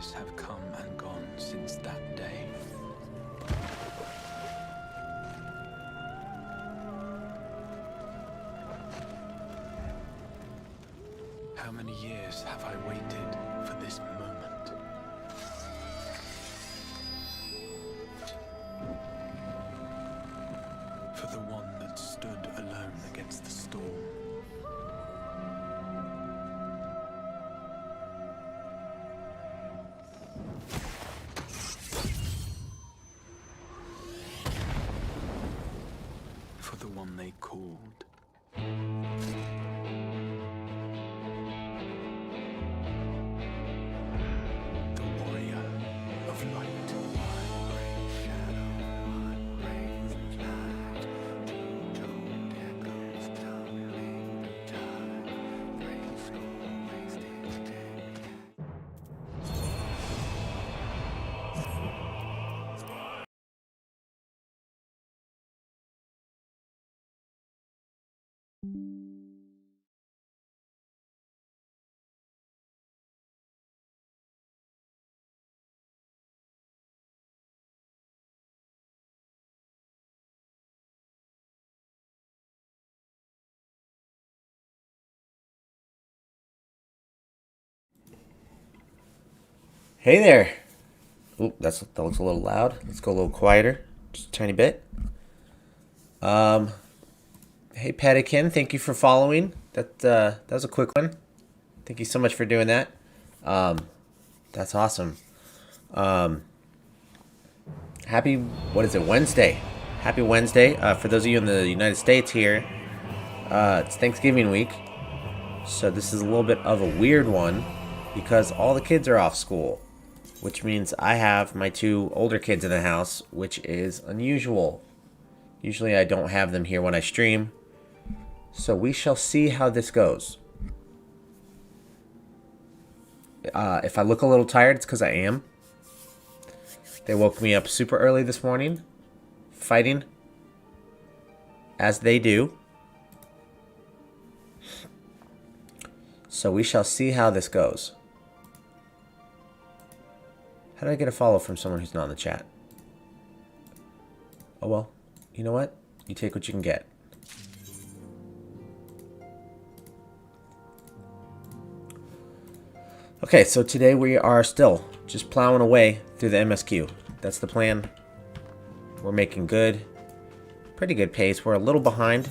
years have come and gone since that day. How many years have I waited for this moment? For the one that stood alone against the storm. For the one they called. The warrior of light. Hey there. Oop, that looks a little loud. Let's go a little quieter, just a tiny bit. Hey Pedikin, thank you for following. That was a quick one. Thank you so much for doing that. That's awesome. Happy, what is it, Wednesday? Happy Wednesday. For those of you in the United States here, it's Thanksgiving week. So this is a little bit of a weird one because all the kids are off school, which means I have my two older kids in the house, which is unusual. Usually I don't have them here when I stream. So we shall see how this goes. If I look a little tired, it's because I am. They woke me up super early this morning, fighting, as they do. So we shall see how this goes. How did I get a follow from someone who's not in the chat? Oh well, you know what? You take what you can get. Okay, so today we are still just plowing away through the MSQ. That's the plan. We're making pretty good pace. We're a little behind.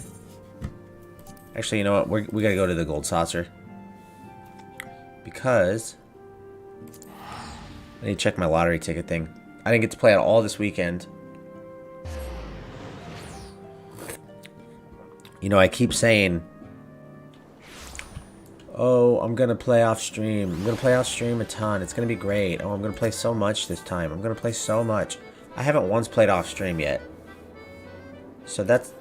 Actually, you know what? We gotta go to the gold saucer. Because I need to check my lottery ticket thing. I didn't get to play it all this weekend. You know, I keep saying, oh, I'm going to play off stream. I'm going to play off stream a ton. It's going to be great. Oh, I'm going to play so much this time. I'm going to play so much. I haven't once played off stream yet. So that's...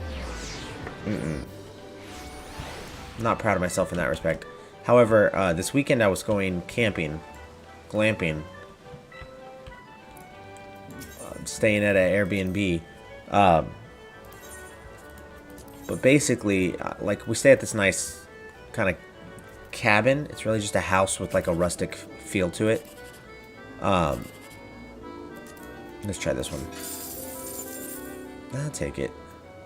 Not proud of myself in that respect. However, this weekend I was going camping. Glamping. Staying at an Airbnb. But basically, like, we stay at this nice kind of cabin. It's really just a house with like a rustic feel to it. Let's try this one. I'll take it.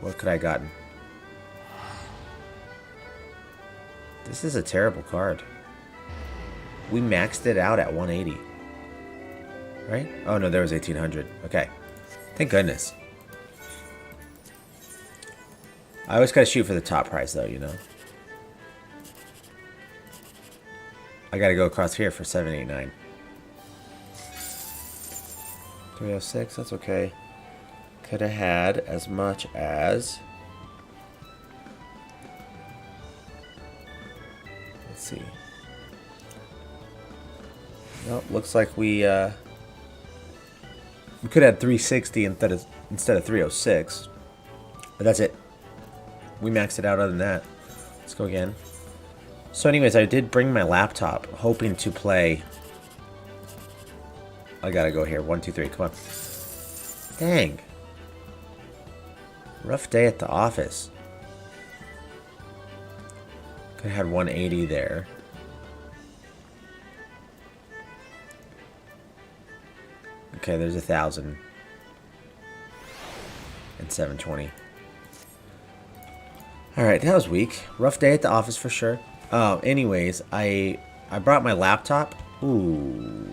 What could I have gotten? This is a terrible card. We maxed it out at 180. Right? Oh no, there was 1800. Okay. Thank goodness. I always gotta shoot for the top prize though, you know. I gotta go across here for 789. 306, that's okay. Could have had as much as... Let's see. Nope, looks like we could have had 360 instead of 306. But that's it. We maxed it out other than that. Let's go again. So anyways, I did bring my laptop, hoping to play... I gotta go here. 1, 2, 3, come on. Dang. Rough day at the office. Could have had 180 there. Okay, there's 1,000. And 720. Alright, that was weak. Rough day at the office for sure. Anyways, I brought my laptop. Ooh.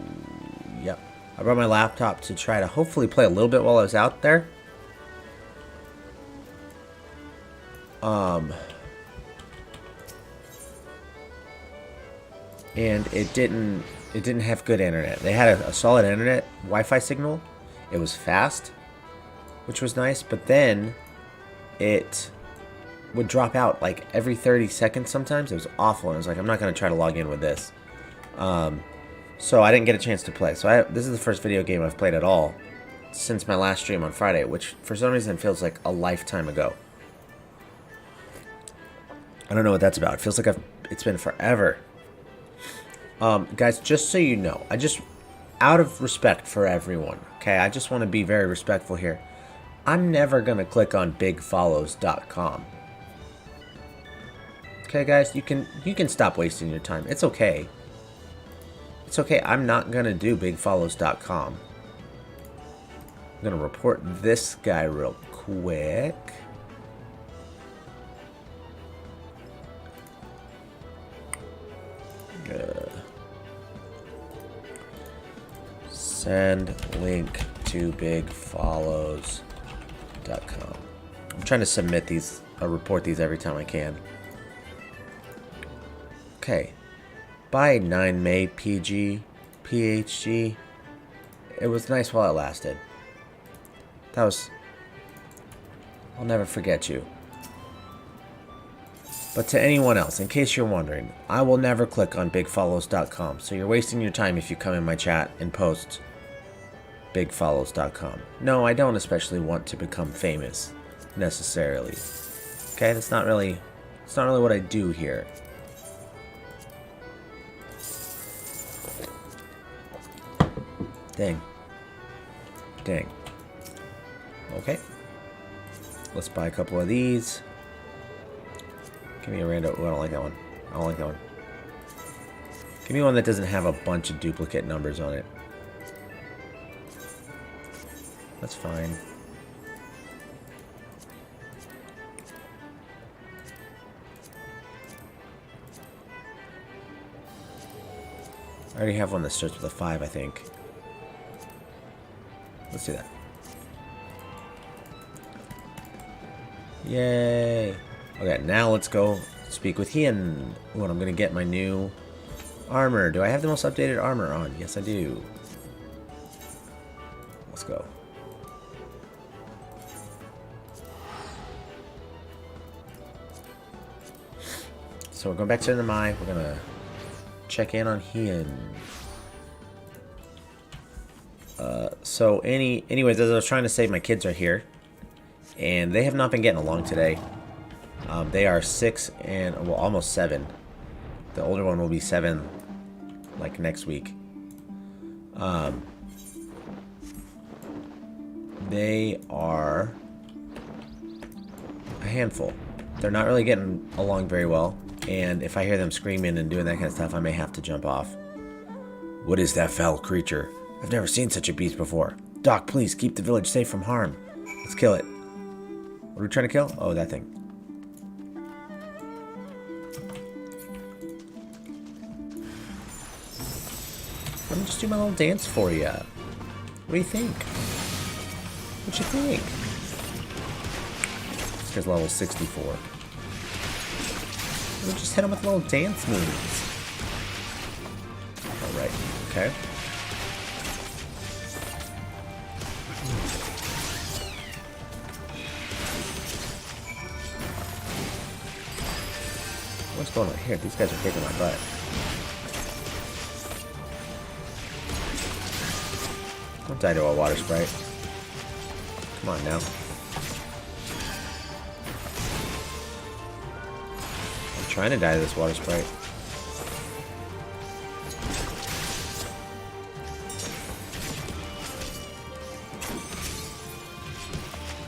Yep. I brought my laptop to try to hopefully play a little bit while I was out there. And it didn't have good internet. They had a solid internet Wi-Fi signal. It was fast, which was nice, but then it would drop out like every 30 seconds sometimes. It was awful, and I was like, I'm not going to try to log in with this. So I didn't get a chance to play. So this is the first video game I've played at all since my last stream on Friday, which for some reason feels like a lifetime ago. I don't know what that's about. It feels like it's been forever. Guys, just so you know, out of respect for everyone, okay, I just want to be very respectful here. I'm never going to click on bigfollows.com. Okay, guys, you can stop wasting your time. It's okay. It's okay. I'm not going to do bigfollows.com. I'm going to report this guy real quick. Send link to bigfollows.com. I'm trying to submit these, report these every time I can. Okay. Bye, 9 May PG, PHG. It was nice while it lasted. I'll never forget you. But to anyone else, in case you're wondering, I will never click on bigfollows.com. So you're wasting your time if you come in my chat and post bigfollows.com. No, I don't especially want to become famous, necessarily. Okay, that's not really what I do here. Dang. Okay. Let's buy a couple of these. Give me a random... Oh, I don't like that one. I don't like that one. Give me one that doesn't have a bunch of duplicate numbers on it. That's fine. I already have one that starts with a 5, I think. Let's do that. Yay! Okay, now let's go speak with Ian. When I'm gonna get my new armor. Do I have the most updated armor on? Yes, I do. Let's go. So we're going back to Mai. We're gonna check in on Ian. Anyways, as I was trying to say, my kids are here, and they have not been getting along today. They are 6 and, well, almost 7. The older one will be 7, like, next week. They are a handful. They're not really getting along very well, and if I hear them screaming and doing that kind of stuff, I may have to jump off. What is that foul creature? I've never seen such a beast before. Doc, please keep the village safe from harm. Let's kill it. What are we trying to kill? Oh, that thing. Let me just do my little dance for you. What do you think? What you think? This guy's level 64. Let me just hit him with little dance moves. Alright, okay. What's going on here? These guys are kicking my butt. Don't die to a water sprite. Come on now. I'm trying to die to this water sprite.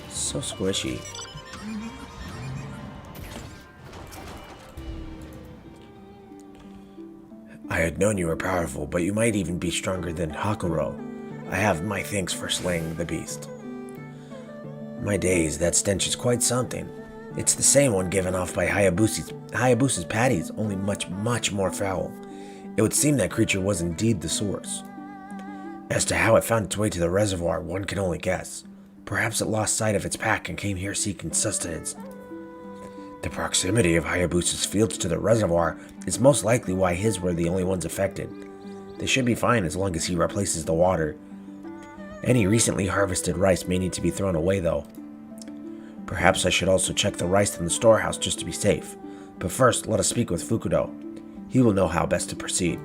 So squishy. I had known you were powerful, but you might even be stronger than Hakuro. I have my thanks for slaying the beast. My days, that stench is quite something. It's the same one given off by Hayabusa's patties, only much, much more foul. It would seem that creature was indeed the source. As to how it found its way to the reservoir, one can only guess. Perhaps it lost sight of its pack and came here seeking sustenance. The proximity of Hayabusa's fields to the reservoir is most likely why his were the only ones affected. They should be fine as long as he replaces the water. Any recently harvested rice may need to be thrown away though. Perhaps I should also check the rice in the storehouse just to be safe. But first, let us speak with Fukudo. He will know how best to proceed.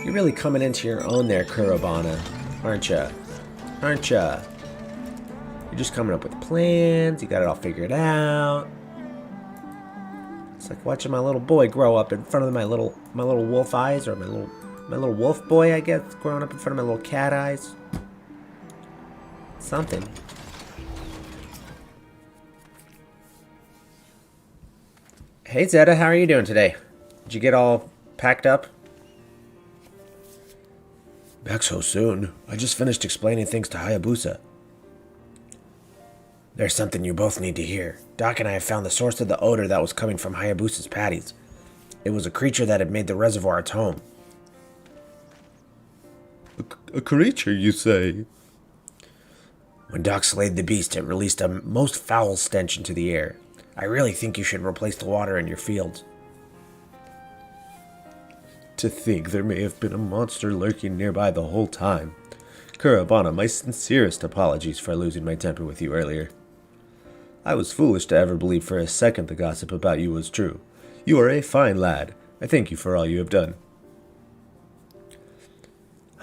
You're really coming into your own there, Kurobana, aren't ya? Aren't ya? You're just coming up with plans, you got it all figured out. It's like watching my little boy grow up in front of my little wolf eyes, or my little wolf boy, I guess, growing up in front of my little cat eyes. Something. Hey Zeta, how are you doing today? Did you get all packed up? Back so soon. I just finished explaining things to Hayabusa. There's something you both need to hear. Doc and I have found the source of the odor that was coming from Hayabusa's patties. It was a creature that had made the reservoir its home. A creature, you say? When Doc slayed the beast, it released a most foul stench into the air. I really think you should replace the water in your fields. To think there may have been a monster lurking nearby the whole time. Kurobana, my sincerest apologies for losing my temper with you earlier. I was foolish to ever believe for a second the gossip about you was true. You are a fine lad. I thank you for all you have done.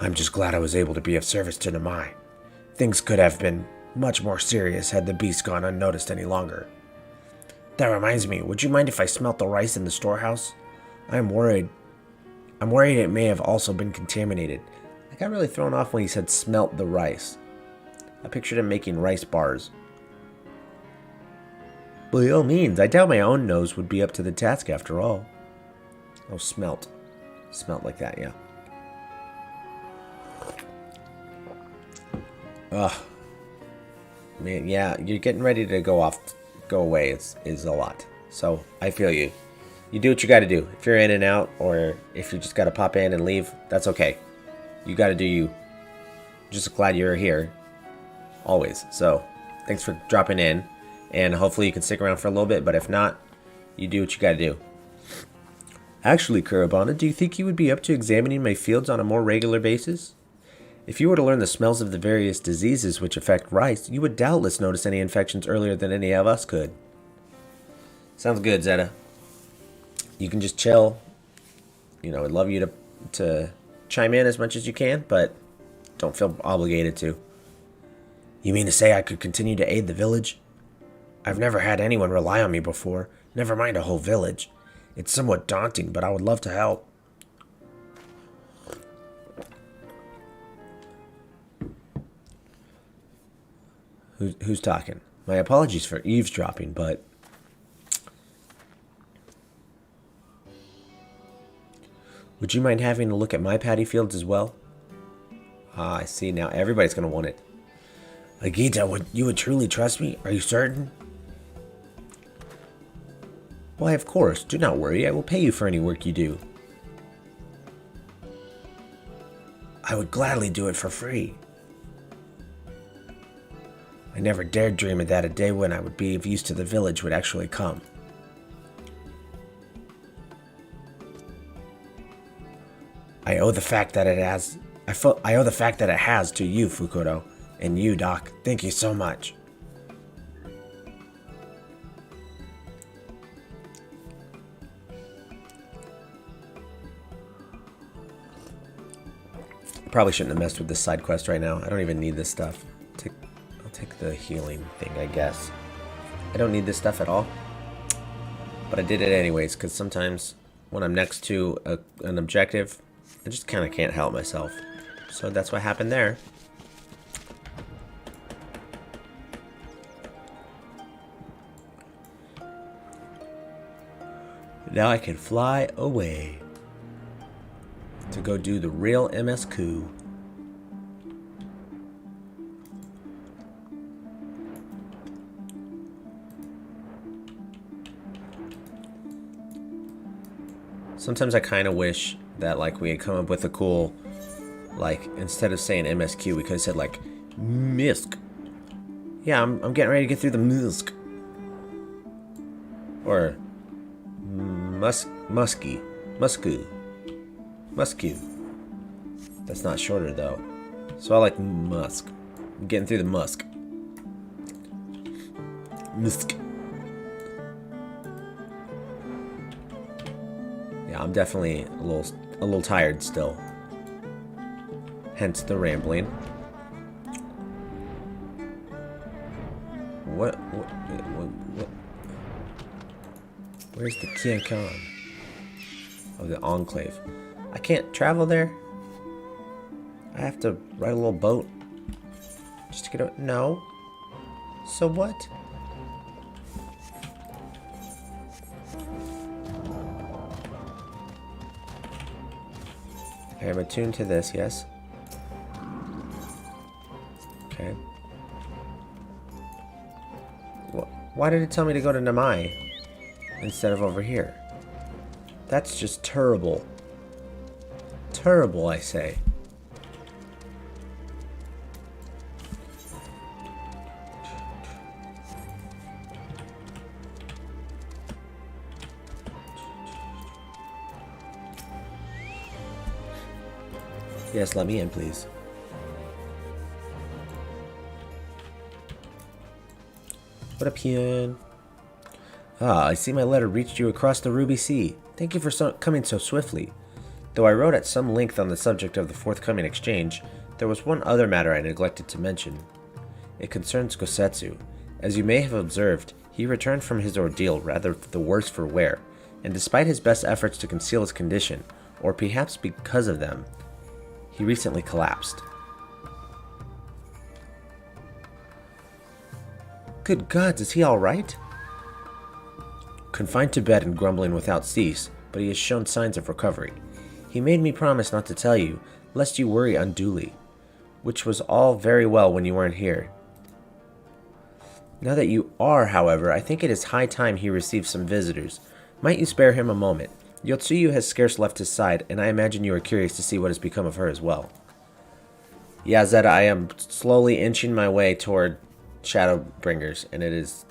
I'm just glad I was able to be of service to Namai. Things could have been much more serious had the beast gone unnoticed any longer. That reminds me, would you mind if I smelt the rice in the storehouse? I'm worried it may have also been contaminated. I got really thrown off when he said smelt the rice. I pictured him making rice bars. By all means, I doubt my own nose would be up to the task after all. Oh, smelt. Smelt like that, yeah. Ugh. Man, yeah, you're getting ready to go away is a lot. So, I feel you. You do what you gotta do. If you're in and out, or if you just gotta pop in and leave, that's okay. You gotta do you. Just glad you're here. Always. So, thanks for dropping in. And hopefully you can stick around for a little bit, but if not, you do what you gotta do. Actually, Kurobana, do you think you would be up to examining my fields on a more regular basis? If you were to learn the smells of the various diseases which affect rice, you would doubtless notice any infections earlier than any of us could. Sounds good, Zeta. You can just chill. You know, I'd love you to chime in as much as you can, but don't feel obligated to. You mean to say I could continue to aid the village? I've never had anyone rely on me before, never mind a whole village. It's somewhat daunting, but I would love to help. Who's talking? My apologies for eavesdropping, but... Would you mind having a look at my paddy fields as well? Ah, I see. Now everybody's going to want it. Agita, you would truly trust me? Are you certain? Why, of course. Do not worry. I will pay you for any work you do. I would gladly do it for free. I never dared dream of that a day when I would be of use to the village would actually come. I owe the fact that it has to you, Fukudo, and you, Doc. Thank you so much. Probably shouldn't have messed with this side quest right now. I don't even need this stuff. I'll take the healing thing, I guess. I don't need this stuff at all. But I did it anyways, because sometimes when I'm next to an objective, I just kind of can't help myself. So that's what happened there. Now I can fly away. to go do the real MSQ. Sometimes I kind of wish that like we had come up with a cool, like instead of saying MSQ, we could have said like MISC. Yeah, I'm getting ready to get through the MISC. Or Musky. That's not shorter though. So I like Musk. I'm getting through the Musk. Musk. Yeah, I'm definitely a little tired still. Hence the rambling. What? Where's the Kian of the Enclave? I can't travel there. I have to ride a little boat just to get out. No. So what? Okay, I'm attuned to this, yes. Okay. Why did it tell me to go to Namai instead of over here? That's just terrible. Terrible, I say. Yes, let me in, please. What up, Hyun? Ah, I see my letter reached you across the Ruby Sea. Thank you for coming so swiftly. Though I wrote at some length on the subject of the forthcoming exchange, there was one other matter I neglected to mention. It concerns Gosetsu. As you may have observed, he returned from his ordeal rather the worse for wear, and despite his best efforts to conceal his condition, or perhaps because of them, he recently collapsed. Good gods, is he alright? Confined to bed and grumbling without cease, but he has shown signs of recovery. He made me promise not to tell you, lest you worry unduly, which was all very well when you weren't here. Now that you are, however, I think it is high time he received some visitors. Might you spare him a moment? Yotsuyu has scarce left his side, and I imagine you are curious to see what has become of her as well. Yeah, Zeta, I am slowly inching my way toward Shadowbringers, and it is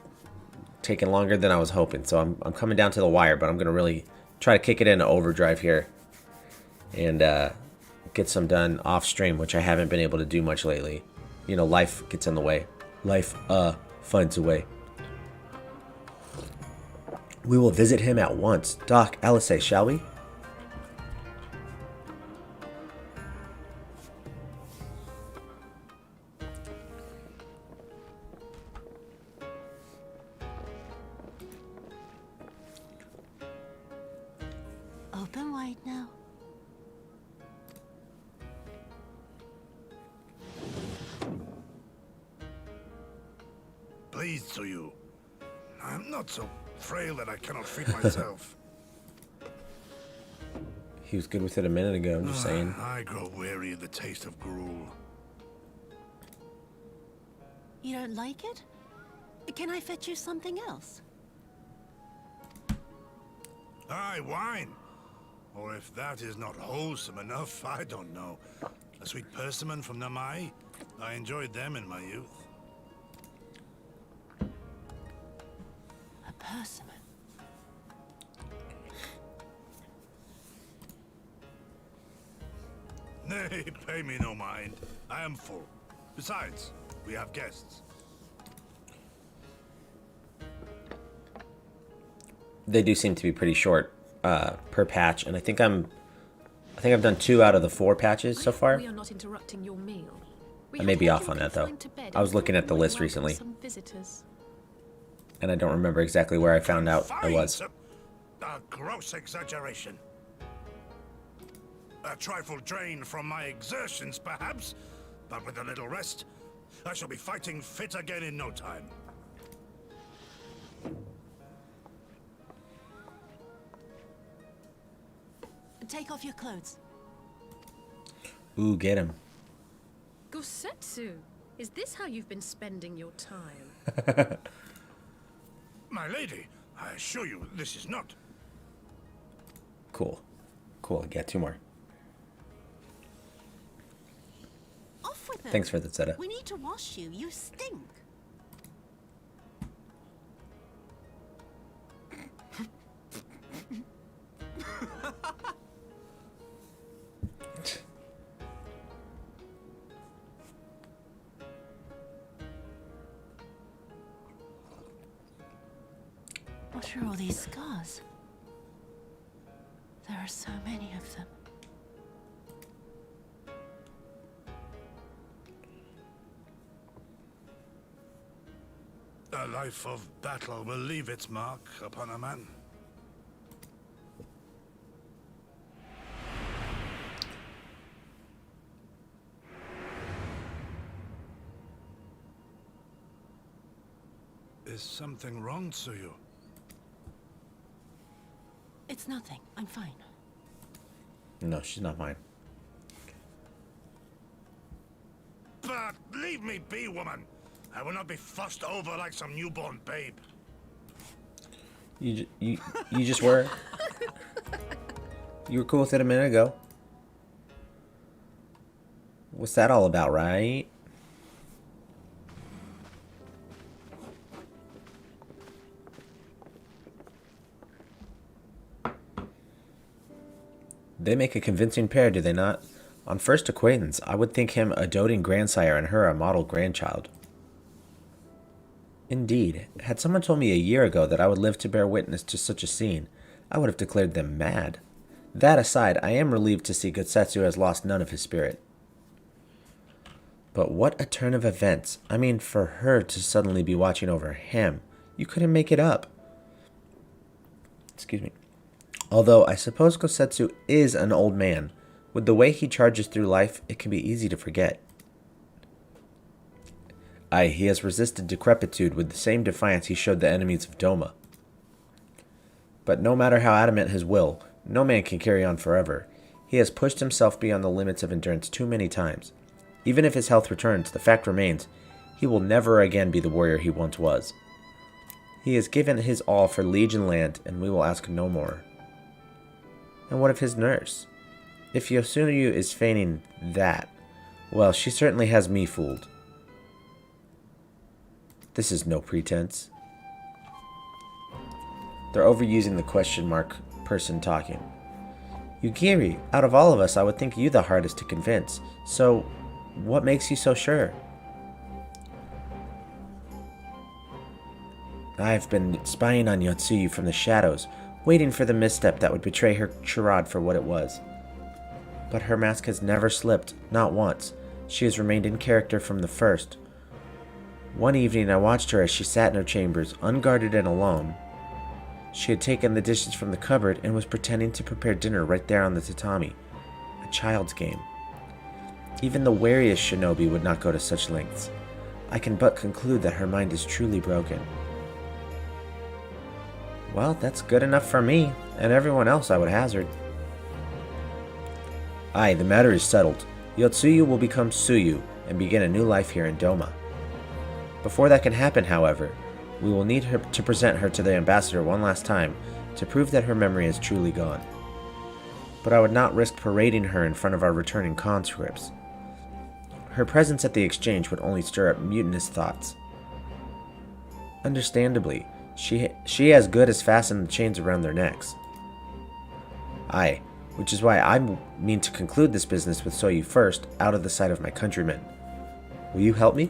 taking longer than I was hoping. So I'm coming down to the wire, but I'm going to really try to kick it into overdrive here and get some done off stream, which I haven't been able to do much lately. You know, life gets in the way. Life finds a way. We will visit him at once. Doc, Alice, shall we? Open wide now. Pleased to you. I'm not so frail that I cannot feed myself. He was good with it a minute ago, I'm just saying. I grow weary of the taste of gruel. You don't like it? Can I fetch you something else? Aye, wine. Or if that is not wholesome enough, I don't know. A sweet persimmon from Namai? I enjoyed them in my youth. A persimmon. Nay, pay me no mind. I am full. Besides, we have guests. They do seem to be pretty short per patch, and I think I've done 2 out of the 4 patches so far. We are not interrupting your meal. I may be off on that though. I was looking at the list recently, and I don't remember exactly where I found out I was. A gross exaggeration. A trifle drained from my exertions, perhaps, but with a little rest, I shall be fighting fit again in no time. Take off your clothes. Ooh, get him. Gosetsu, is this how you've been spending your time? My lady, I assure you, this is not. Cool. Cool, I got 2 more. Off with it. Thanks for the Zeta. We need to wash you. You stink. What are all these scars? There are so many of them. A life of battle will leave its mark upon a man. Is something wrong, Tsuyu? It's nothing. I'm fine. No, she's not mine. But leave me be, woman. I will not be fussed over like some newborn babe. You just were. You were cool with it a minute ago. What's that all about, right? They make a convincing pair, do they not? On first acquaintance, I would think him a doting grandsire and her a model grandchild. Indeed, had someone told me a year ago that I would live to bear witness to such a scene, I would have declared them mad. That aside, I am relieved to see Gotsetsu has lost none of his spirit. But what a turn of events. I mean, for her to suddenly be watching over him. You couldn't make it up. Excuse me. Although, I suppose Gotsetsu is an old man. With the way he charges through life, it can be easy to forget. Aye, he has resisted decrepitude with the same defiance he showed the enemies of Doma. But no matter how adamant his will, no man can carry on forever. He has pushed himself beyond the limits of endurance too many times. Even if his health returns, the fact remains, he will never again be the warrior he once was. He has given his all for liege and land, and we will ask no more. And what of his nurse? If Yosunu is feigning that, well, she certainly has me fooled. This is no pretense. They're overusing the question mark person talking. Yugiri, out of all of us, I would think you the hardest to convince. So, what makes you so sure? I've been spying on Yotsuyu from the shadows, waiting for the misstep that would betray her charade for what it was. But her mask has never slipped, not once. She has remained in character from the first. One evening I watched her as she sat in her chambers, unguarded and alone. She had taken the dishes from the cupboard and was pretending to prepare dinner right there on the tatami. A child's game. Even the wariest shinobi would not go to such lengths. I can but conclude that her mind is truly broken. Well, that's good enough for me, and everyone else I would hazard. Aye, the matter is settled. Yotsuyu will become Tsuyu and begin a new life here in Doma. Before that can happen, however, we will need her to present her to the ambassador one last time to prove that her memory is truly gone. But I would not risk parading her in front of our returning conscripts. Her presence at the exchange would only stir up mutinous thoughts. Understandably, she as good as fastened the chains around their necks. Aye, which is why I mean to conclude this business with Soyu first, out of the sight of my countrymen. Will you help me?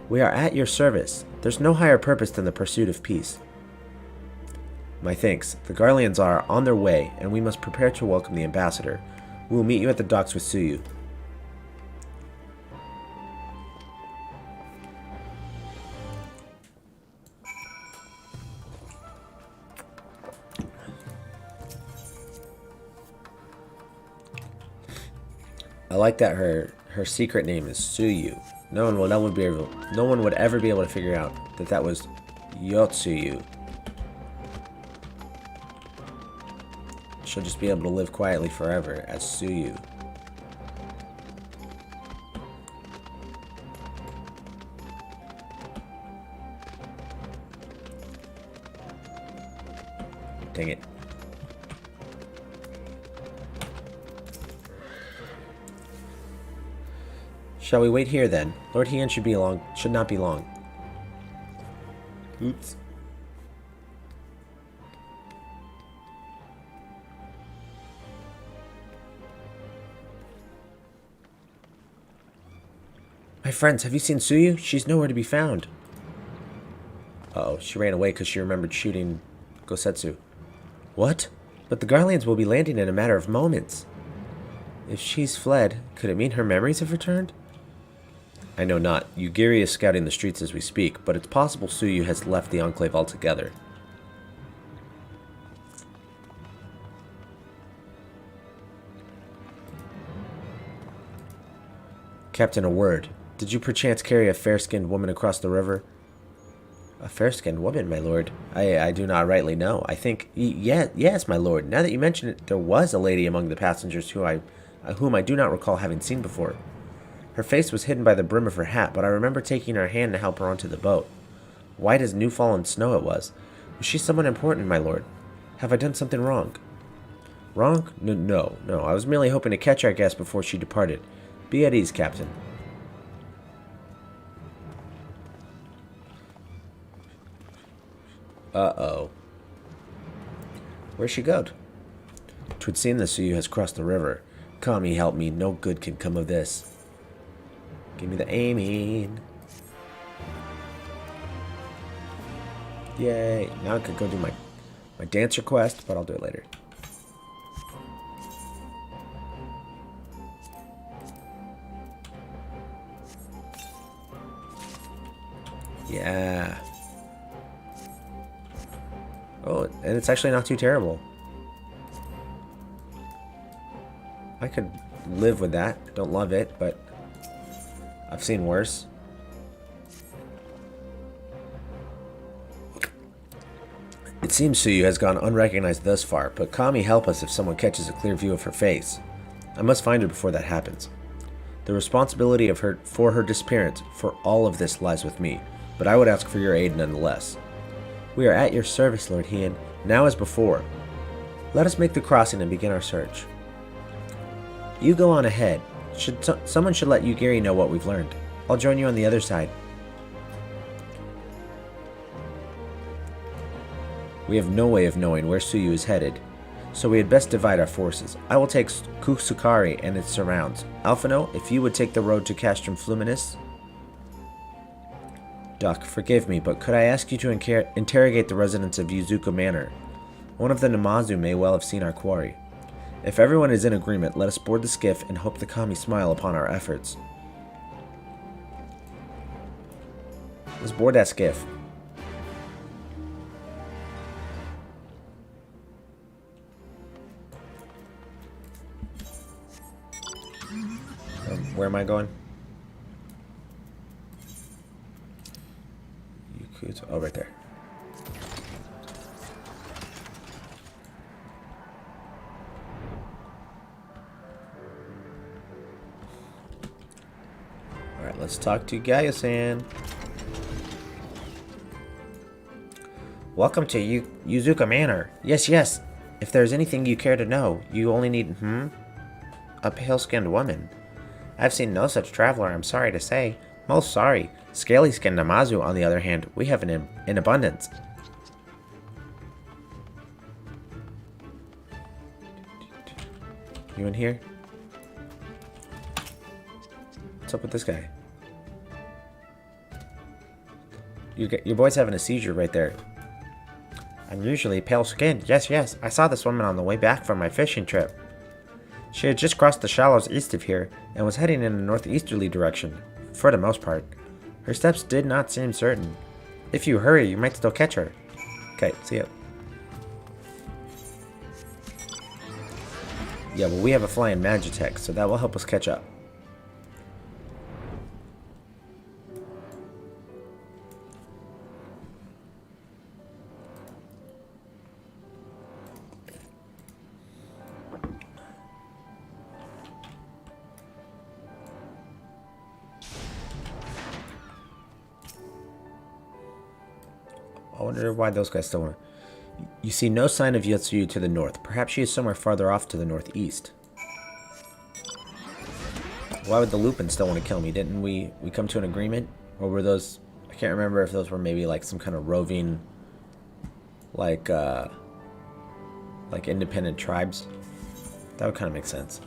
We are at your service. There's no higher purpose than the pursuit of peace. My thanks. The Garleans are on their way, and we must prepare to welcome the ambassador. We will meet you at the docks with Tsuyu. I like that her secret name is Tsuyu. No one would ever be able to figure out that that was Yotsuyu. She'll just be able to live quietly forever as Tsuyu. Dang it. Shall we wait here then? Lord Hien should not be long. Oops. My friends, have you seen Suyu? She's nowhere to be found. Uh-oh, she ran away because she remembered shooting Gosetsu. What? But the Garleans will be landing in a matter of moments. If she's fled, could it mean her memories have returned? I know not. Yugiri is scouting the streets as we speak, but it's possible Suyu has left the Enclave altogether. Captain, a word. Did you perchance carry a fair-skinned woman across the river? A fair-skinned woman, my lord? I do not rightly know. I think... yes, my lord. Now that you mention it, there was a lady among the passengers whom I do not recall having seen before. Her face was hidden by the brim of her hat, but I remember taking her hand to help her onto the boat. White as new-fallen snow it was. Was she someone important, my lord? Have I done something wrong? Wrong? No. I was merely hoping to catch our guest before she departed. Be at ease, Captain. Uh-oh. Where'd she go? 'Twould seem that Suyu has crossed the river. Kami, help me. No good can come of this. Give me the aiming. Yay. Now I could go do my dancer quest, but I'll do it later. Yeah. Oh, and it's actually not too terrible. I could live with that. Don't love it, but I've seen worse. It seems Suyu has gone unrecognized thus far, but Kami help us if someone catches a clear view of her face. I must find her before that happens. The responsibility for her disappearance, for all of this, lies with me, but I would ask for your aid nonetheless. We are at your service, Lord Hien, now as before. Let us make the crossing and begin our search. You go on ahead. Someone should let Yugiri know what we've learned. I'll join you on the other side. We have no way of knowing where Suyu is headed, so we had best divide our forces. I will take Kusukari and its surrounds. Alphino, if you would take the road to Castrum Fluminis. Duck, forgive me, but could I ask you to interrogate the residents of Yuzuka Manor? One of the Namazu may well have seen our quarry. If everyone is in agreement, let us board the skiff and hope the Kami smile upon our efforts. Let's board that skiff. Where am I going? Oh, right there. Alright, let's talk to Gaia-san. Welcome to Yuzuka Manor. Yes. If there's anything you care to know, you only need, a pale-skinned woman. I've seen no such traveler, I'm sorry to say. Most sorry. Scaly-skinned Namazu, on the other hand, we have in abundance. You in here? What's up with this guy? Your boy's having a seizure right there. I'm usually pale-skinned. Yes. I saw this woman on the way back from my fishing trip. She had just crossed the shallows east of here and was heading in a northeasterly direction, for the most part. Her steps did not seem certain. If you hurry, you might still catch her. Okay, see ya. Yeah, well, we have a flying Magitech, so that will help us catch up. I wonder why those guys still want to... You see no sign of Yotsuyu to the north. Perhaps she is somewhere farther off to the northeast. Why would the Lupin still want to kill me? Didn't we come to an agreement? Or were those... I can't remember if those were maybe like some kind of roving... Like independent tribes. That would kind of make sense.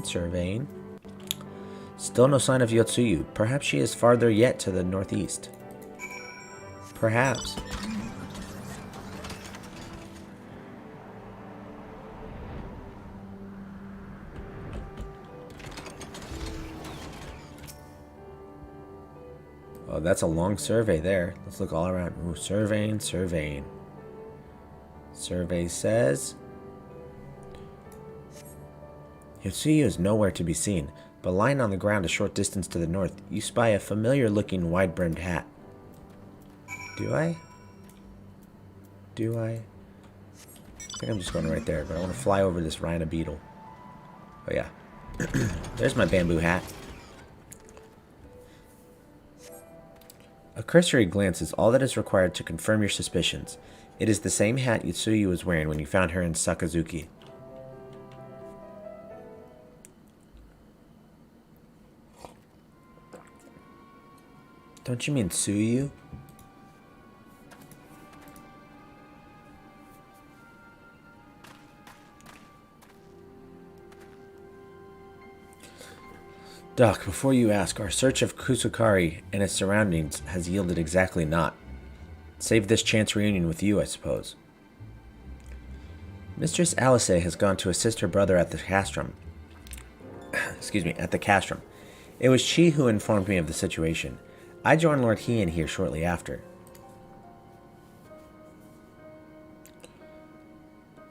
Surveying. Still no sign of Yotsuyu. Perhaps she is farther yet to the northeast. Perhaps. Oh, that's a long survey there. Let's look all around. Ooh, surveying. Survey says... Yotsuyu is nowhere to be seen, but lying on the ground a short distance to the north, you spy a familiar-looking wide-brimmed hat. Do I? I think I'm just going right there, but I want to fly over this rhino beetle. Oh yeah. There's my bamboo hat. A cursory glance is all that is required to confirm your suspicions. It is the same hat Yotsuyu was wearing when you found her in Sakazuki. Don't you mean Tsuyu? Doc, before you ask, our search of Kusukari and its surroundings has yielded exactly naught. Save this chance reunion with you, I suppose. Mistress Alice has gone to assist her brother at the castrum. At the castrum. It was she who informed me of the situation. I joined Lord Heian here shortly after.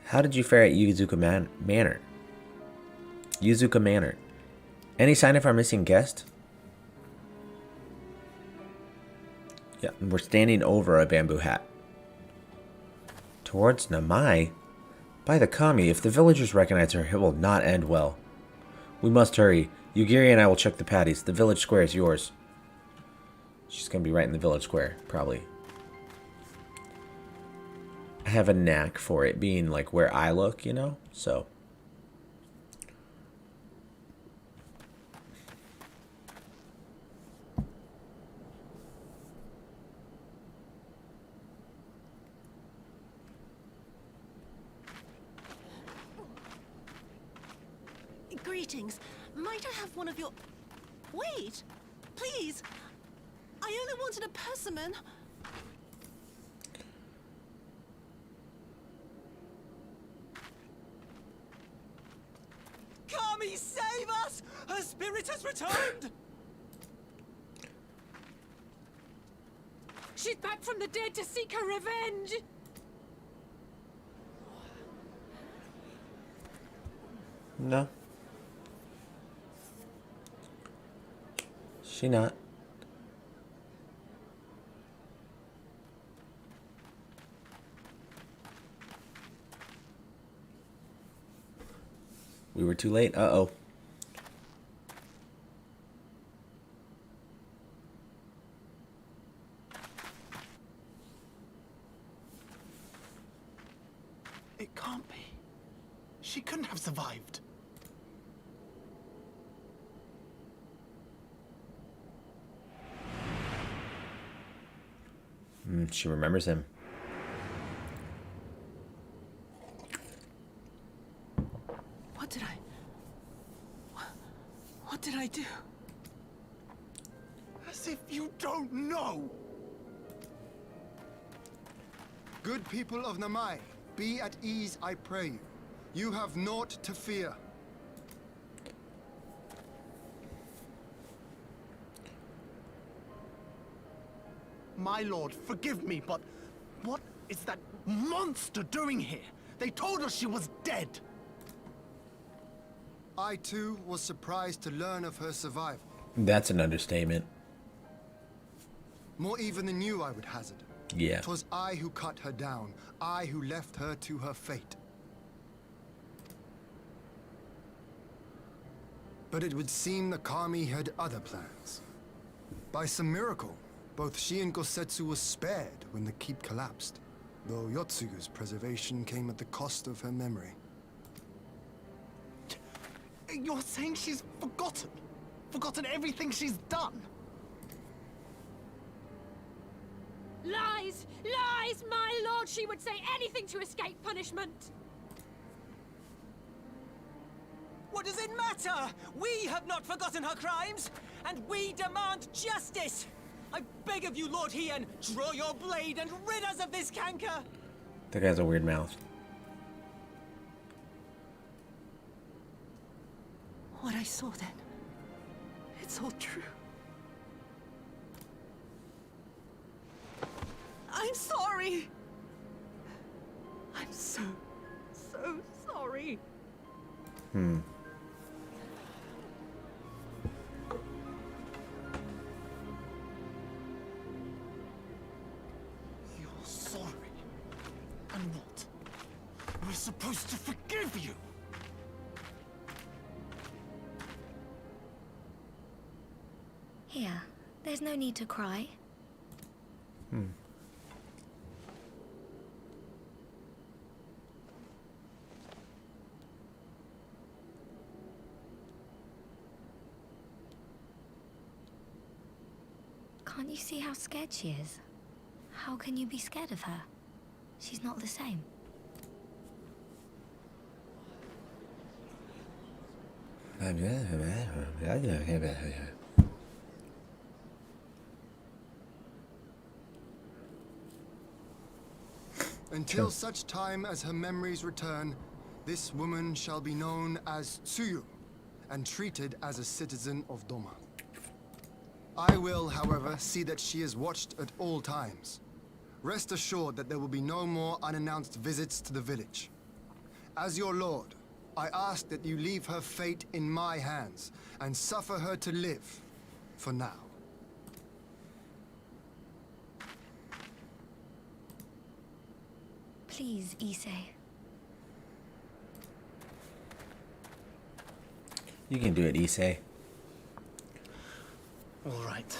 How did you fare at Yuzuka Manor? Yuzuka Manor. Any sign of our missing guest? Yeah, we're standing over a bamboo hat. Towards Namai? By the kami, if the villagers recognize her, it will not end well. We must hurry. Yugiri and I will check the patties. The village square is yours. She's going to be right in the village square, probably. I have a knack for it being like where I look, you know? So. Greetings. Might I have one of your... Wait! Please! I only wanted a persimmon. Kami, save us! Her spirit has returned! She's back from the dead to seek her revenge! No. She not. We were too late. Uh-oh. It can't be. She couldn't have survived. She remembers him. What did I do? As if you don't know! Good people of Namai, be at ease, I pray you. You have naught to fear. My lord, forgive me, but what is that monster doing here? They told us she was dead. I too was surprised to learn of her survival. That's an understatement. More even than you, I would hazard. Yeah. 'Twas I who cut her down, I who left her to her fate. But it would seem the kami had other plans. By some miracle, both she and Gosetsu were spared when the keep collapsed, though Yotsugu's preservation came at the cost of her memory. You're saying she's forgotten? Forgotten everything she's done? Lies! Lies! My lord, she would say anything to escape punishment! What does it matter? We have not forgotten her crimes, and we demand justice! I beg of you, Lord Hien, draw your blade and rid us of this canker! That guy has a weird mouth. What I saw then, it's all true. I'm sorry. I'm so sorry. You're sorry. And what? We're supposed to forgive you. Here, there's no need to cry. Can't you see how scared she is? How can you be scared of her? She's not the same. Until such time as her memories return, this woman shall be known as Tsuyu and treated as a citizen of Doma. I will, however, see that she is watched at all times. Rest assured that there will be no more unannounced visits to the village. As your lord, I ask that you leave her fate in my hands and suffer her to live, for now. Please, Issei. You can do it, Issei. All right.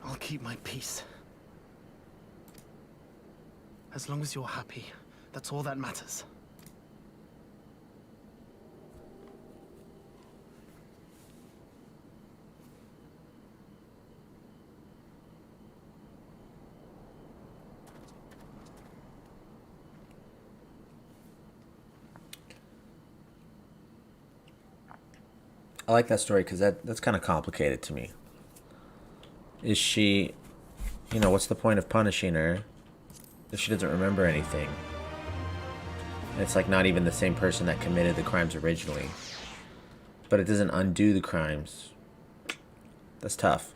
I'll keep my peace. As long as you're happy, that's all that matters. I like that story because that's kind of complicated to me. Is she, you know, what's the point of punishing her if she doesn't remember anything? And it's like not even the same person that committed the crimes originally. But it doesn't undo the crimes. That's tough.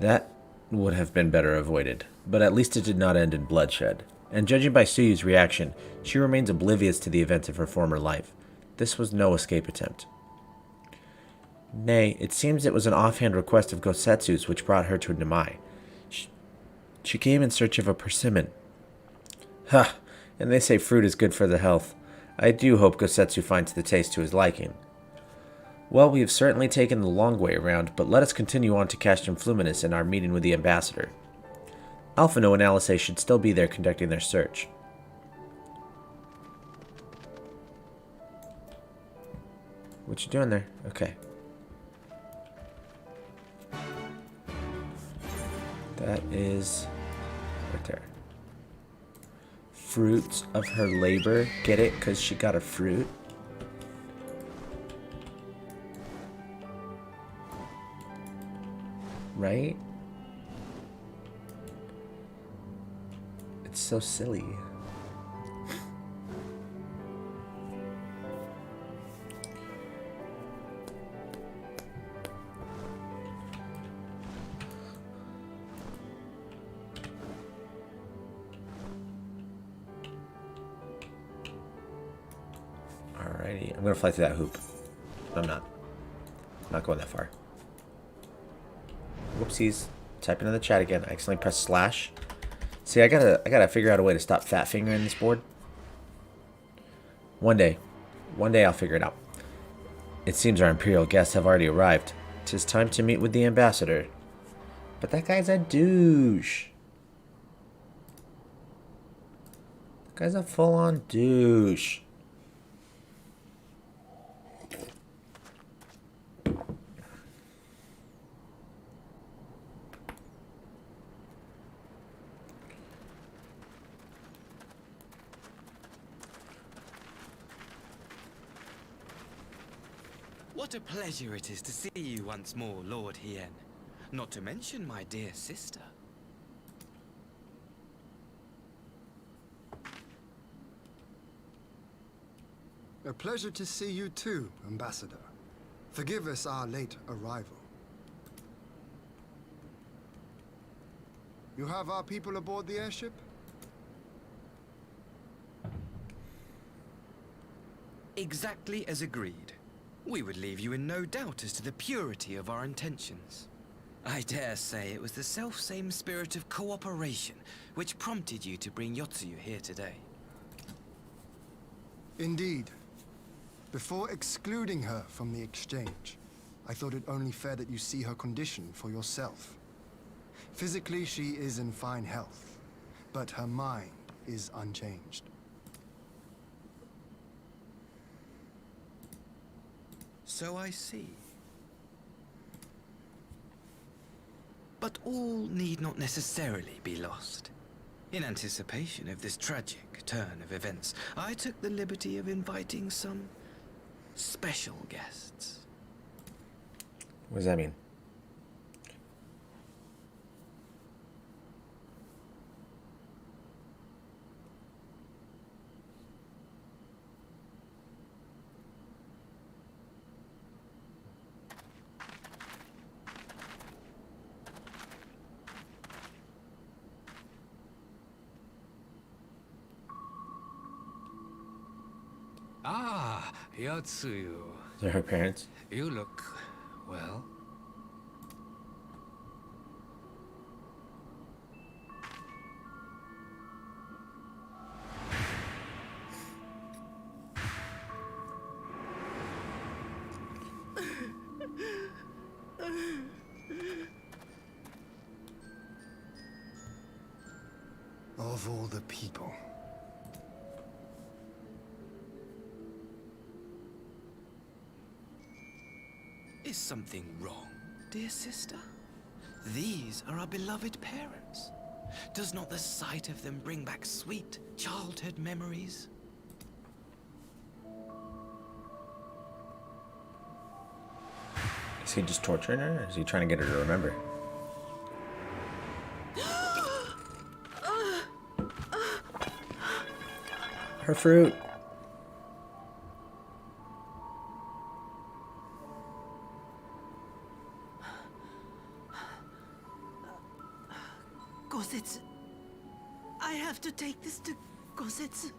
That would have been better avoided, but at least it did not end in bloodshed. And judging by Tsuyu's reaction, she remains oblivious to the events of her former life. This was no escape attempt. Nay, it seems it was an offhand request of Gosetsu's which brought her to Namai. She came in search of a persimmon. Ha! And they say fruit is good for the health. I do hope Gosetsu finds the taste to his liking. Well, we have certainly taken the long way around, but let us continue on to Castrum Fluminus and our meeting with the ambassador. Alphino and Alice should still be there conducting their search. What you doing there? Okay. That is right there. Fruits of her labor. Get it? Because she got a fruit. Right? It's so silly. Alrighty, I'm gonna fly through that hoop. No, I'm not. I'm not going that far. Whoopsies. Typing in the chat again. I accidentally pressed slash. See, I gotta figure out a way to stop fat fingering this board. One day. One day I'll figure it out. It seems our Imperial guests have already arrived. 'Tis time to meet with the ambassador. But that guy's a douche. That guy's a full-on douche. What a pleasure it is to see you once more, Lord Hien. Not to mention my dear sister. A pleasure to see you too, Ambassador. Forgive us our late arrival. You have our people aboard the airship? Exactly as agreed. We would leave you in no doubt as to the purity of our intentions. I dare say it was the self-same spirit of cooperation which prompted you to bring Yotsuyu here today. Indeed. Before excluding her from the exchange, I thought it only fair that you see her condition for yourself. Physically, she is in fine health, but her mind is unchanged. So I see. But all need not necessarily be lost. In anticipation of this tragic turn of events, I took the liberty of inviting some special guests. What does that mean? Ah, Yotsuyu. They're her parents. You look well. Of all the people. Is something wrong, dear sister? These are our beloved parents. Does not the sight of them bring back sweet childhood memories? Is he just torturing her, or is he trying to get her to remember? Her fruit. Gosetsu. I have to take this to Gosetsu.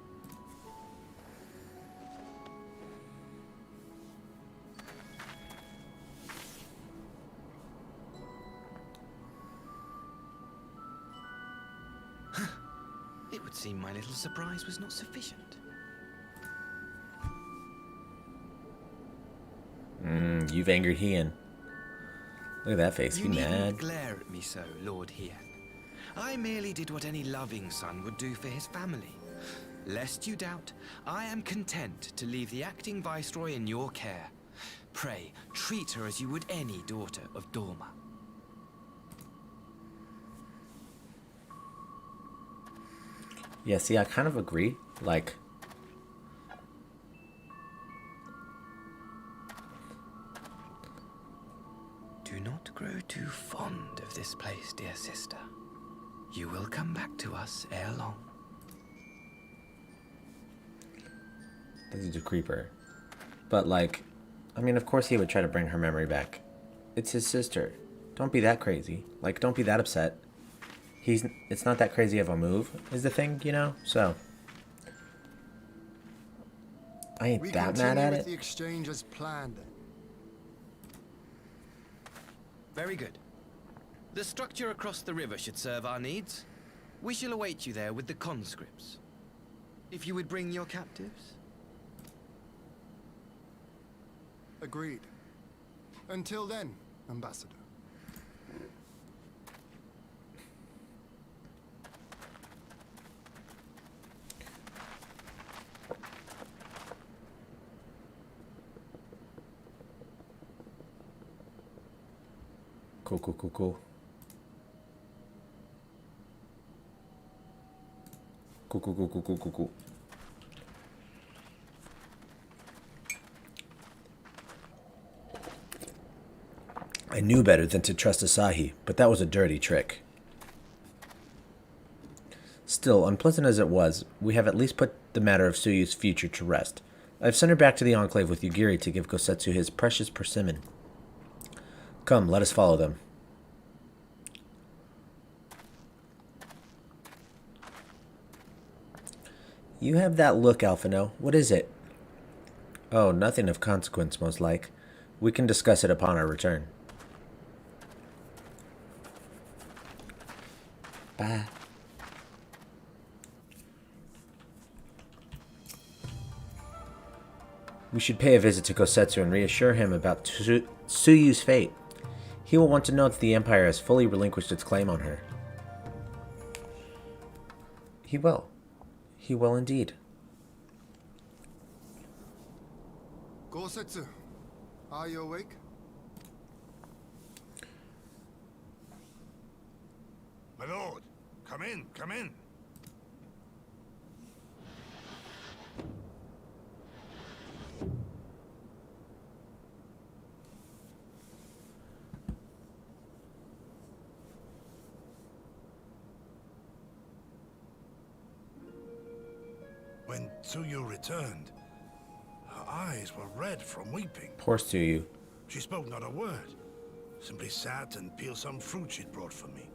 It would seem my little surprise was not sufficient. You've angered Hien. Look at that face. You He needn't mad. glare at me so, Lord Hien. I merely did what any loving son would do for his family. Lest you doubt, I am content to leave the acting viceroy in your care. Pray, treat her as you would any daughter of Dorma. Yeah, see, I kind of agree. Like, Do not grow too fond of this place, dear sister. You will come back to us ere long. this is a creeper. But, like, I mean, of course he would try to bring her memory back. It's his sister. Don't be that crazy. Like, don't be that upset. It's not that crazy of a move, is the thing, you know? So, I ain't We that mad continue at with it. the exchange as planned then. Very good. The structure across the river should serve our needs. We shall await you there with the conscripts. If you would bring your captives. Agreed. Until then, Ambassador. Cool, cool, cool, cool. Cool, cool, cool, cool, cool, cool, cool. I knew better than to trust Asahi, but that was a dirty trick. Still, unpleasant as it was, we have at least put the matter of Tsuyu's future to rest. I've sent her back to the Enclave with Yugiri to give Gosetsu his precious persimmon. Come, let us follow them. You have that look, Alphino. What is it? Oh, nothing of consequence, most like. We can discuss it upon our return. Bye. We should pay a visit to Gosetsu and reassure him about Tsuyu's fate. He will want to know that the Empire has fully relinquished its claim on her. He will. He will indeed. Gosetsu, are you awake? My lord, come in, come in. When Tsuyu returned, her eyes were red from weeping. Poor Tsuyu. She spoke not a word, simply sat and peeled some fruit she'd brought for me.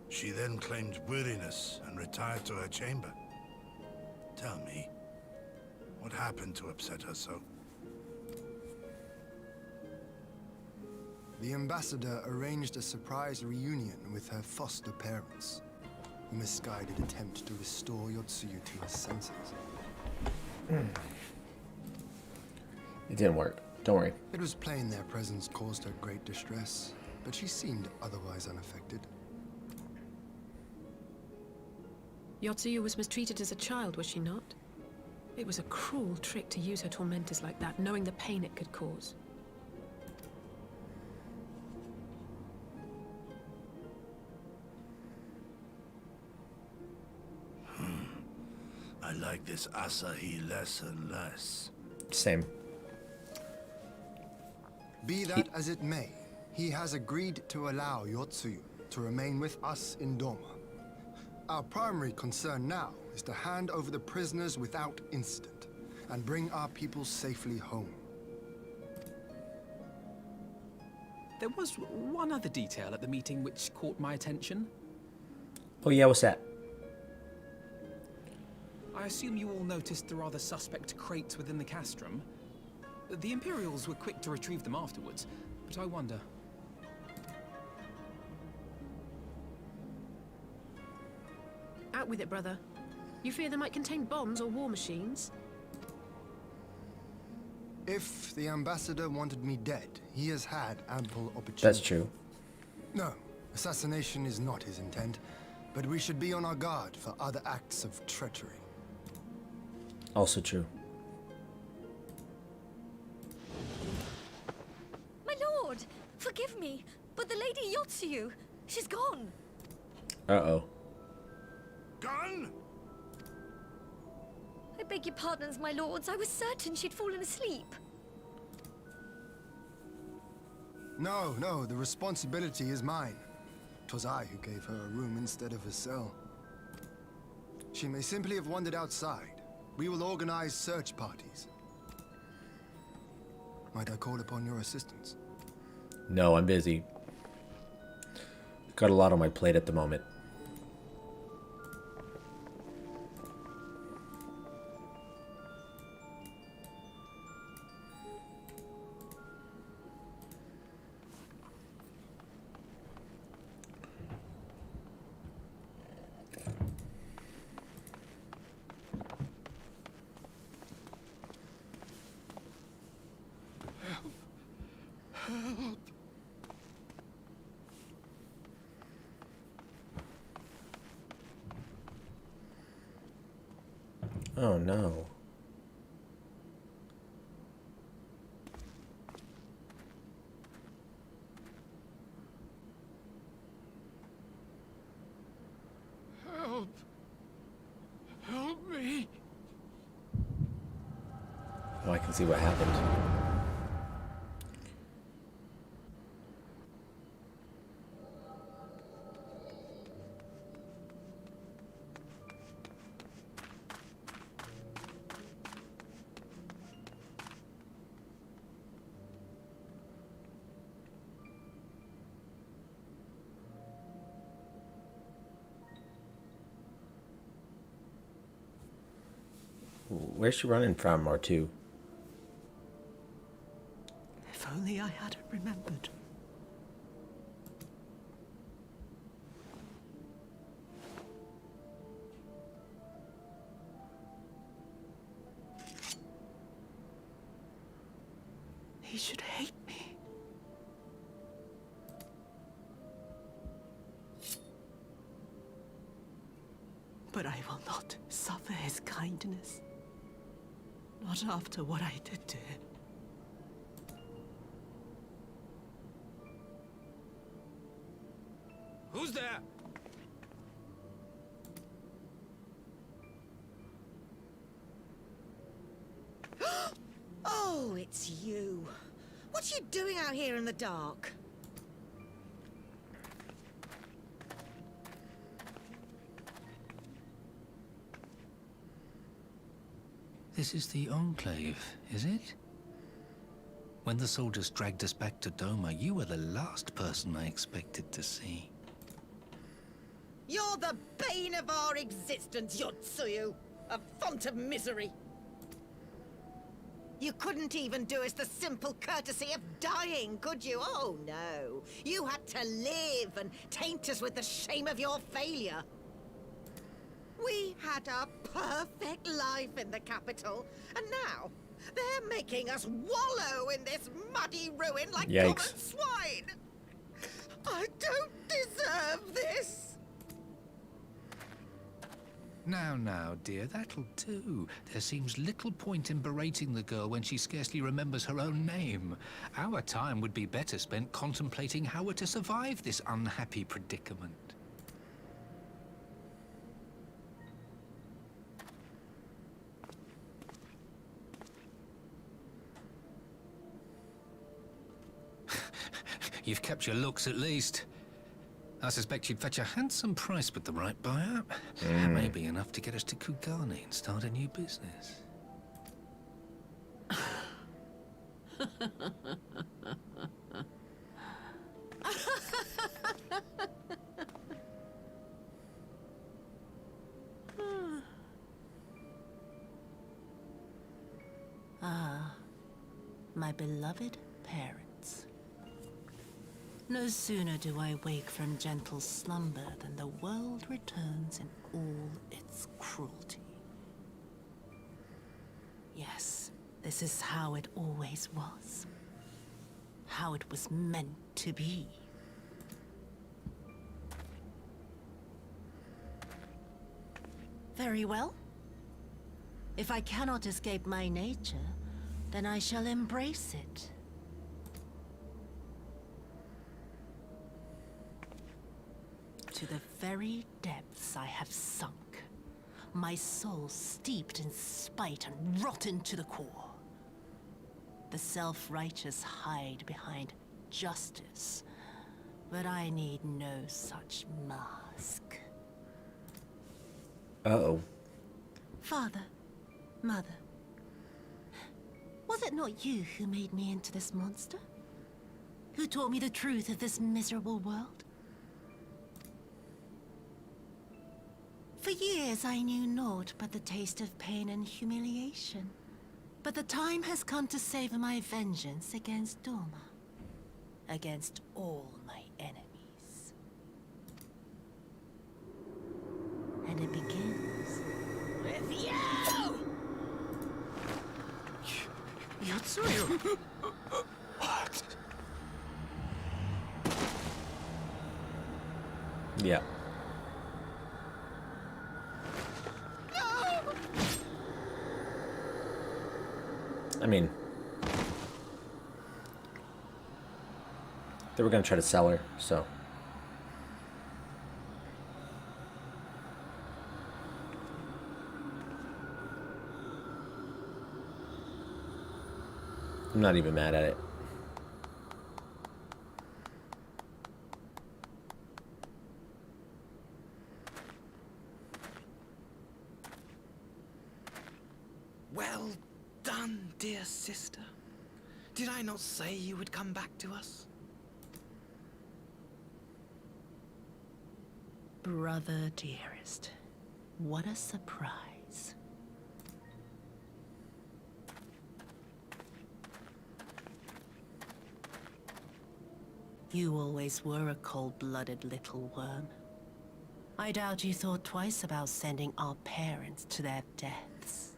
She then claimed weariness and retired to her chamber. Tell me, what happened to upset her so? The ambassador arranged a surprise reunion with her foster parents. A misguided attempt to restore Yotsuyu to his senses. It didn't work. Don't worry. It was plain their presence caused her great distress, but she seemed otherwise unaffected. Yotsuyu was mistreated as a child, was she not? It was a cruel trick to use her tormentors like that, knowing the pain it could cause. I like this Asahi less and less. Same. Be that as it may, he has agreed to allow Yotsuyu to remain with us in Doma. Our primary concern now is to hand over the prisoners without incident and bring our people safely home. There was one other detail at the meeting which caught my attention. Oh yeah, what's that? I assume you all noticed the rather suspect crates within the castrum. The Imperials were quick to retrieve them afterwards, but I wonder... Out with it, brother. You fear they might contain bombs or war machines? If the ambassador wanted me dead, he has had ample opportunity. That's true. No, assassination is not his intent, but we should be on our guard for other acts of treachery. Also true. My lord, forgive me, but the Lady Yotsuyu, she's gone. Uh-oh. Gone? I beg your pardons, my lords. I was certain she'd fallen asleep. No, no, the responsibility is mine. 'Twas I who gave her a room instead of a cell. She may simply have wandered outside. We will organize search parties. Might I call upon your assistance? No, I'm busy. Got a lot on my plate at the moment. Oh no. Help! Help me! Oh, I can see what happened. Where's she running from, or to? If only I hadn't remembered. He should hate me. But I will not suffer his kindness. Not after what I did to him. Who's there? Oh, it's you. What are you doing out here in the dark? This is the Enclave, is it? When the soldiers dragged us back to Doma, you were the last person I expected to see. You're the bane of our existence, Yotsuyu. A font of misery. You couldn't even do us the simple courtesy of dying, could you? Oh, no. You had to live and taint us with the shame of your failure. We had a perfect life in the capital, and now they're making us wallow in this muddy ruin like common swine. I don't deserve this. Now, dear, that'll do. There seems little point in berating the girl when she scarcely remembers her own name. Our time would be better spent contemplating how we're to survive this unhappy predicament. You've kept your looks, at least. I suspect you'd fetch a handsome price with the right buyer. Maybe enough to get us to Kugane and start a new business. Ah, my beloved parents. No sooner do I wake from gentle slumber than the world returns in all its cruelty. Yes, this is how it always was. How it was meant to be. Very well. If I cannot escape my nature, then I shall embrace it. To the very depths I have sunk, my soul steeped in spite and rotten to the core. The self-righteous hide behind justice, but I need no such mask. Uh-oh. Father, Mother, was it not you who made me into this monster? Who taught me the truth of this miserable world? For years I knew naught but the taste of pain and humiliation. But the time has come to savor my vengeance against Doma. Against all my enemies. And it begins with you! Yotsuyu! What? Yeah. I mean, they were going to try to sell her, so. I'm not even mad at it. Well done, dear sister. Did I not say you would come back to us? Brother dearest, what a surprise. You always were a cold-blooded little worm. I doubt you thought twice about sending our parents to their deaths.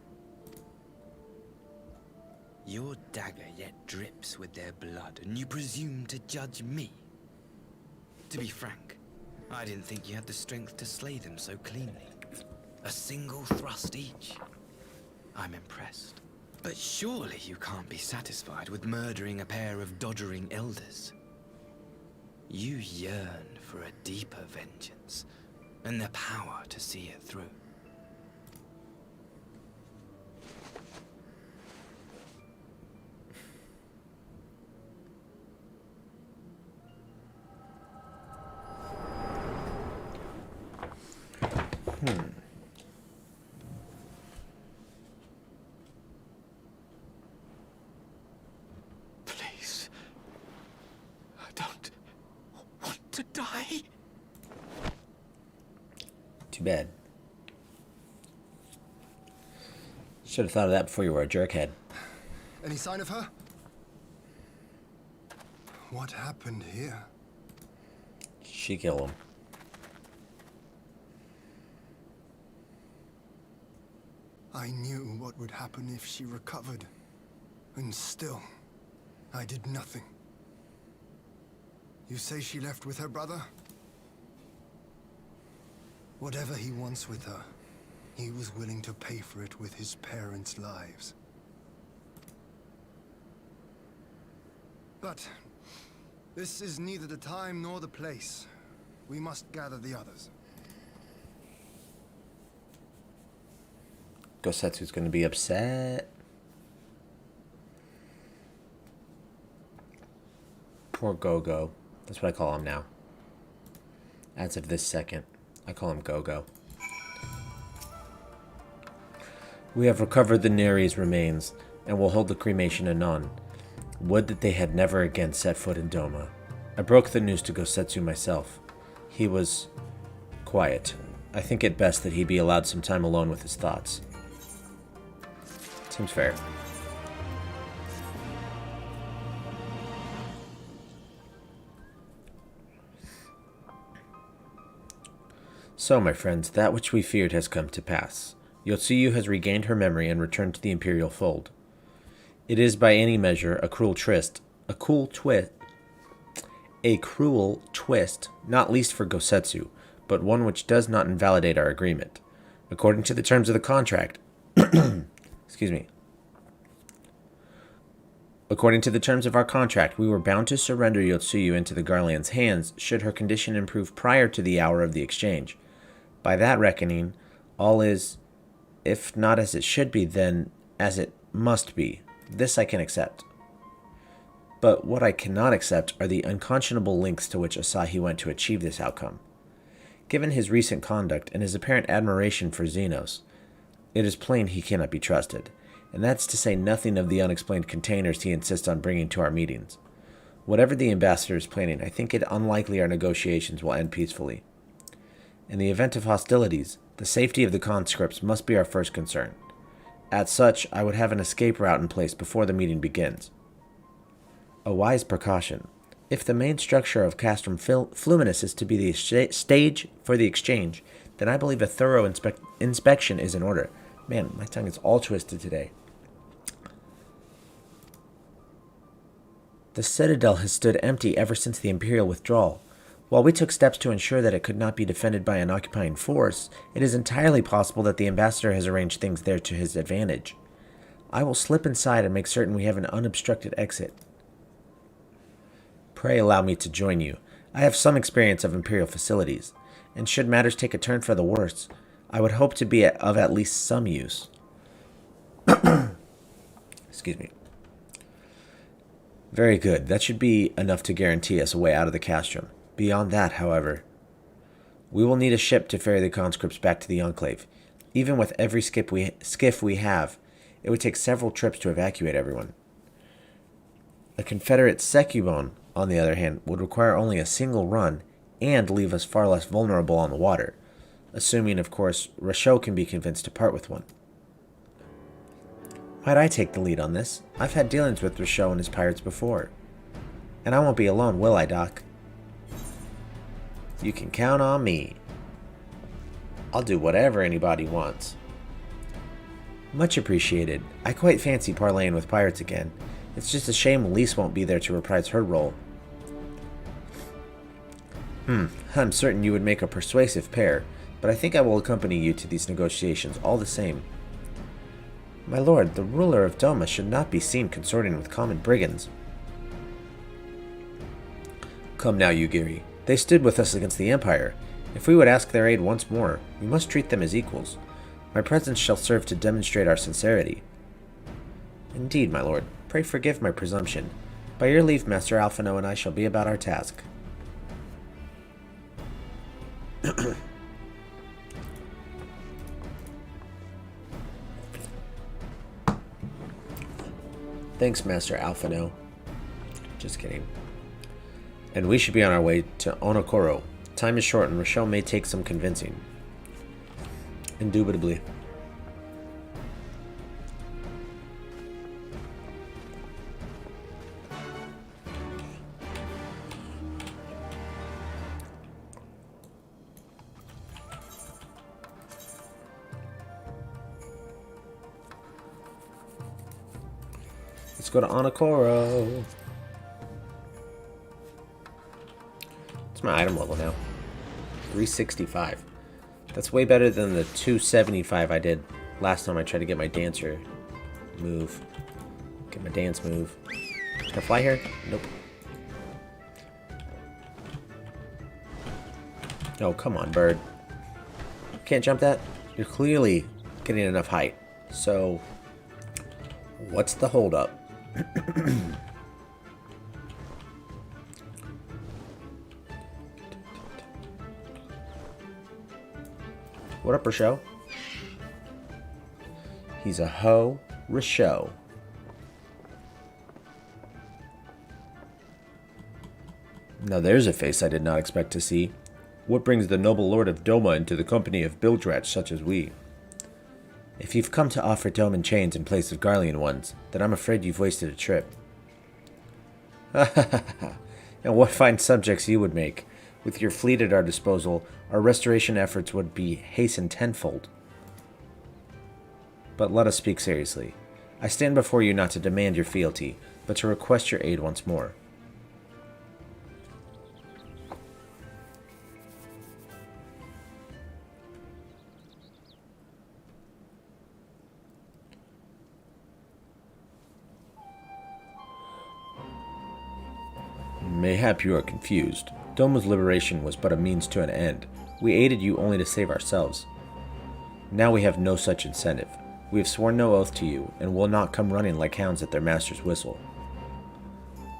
Your dagger yet drips with their blood, and you presume to judge me? To be frank, I didn't think you had the strength to slay them so cleanly. A single thrust each. I'm impressed. But surely you can't be satisfied with murdering a pair of doddering elders. You yearn for a deeper vengeance, and the power to see it through. Please. I don't want to die. Too bad. Should have thought of that before you were a jerkhead. Any sign of her? What happened here? She killed him. I knew what would happen if she recovered. And still, I did nothing. You say she left with her brother? Whatever he wants with her, he was willing to pay for it with his parents' lives. But this is neither the time nor the place. We must gather the others. Gosetsu's going to be upset. Poor Go-Go. That's what I call him now. As of this second, I call him Go-Go. We have recovered the Neri's remains, and will hold the cremation anon. Would that they had never again set foot in Doma. I broke the news to Gosetsu myself. He was quiet. I think it best that he be allowed some time alone with his thoughts. Seems fair. So, my friends, that which we feared has come to pass. Yotsuyu has regained her memory and returned to the Imperial fold. It is by any measure a cruel twist, not least for Gosetsu, but one which does not invalidate our agreement. According to the terms of the contract, excuse me. According to the terms of our contract, we were bound to surrender Yotsuyu into the Garlean's hands should her condition improve prior to the hour of the exchange. By that reckoning, all is, if not as it should be, then as it must be. This I can accept. But what I cannot accept are the unconscionable lengths to which Asahi went to achieve this outcome. Given his recent conduct and his apparent admiration for Xenos, it is plain he cannot be trusted, and that's to say nothing of the unexplained containers he insists on bringing to our meetings. Whatever the ambassador is planning, I think it unlikely our negotiations will end peacefully. In the event of hostilities, the safety of the conscripts must be our first concern. As such, I would have an escape route in place before the meeting begins. A wise precaution. If the main structure of Castrum Fluminus is to be the stage for the exchange, then I believe a thorough inspection is in order. Man, my tongue is all twisted today. The Citadel has stood empty ever since the Imperial withdrawal. While we took steps to ensure that it could not be defended by an occupying force, it is entirely possible that the ambassador has arranged things there to his advantage. I will slip inside and make certain we have an unobstructed exit. Pray allow me to join you. I have some experience of Imperial facilities, and should matters take a turn for the worse, I would hope to be of at least some use. Excuse me. Very good. That should be enough to guarantee us a way out of the castrum. Beyond that, however, we will need a ship to ferry the conscripts back to the Enclave. Even with every skiff we have, it would take several trips to evacuate everyone. A Confederate Secubone, on the other hand, would require only a single run and leave us far less vulnerable on the water, assuming, of course, Rochelle can be convinced to part with one. Might I take the lead on this? I've had dealings with Rochelle and his pirates before. And I won't be alone, will I, Doc? You can count on me. I'll do whatever anybody wants. Much appreciated. I quite fancy parlaying with pirates again. It's just a shame Elise won't be there to reprise her role. I'm certain you would make a persuasive pair, but I think I will accompany you to these negotiations all the same. My lord, the ruler of Doma should not be seen consorting with common brigands. Come now, Yugiri. They stood with us against the Empire. If we would ask their aid once more, we must treat them as equals. My presence shall serve to demonstrate our sincerity. Indeed, my lord. Pray forgive my presumption. By your leave, Master Alphino and I shall be about our task. Thanks, Master Alphino. Just kidding. And we should be on our way to Onokoro. Time is short and Rochelle may take some convincing. Indubitably. Let's go to Onokoro. What's my item level now? 365. That's way better than the 275 I did last time I tried to get my dancer move. Get my dance move. Can I fly here? Nope. Oh, come on, bird. Can't jump that? You're clearly getting enough height. So, what's the holdup? What up, Rochelle? He's a hoe, Rochelle. Now there's a face I did not expect to see. What brings the noble lord of Doma into the company of bilge-rats such as we? If you've come to offer Doman chains in place of Garlean ones, then I'm afraid you've wasted a trip. And what fine subjects you would make. With your fleet at our disposal, our restoration efforts would be hastened tenfold. But let us speak seriously. I stand before you not to demand your fealty, but to request your aid once more. Mayhap you are confused. Doma's liberation was but a means to an end. We aided you only to save ourselves. Now we have no such incentive. We have sworn no oath to you, and will not come running like hounds at their master's whistle.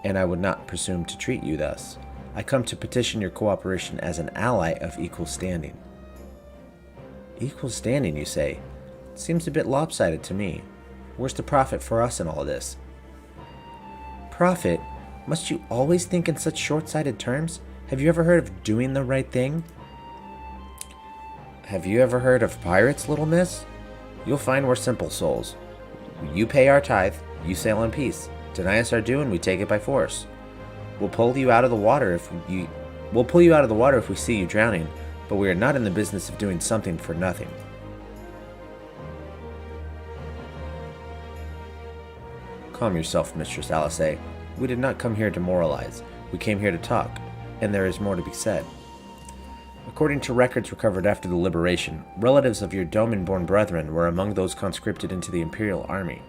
And I would not presume to treat you thus. I come to petition your cooperation as an ally of equal standing. Equal standing, you say? Seems a bit lopsided to me. Where's the profit for us in all of this? Profit? Must you always think in such short-sighted terms? Have you ever heard of doing the right thing? Have you ever heard of pirates, little miss? You'll find we're simple souls. You pay our tithe, you sail in peace. Deny us our due and we take it by force. We'll pull you out of the water if we see you drowning, but we are not in the business of doing something for nothing. Calm yourself, Mistress Alice. We did not come here to moralize. We came here to talk, and there is more to be said. According to records recovered after the liberation, relatives of your Doman-born brethren were among those conscripted into the Imperial Army.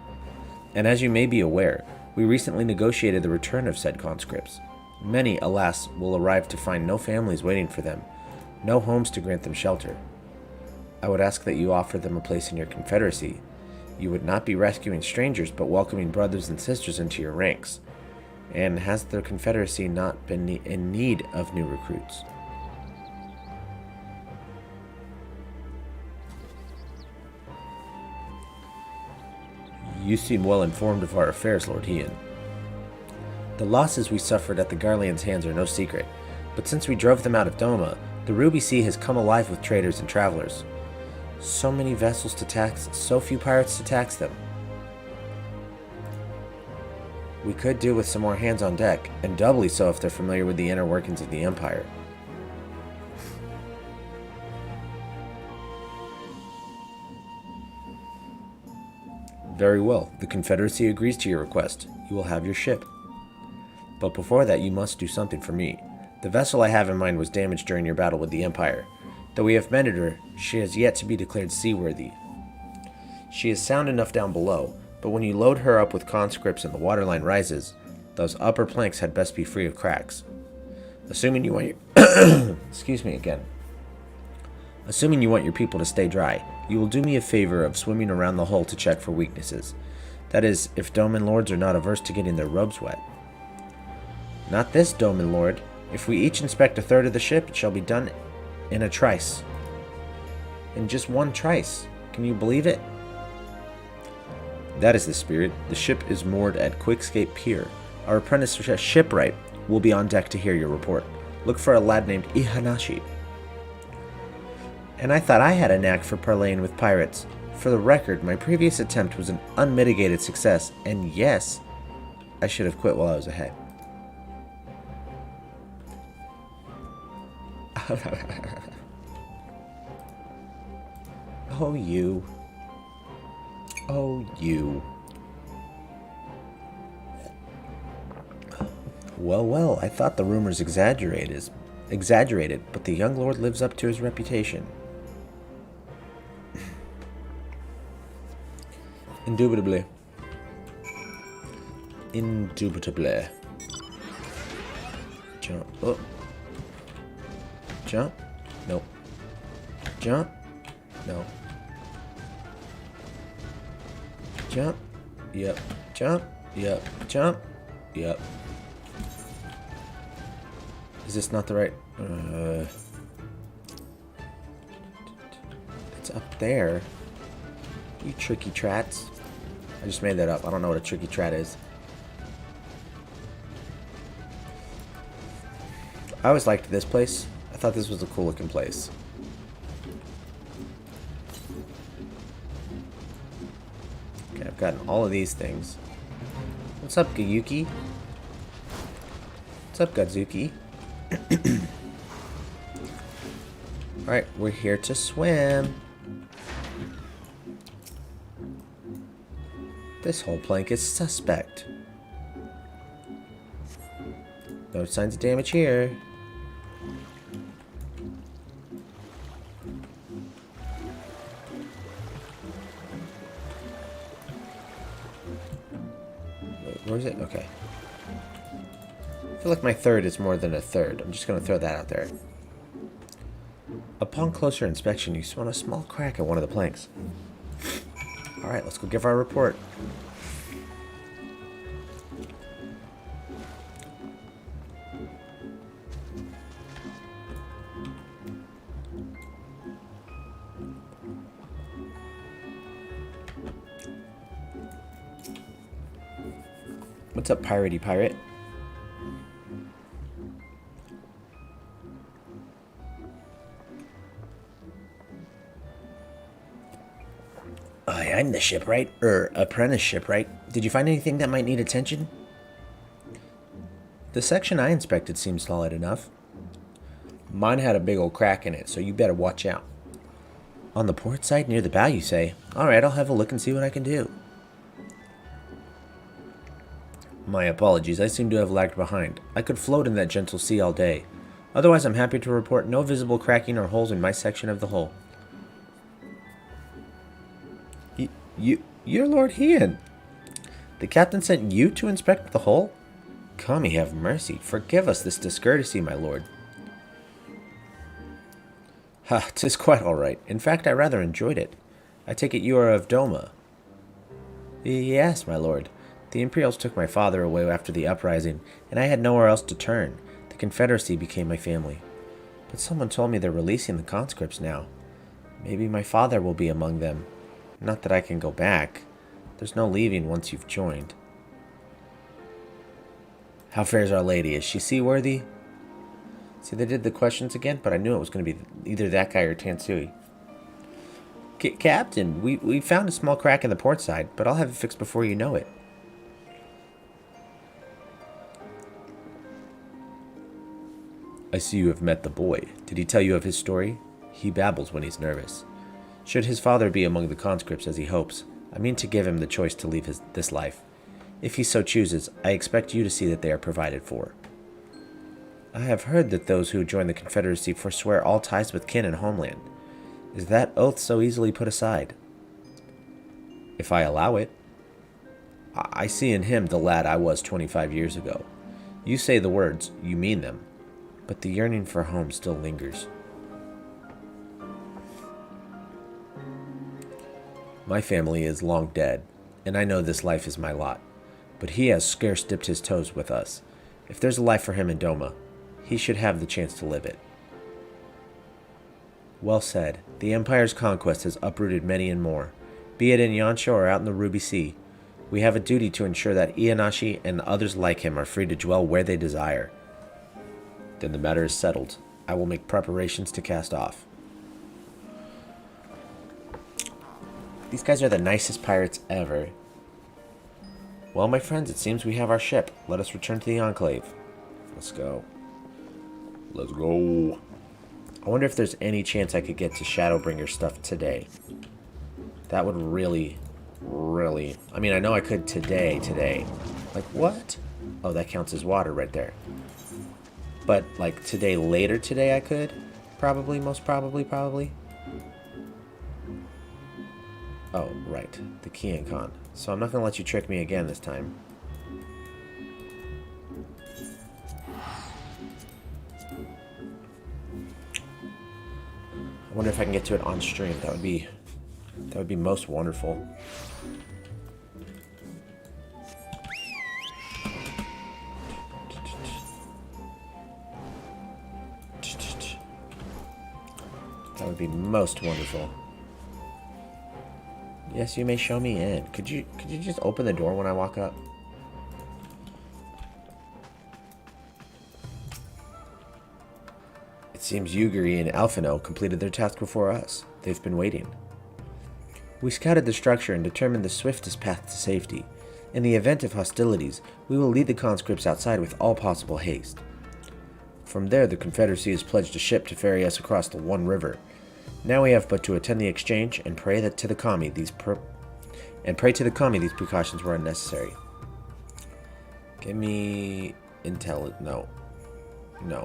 And as you may be aware, we recently negotiated the return of said conscripts. Many, alas, will arrive to find no families waiting for them, no homes to grant them shelter. I would ask that you offer them a place in your confederacy. You would not be rescuing strangers, but welcoming brothers and sisters into your ranks. And has the confederacy not been in need of new recruits? You seem well informed of our affairs, Lord Hien. The losses we suffered at the Garlean's hands are no secret, but since we drove them out of Doma, the Ruby Sea has come alive with traders and travelers. So many vessels to tax, so few pirates to tax them. We could do with some more hands on deck, and doubly so if they're familiar with the inner workings of the Empire. Very well, the Confederacy agrees to your request. You will have your ship. But before that, you must do something for me. The vessel I have in mind was damaged during your battle with the Empire. Though we have mended her, she has yet to be declared seaworthy. She is sound enough down below, but when you load her up with conscripts and the waterline rises, those upper planks had best be free of cracks. Assuming you want your excuse me again. Assuming you want your people to stay dry, you will do me a favor of swimming around the hull to check for weaknesses. That is, if Doman Lords are not averse to getting their robes wet. Not this, Doman Lord. If we each inspect a third of the ship, it shall be done in a trice. In just one trice. Can you believe it? That is the spirit. The ship is moored at Quickscape Pier. Our apprentice shipwright will be on deck to hear your report. Look for a lad named Ihanashi. And I thought I had a knack for parleying with pirates. For the record, my previous attempt was an unmitigated success, and yes, I should have quit while I was ahead. Oh, you. Oh, you. Well, well, I thought the rumors exaggerated, but the young lord lives up to his reputation. Indubitably. Indubitably. Jump. Oh. Jump. Nope. Jump. No. Jump. Yep. Jump. Yep. Jump. Yep. Is this not the right? It's up there. You tricky trats. I just made that up. I don't know what a tricky trat is. I always liked this place. I thought this was a cool looking place. Okay, I've gotten all of these things. What's up, Gayuki? What's up, Godzuki? Alright, we're here to swim. This whole plank is suspect. No signs of damage here. Wait, where is it? Okay. I feel like my third is more than a third. I'm just going to throw that out there. Upon closer inspection, you spot a small crack at one of the planks. Alright, let's go give our report. What's up, piratey pirate? I'm the shipwright, apprentice shipwright. Did you find anything that might need attention? The section I inspected seemed solid enough. Mine had a big old crack in it, so you better watch out. On the port side near the bow, you say? Alright, I'll have a look and see what I can do. My apologies, I seem to have lagged behind. I could float in that gentle sea all day. Otherwise, I'm happy to report no visible cracking or holes in my section of the hull. You're Lord Hien. The captain sent you to inspect the hull? Kami, have mercy. Forgive us this discourtesy, my lord. Ha, 'tis quite all right. In fact, I rather enjoyed it. I take it you are of Doma. Yes, my lord. The Imperials took my father away after the uprising, and I had nowhere else to turn. The Confederacy became my family. But someone told me they're releasing the conscripts now. Maybe my father will be among them. Not that I can go back. There's no leaving once you've joined. How fares Our Lady? Is she seaworthy? See, they did the questions again, but I knew it was going to be either that guy or Tansui. Captain, we found a small crack in the port side, but I'll have it fixed before you know it. I see you have met the boy. Did he tell you of his story? He babbles when he's nervous. Should his father be among the conscripts as he hopes, I mean to give him the choice to leave this life. If he so chooses, I expect you to see that they are provided for. I have heard that those who join the Confederacy forswear all ties with kin and homeland. Is that oath so easily put aside? If I allow it. I see in him the lad I was 25 years ago. You say the words, you mean them, but the yearning for home still lingers. My family is long dead, and I know this life is my lot, but he has scarce dipped his toes with us. If there's a life for him in Doma, he should have the chance to live it. Well said. The Empire's conquest has uprooted many and more. Be it in Yansha or out in the Ruby Sea, we have a duty to ensure that Ianashi and others like him are free to dwell where they desire. Then the matter is settled. I will make preparations to cast off. These guys are the nicest pirates ever. Well, my friends, it seems we have our ship. Let us return to the Enclave. Let's go. Let's go. I wonder if there's any chance I could get to Shadowbringer stuff today. That would really... I mean, I know I could today. Like, what? Oh, that counts as water right there. But, like, later today I could? Probably, most probably. Oh, right. The Kian Con. So I'm not going to let you trick me again this time. I wonder if I can get to it on stream. That would be most wonderful. That would be most wonderful. Yes, you may show me in. Could you just open the door when I walk up? It seems Yugiri and Alphino completed their task before us. They've been waiting. We scouted the structure and determined the swiftest path to safety. In the event of hostilities, we will lead the conscripts outside with all possible haste. From there, the Confederacy has pledged a ship to ferry us across the One River. Now we have but to attend the exchange and pray to the Kami these precautions were unnecessary. Give me intel. No,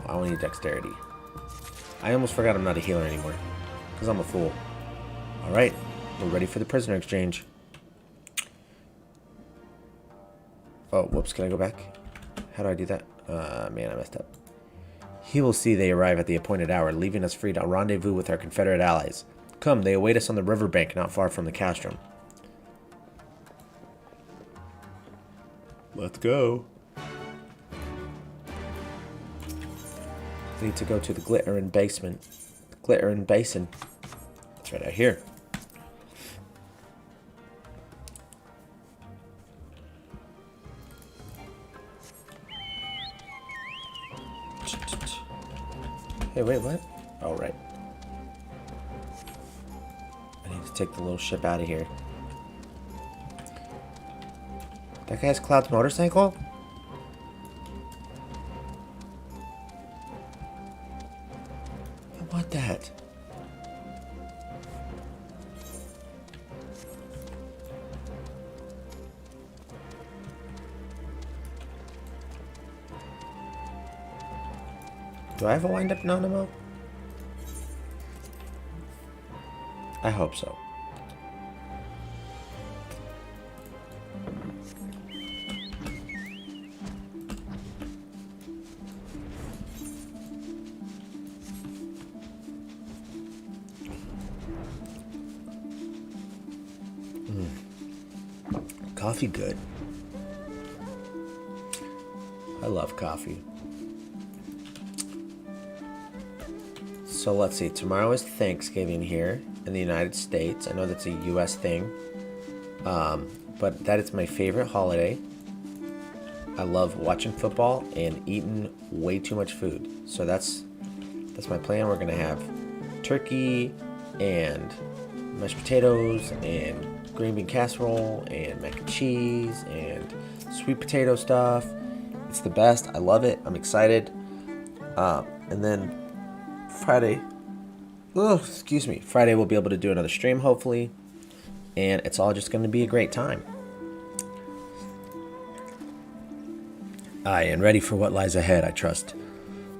I only need dexterity. I almost forgot I'm not a healer anymore, because I'm a fool. All right, we're ready for the prisoner exchange. Oh, whoops! Can I go back? How do I do that? Man, I messed up. He will see they arrive at the appointed hour, leaving us free to rendezvous with our Confederate allies. Come, they await us on the riverbank not far from the castrum. Let's go. We need to go to the Glittering Basement. The Glittering Basin. It's right out here. Hey, wait, what? Oh, right. I need to take the little ship out of here. That guy's Cloud's motorcycle? I want that. Do I have a wind-up Nanamo? I hope so. Coffee good. I love coffee. So let's see. Tomorrow is Thanksgiving here in the United States. I know that's a U.S. thing. But that is my favorite holiday. I love watching football and eating way too much food. So that's my plan. We're gonna have turkey and mashed potatoes and green bean casserole and mac and cheese and sweet potato stuff. It's the best. I love it. I'm excited. And then Friday, Friday we'll be able to do another stream hopefully. And it's all just going to be a great time. Aye, and ready for what lies ahead, I trust.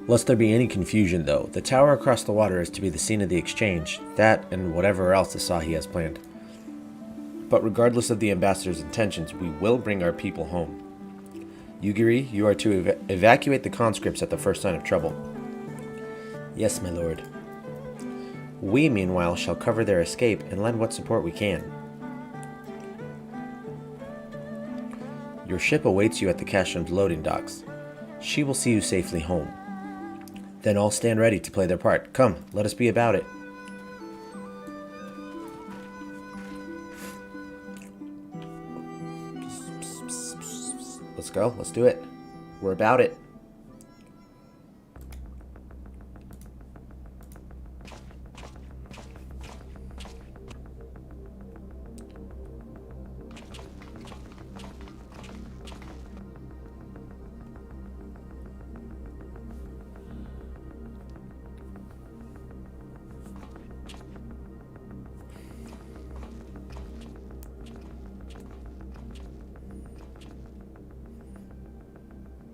Lest there be any confusion, though, the tower across the water is to be the scene of the exchange, that and whatever else Asahi has planned. But regardless of the ambassador's intentions, we will bring our people home. Yugiri, you are to evacuate the conscripts at the first sign of trouble. Yes, my lord. We, meanwhile, shall cover their escape and lend what support we can. Your ship awaits you at the Cashram's loading docks. She will see you safely home. Then all stand ready to play their part. Come, let us be about it. Let's go. Let's do it. We're about it.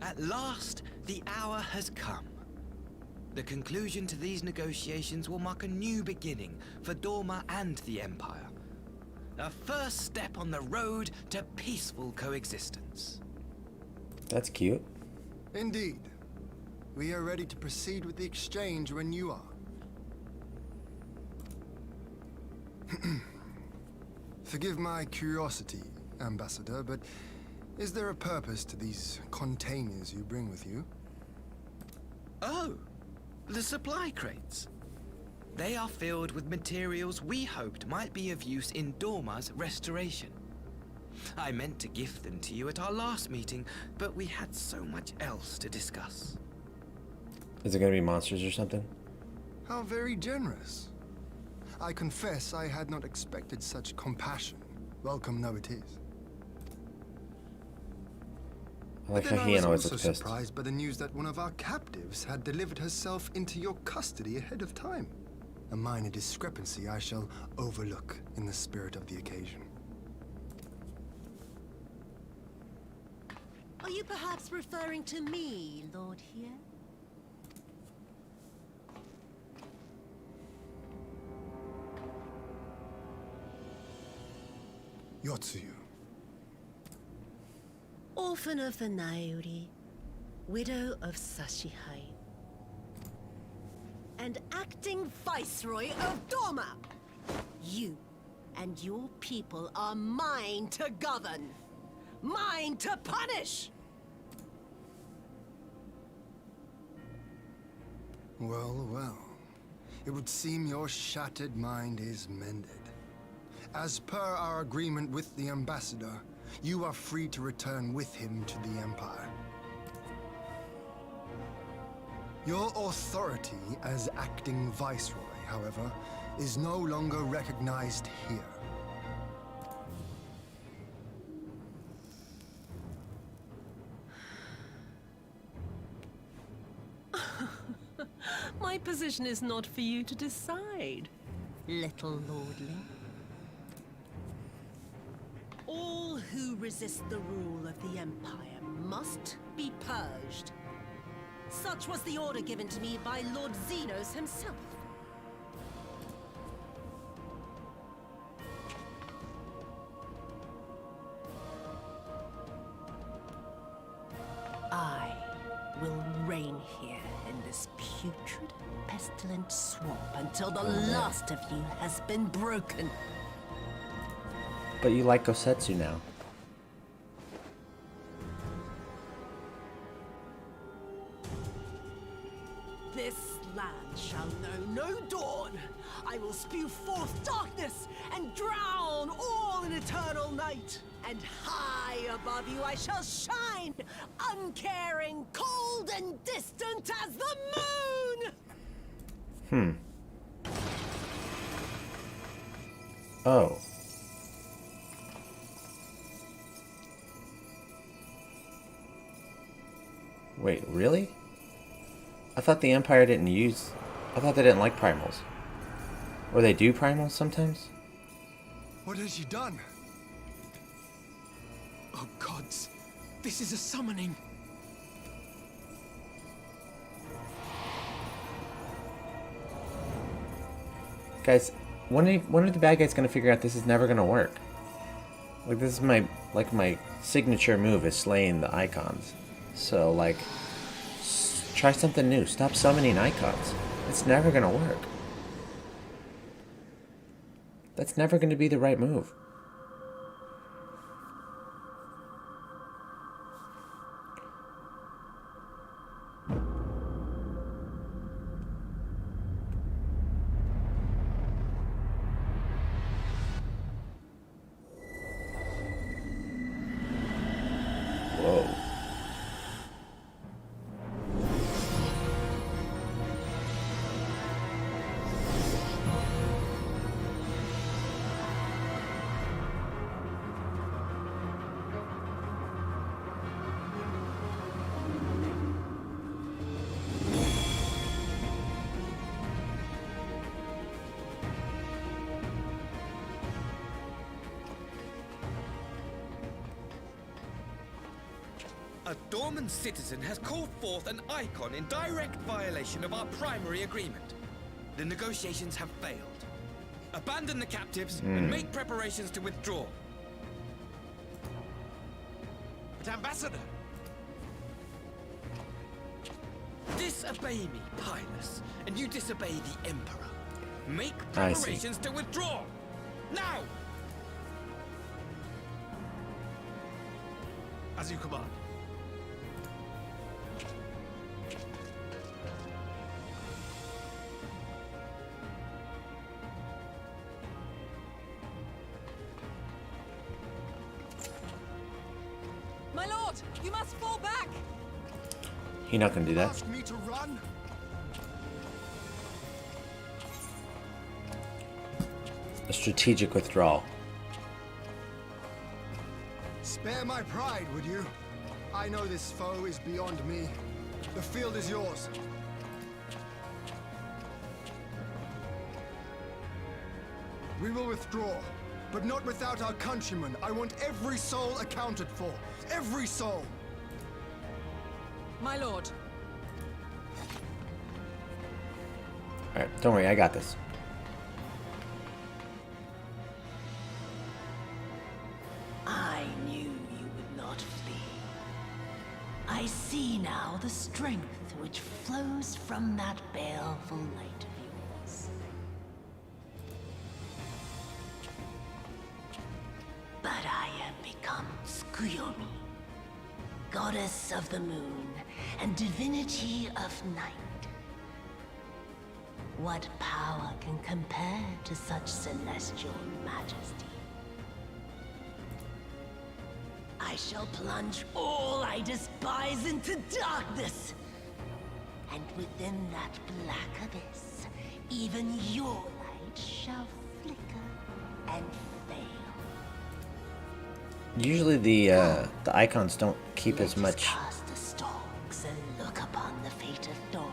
At last, the hour has come. The conclusion to these negotiations will mark a new beginning for Dorma and the Empire. A first step on the road to peaceful coexistence. That's cute. Indeed. We are ready to proceed with the exchange when you are. Forgive my curiosity, Ambassador, but is there a purpose to these containers you bring with you? Oh, the supply crates. They are filled with materials we hoped might be of use in Dorma's restoration. I meant to gift them to you at our last meeting, but we had so much else to discuss. Is it going to be monsters or something? How very generous. I confess I had not expected such compassion. Welcome though it is. I like how I he was always also looks pissed. surprised by the news that one of our captives had delivered herself into your custody ahead of time. A minor discrepancy I shall overlook in the spirit of the occasion. Are you perhaps referring to me, Lord here? Yotsuyu. Orphan of the Nairi, widow of Sashihai, and acting viceroy of Dorma. You and your people are mine to govern, mine to punish. Well, well. It would seem your shattered mind is mended. As per our agreement with the Ambassador, you are free to return with him to the Empire. Your authority as acting viceroy, however, is no longer recognized here. My position is not for you to decide, little lordling. All who resist the rule of the Empire must be purged. Such was the order given to me by Lord Xenos himself. I will reign here in this putrid, pestilent swamp until the last of you has been broken. But you like Gosetsu now. engulf darkness and drown all in eternal night. And high above you I shall shine, uncaring, cold and distant as the moon! Oh. Wait, really? I thought the Empire didn't use... I thought they didn't like primals. Or they do primals sometimes? What has she done? Oh gods, this is a summoning. Guys, when are the bad guys gonna figure out this is never gonna work? Like, this is my signature move is slaying the icons. So, like, try something new. Stop summoning icons. It's never gonna work. That's never gonna be the right move. Whoa. A Dorman citizen has called forth an icon in direct violation of our primary agreement. The negotiations have failed. Abandon the captives and make preparations to withdraw. But Ambassador! Disobey me, Highness, and you disobey the Emperor. Make preparations to withdraw! Now! As you command. My lord, you must fall back! He's not gonna do that. Ask me to run? A strategic withdrawal. Spare my pride, would you? I know this foe is beyond me. The field is yours. We will withdraw, but not without our countrymen. I want every soul accounted for. Every soul! My lord. Alright, don't worry, I got this. I knew you would not flee. I see now the strength which flows from that baleful light of yours. But I have become Tsukuyomi, goddess of the moon and divinity of night. What power can compare to such celestial majesty? I shall plunge all I despise into darkness. And within that black abyss, even your light shall flicker and fail. Usually the icons don't keep as Let us much. cast the stalks and look upon the fate of Dawn.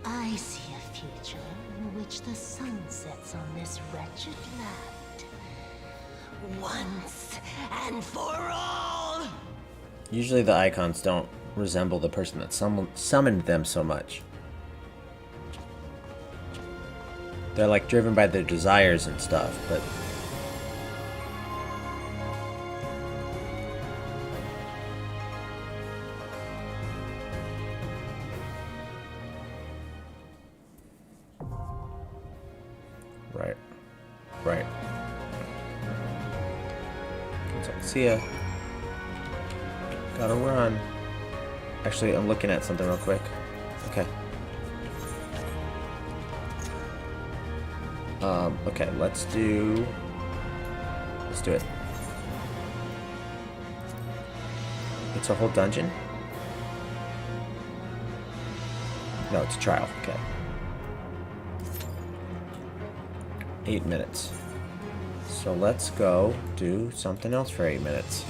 I see a future in which the sun sets on this wretched land. Once and for all! Usually the icons don't resemble the person that summoned them so much. They're like driven by their desires and stuff, but... Right. Right. See ya. Gotta run. Actually, I'm looking at something real quick. Okay. Okay, let's do it. It's a whole dungeon? No, it's a trial. Okay. 8 minutes. So let's go do something else for 8 minutes.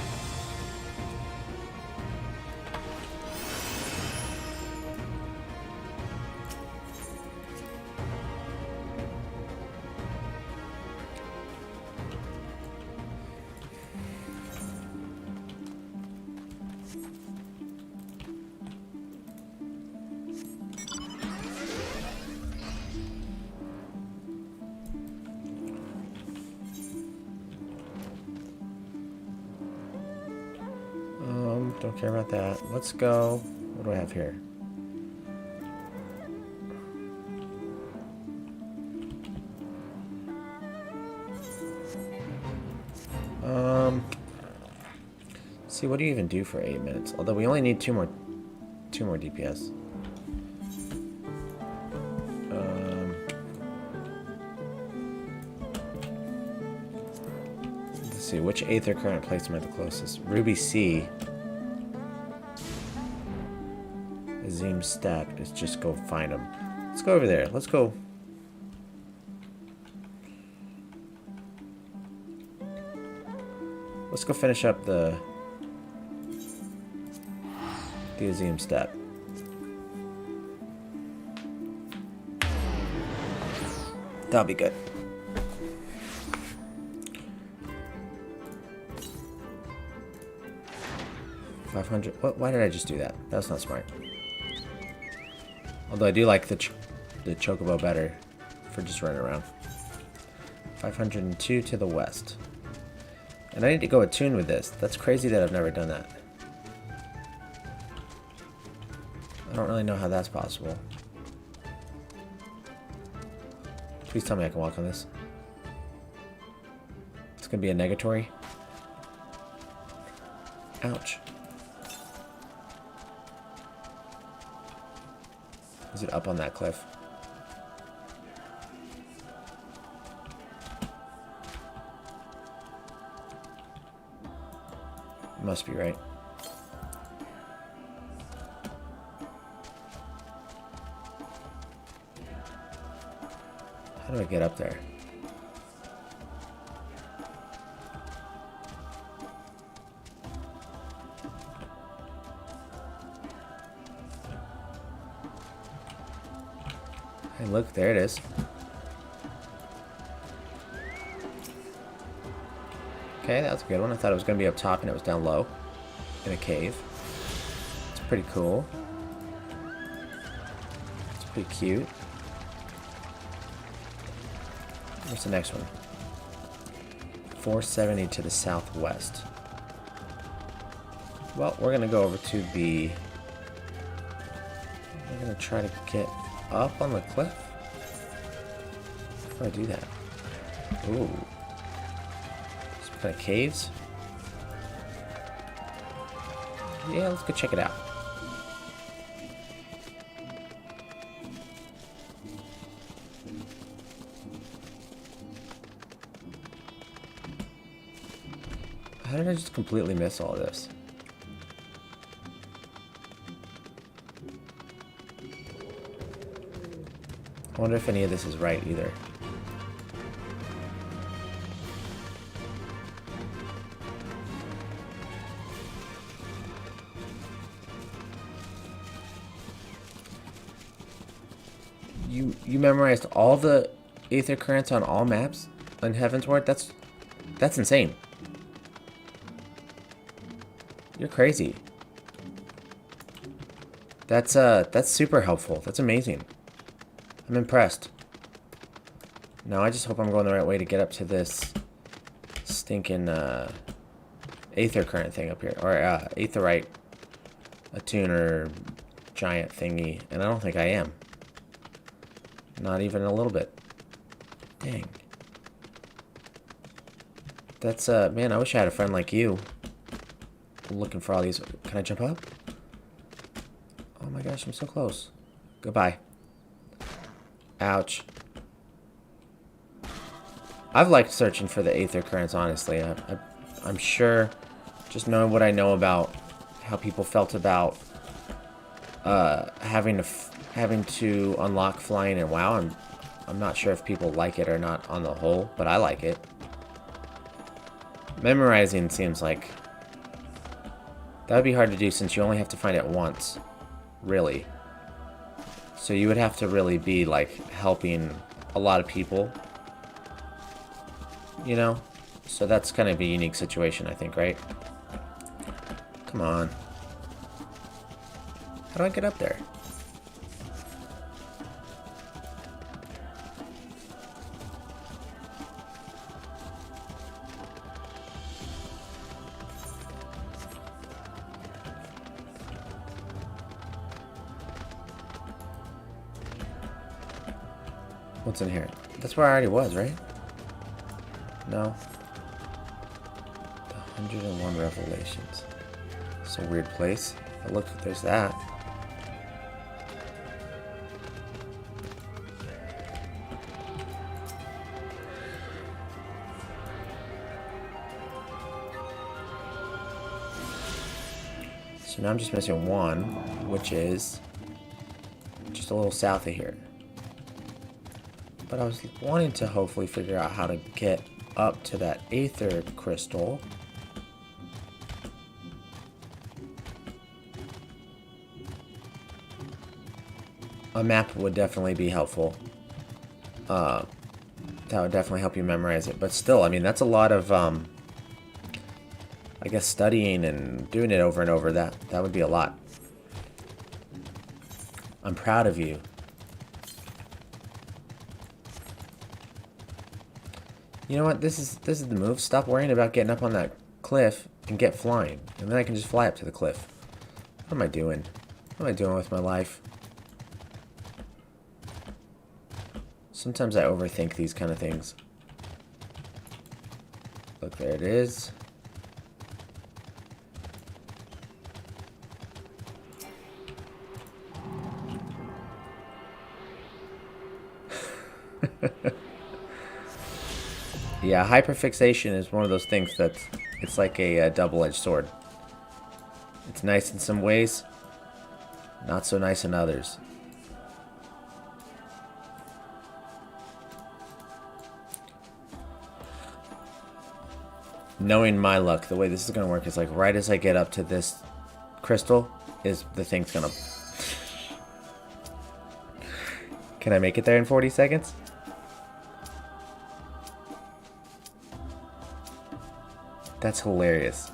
Don't care about that. Let's go. What do I have here? See, what do you even do for 8 minutes? Although we only need two more DPS. Let's see, which Aether Current place am I the closest? Ruby C. Azim Step is just go find them. Let's go over there. Let's go. Let's go finish up the Azim Step. That'll be good. $500. What? Why did I just do that? That's not smart. Although I do like the Chocobo better for just running around. 502 to the west. And I need to go attune with this. That's crazy that I've never done that. I don't really know how that's possible. Please tell me I can walk on this. It's gonna be a negatory. Ouch. Is it up on that cliff? Must be right. How do I get up there? Hey, look, there it is. Okay, that was a good one. I thought it was going to be up top and it was down low in a cave. It's pretty cool. It's pretty cute. Where's the next one? 470 to the southwest. Well, we're going to go over to the... We're going to try to get up on the cliff. How do I do that? Ooh. Some kind of caves? Yeah, let's go check it out. How did I just completely miss all of this? I wonder if any of this is right either. You memorized all the Aether Currents on all maps on Heavensward? That's insane. You're crazy. That's super helpful. That's amazing. I'm impressed. Now I just hope I'm going the right way to get up to this stinking Aether Current thing up here. Or Aetherite attuner giant thingy. And I don't think I am. Not even a little bit. Dang. That's, man, I wish I had a friend like you. Looking for all these. Can I jump up? Oh my gosh, I'm so close. Goodbye. Ouch. I've liked searching for the Aether Currents, honestly. I'm sure, just knowing what I know about how people felt about having to unlock flying in WoW, I'm not sure if people like it or not on the whole, but I like it. Memorizing seems like that would be hard to do since you only have to find it once, really. So you would have to really be like helping a lot of people, you know? So that's kind of a unique situation, I think, right? Come on. How do I get up there? What's in here? That's where I already was, right? No. The 101 Revelations. It's a weird place. But look, there's that. So now I'm just missing one, which is just a little south of here. But I was wanting to hopefully figure out how to get up to that Aether crystal. A map would definitely be helpful. That would definitely help you memorize it. But still, I mean, that's a lot of, I guess, studying and doing it over and over. That would be a lot. I'm proud of you. You know what? This is the move. Stop worrying about getting up on that cliff and get flying. And then I can just fly up to the cliff. What am I doing? What am I doing with my life? Sometimes I overthink these kind of things. Look, there it is. Yeah, hyperfixation is one of those things that it's like a double-edged sword. It's nice in some ways, not so nice in others. Knowing my luck, the way this is going to work is like right as I get up to this crystal, is the thing's going to... Can I make it there in 40 seconds? That's hilarious.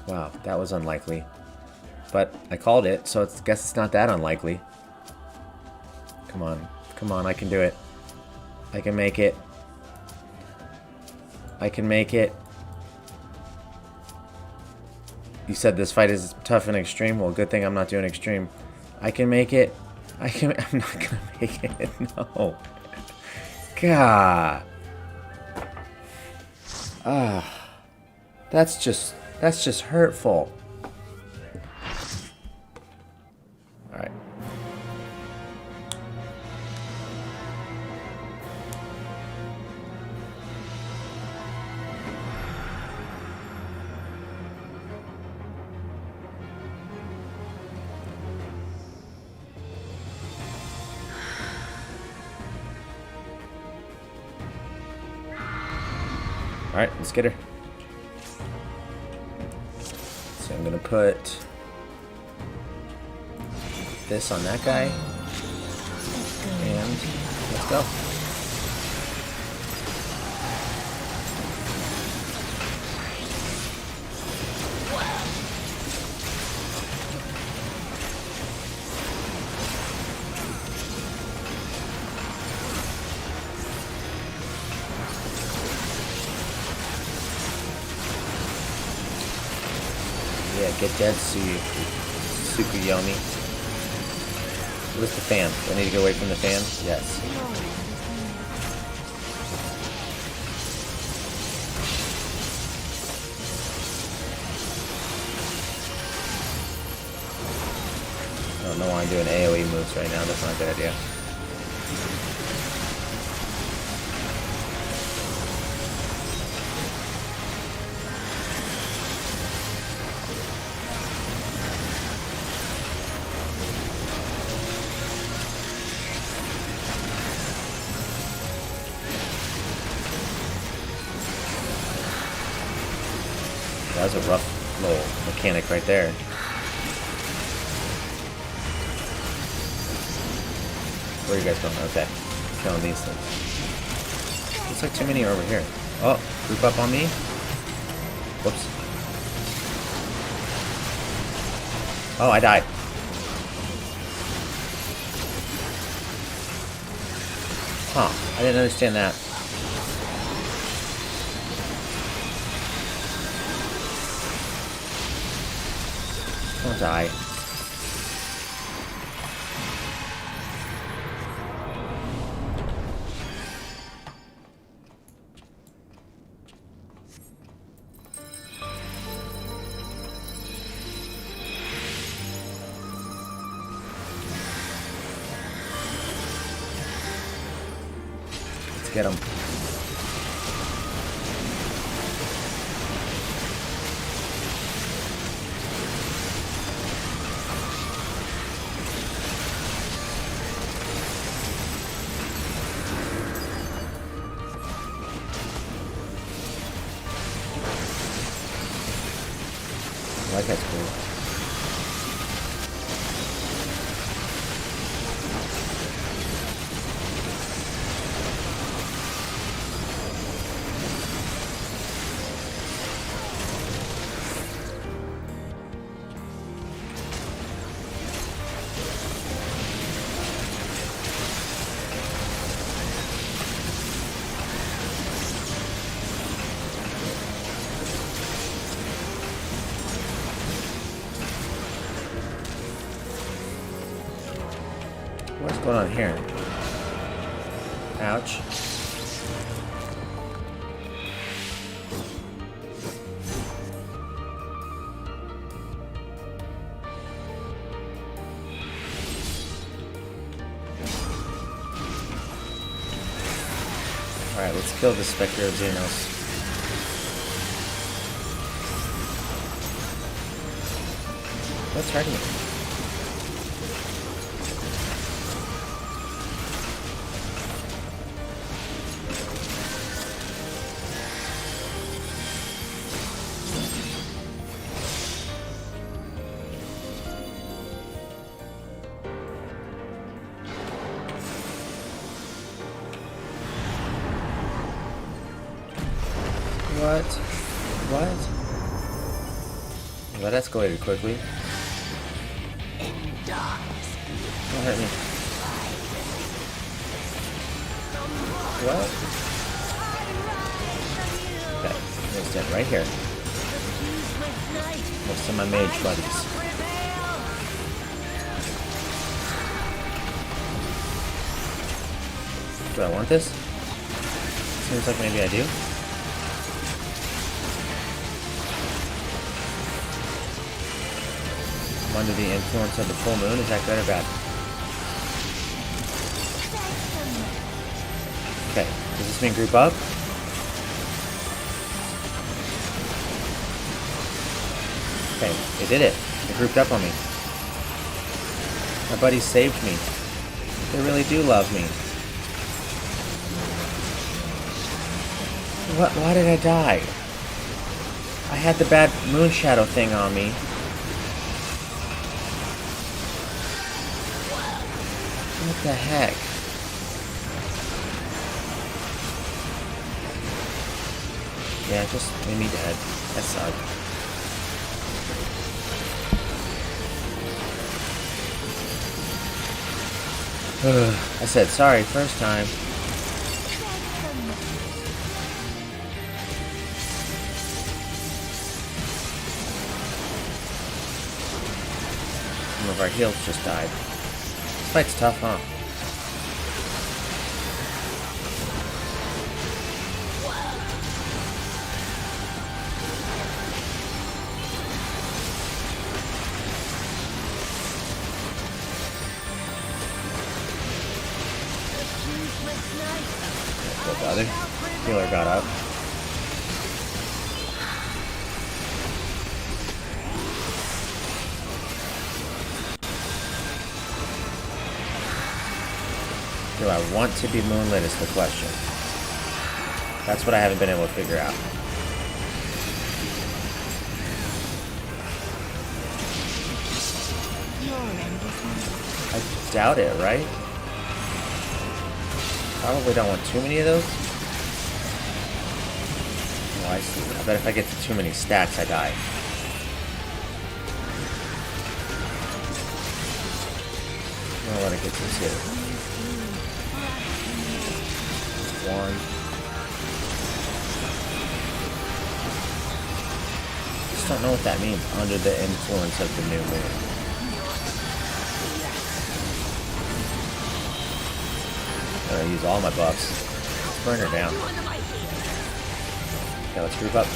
Wow, that was unlikely. But I called it, so I guess it's not that unlikely. Come on. Come on, I can do it. I can make it. I can make it. You said this fight is tough and extreme? Well, good thing I'm not doing extreme. I can make it. I'm not gonna make it. No. God. That's just hurtful. All right. All right, let's get her. So I'm gonna put this on that guy, and let's go. Yeah, get dead, Tsukuyomi. Where's the fan? Do I need to get away from the fan? Yes. Oh don't want to do an AoE moves right now. That's not a good idea. That was a rough little mechanic right there. Where are you guys going? Okay. Killing these things. Looks like too many are over here. Oh, group up on me. Whoops. Oh, I died. Huh. I didn't understand that. Don't die. Let's get him. I like that cool. What's going on here? Ouch. Alright, let's kill the Spectre of Xenos. What's hurting me? What? What? Well, that escalated quickly. Don't hurt me. What? Okay, I'm gonna stand right here. Next to my mage buddies. Do I want this? Seems like maybe I do. I'm under the influence of the full moon. Is that good or bad? Okay. Does this mean group up? Okay. They did it. They grouped up on me. My buddies saved me. They really do love me. What? Why did I die? I had the bad moon shadow thing on me. What the heck? Yeah, it just made me dead. That sucked. I said sorry first time. Some of our heals just died. This fight's tough, huh? Poor brother. Healer got up. Do I want to be moonlit is the question. That's what I haven't been able to figure out. I doubt it, right? Probably don't want too many of those. Oh, I see. I bet if I get to too many stacks, I die. I'll let it get to 2. 1. Just don't know what that means. Under the influence of the new moon. Gotta use all my buffs. Let's burn her down. Okay, let's group up.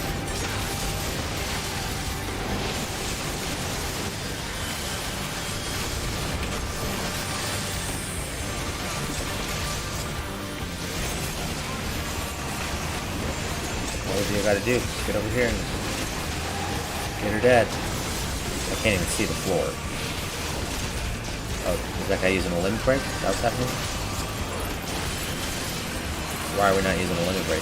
What do you gotta do? Just get over here and get her dead. I can't even see the floor. Oh, is that guy using a limit break? Is that what's happening? Why are we not using a limit break?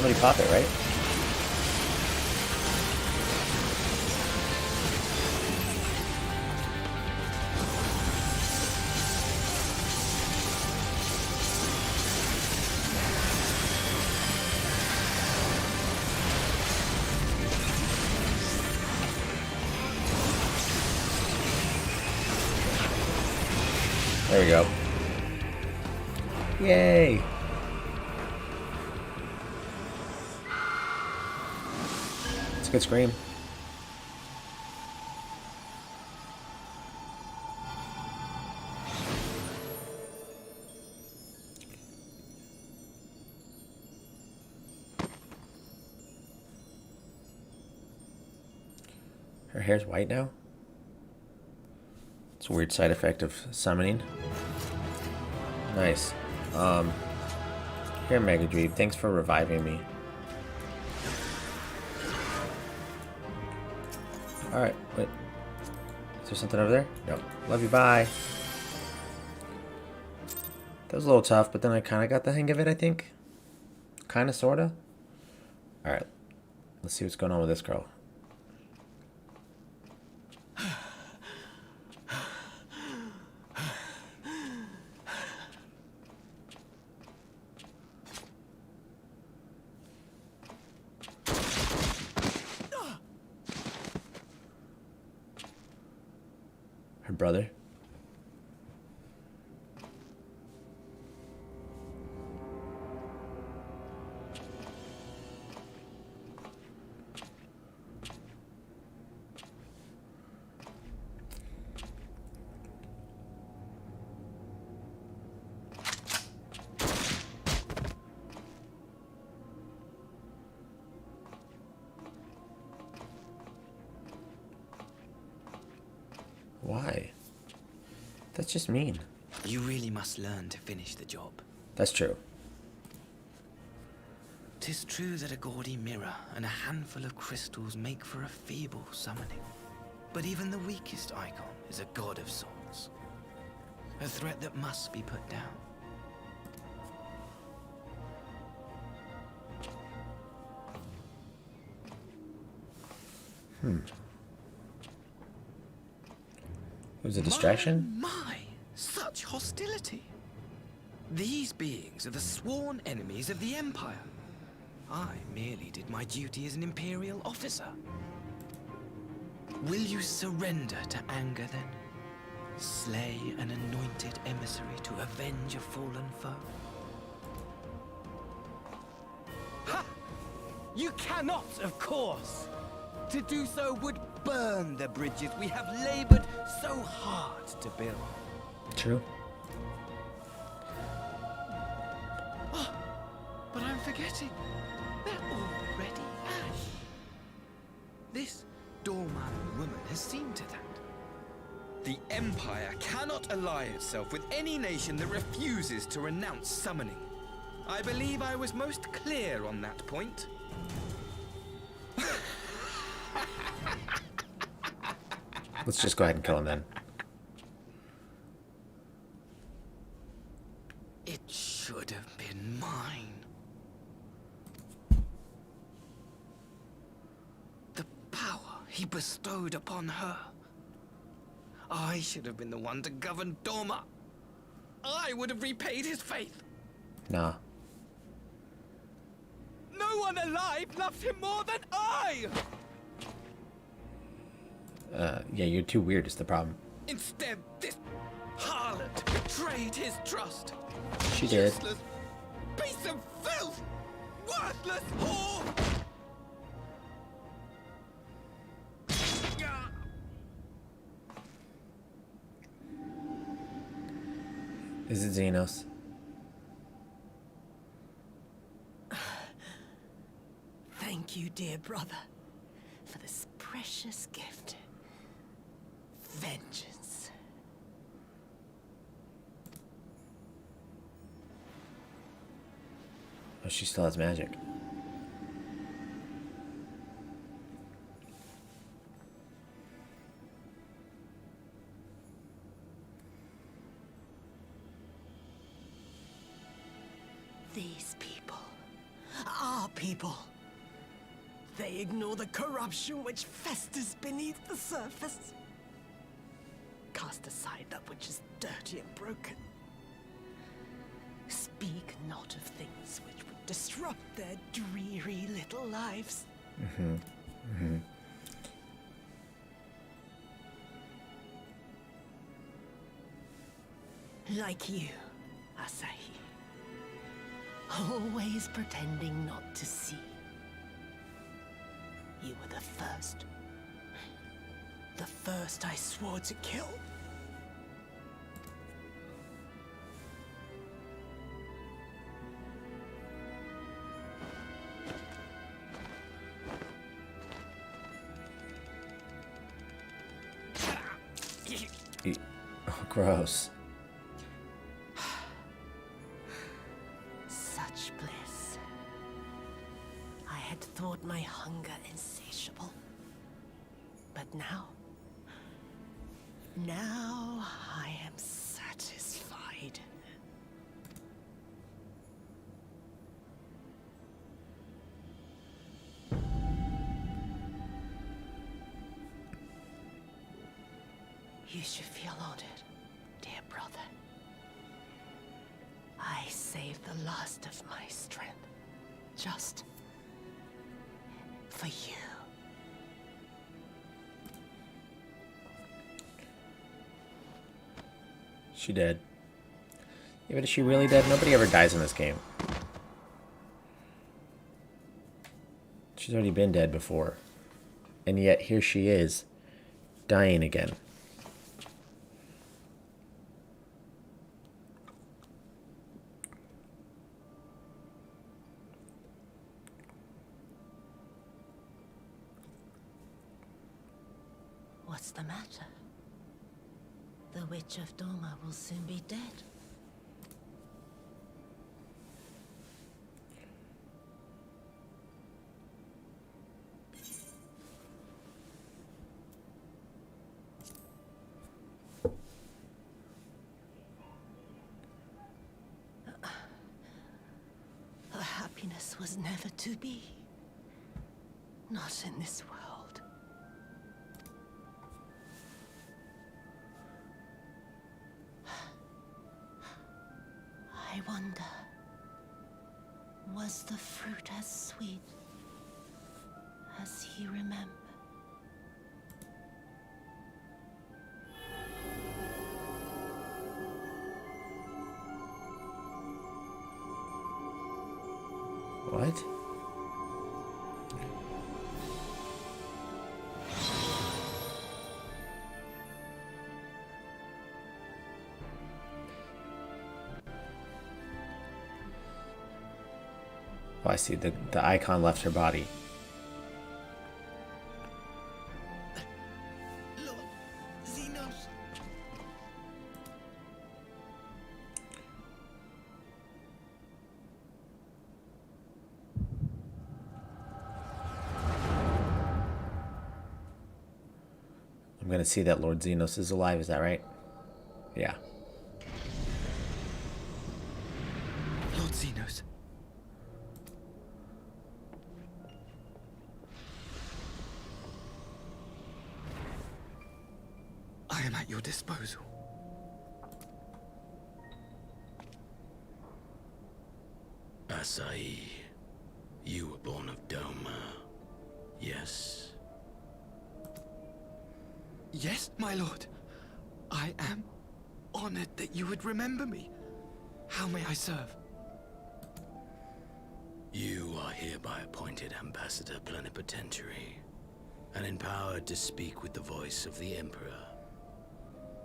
Somebody pop it, right? There we go. Yay! Good scream. Her hair's white now? It's a weird side effect of summoning. Nice. Here, Megadreeb, thanks for reviving me. Alright, wait. Is there something over there? No. Love you, bye. That was a little tough, but then I kind of got the hang of it, I think. Kind of, sort of. Alright. Let's see what's going on with this girl. Her brother. Why? That's just mean. You really must learn to finish the job. That's true. 'Tis true that a gaudy mirror and a handful of crystals make for a feeble summoning. But even the weakest icon is a god of sorts. A threat that must be put down. It was a distraction? My, such hostility. These beings are the sworn enemies of the Empire. I merely did my duty as an Imperial officer. Will you surrender to anger, then? Slay an anointed emissary to avenge a fallen foe. Ha! You cannot, of course! To do so would burn the bridges we have labored so hard to build. True. Oh, but I'm forgetting. They're already ash. This Dorman woman has seen to that. The Empire cannot ally itself with any nation that refuses to renounce summoning. I believe I was most clear on that point. Let's just go ahead and kill him then. It should have been mine. The power he bestowed upon her. I should have been the one to govern Dorma. I would have repaid his faith. Nah. No one alive loves him more than I! Yeah, you're too weird is the problem. Instead, this harlot betrayed his trust. She did. Useless piece of filth! Worthless whore! Is it Xenos? Thank you, dear brother, for this precious gift. Vengeance. Oh, she still has magic. These people, our people, they ignore the corruption which festers beneath the surface. Cast aside that which is dirty and broken. Speak not of things which would disrupt their dreary little lives. Like you, Asahi. Always pretending not to see. You were the first. The first I swore to kill. Oh, gross. Such bliss. I had thought my hunger insatiable. But now I am satisfied. You should feel honored, dear brother. I saved the last of my strength, just for you. She dead. Yeah, but is she really dead? Nobody ever dies in this game. She's already been dead before. And yet here she is, dying again. What's the matter? The Witch of Doma will soon be dead. Her happiness was never to be. Not in this world. I wonder, was the fruit as sweet as he remembered? What? Oh, I see. The icon left her body. Lord Xenos. I'm gonna see that Lord Xenos is alive, is that right? Yeah. Lord Xenos. I am at your disposal. Asai, you were born of Doma, yes? Yes, my lord. I am honored that you would remember me. How may I serve? You are hereby appointed Ambassador Plenipotentiary, and empowered to speak with the voice of the Emperor.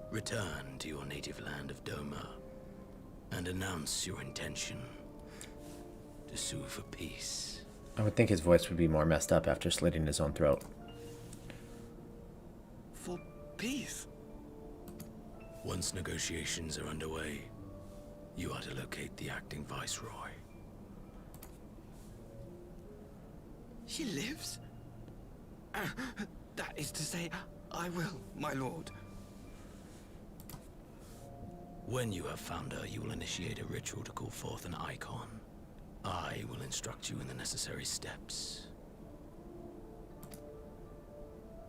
Return to your native land of Doma, and announce your intention to sue for peace. I would think his voice would be more messed up after slitting his own throat. For peace? Once negotiations are underway, you are to locate the acting Viceroy. She lives? That is to say, I will, my lord. When you have found her, you will initiate a ritual to call forth an icon. I will instruct you in the necessary steps.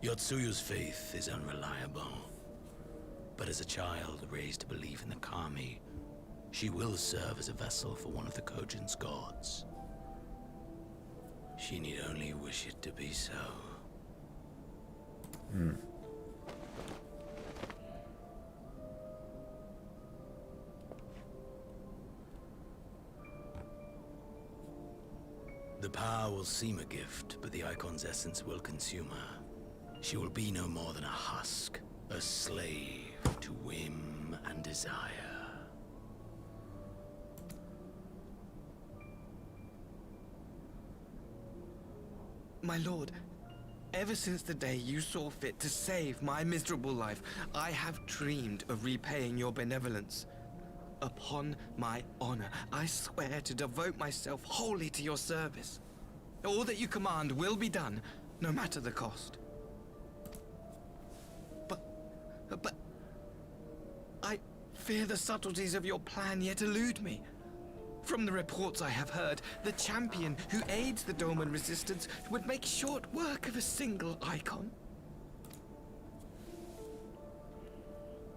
Yotsuyu's faith is unreliable, but as a child raised to believe in the Kami, she will serve as a vessel for one of the Kojin's gods. She need only wish it to be so. The power will seem a gift, but the icon's essence will consume her. She will be no more than a husk, a slave to whim and desire. My lord, ever since the day you saw fit to save my miserable life, I have dreamed of repaying your benevolence. Upon my honor, I swear to devote myself wholly to your service. All that you command will be done, no matter the cost. But I fear the subtleties of your plan yet elude me. From the reports I have heard, the champion who aids the Doman resistance would make short work of a single icon.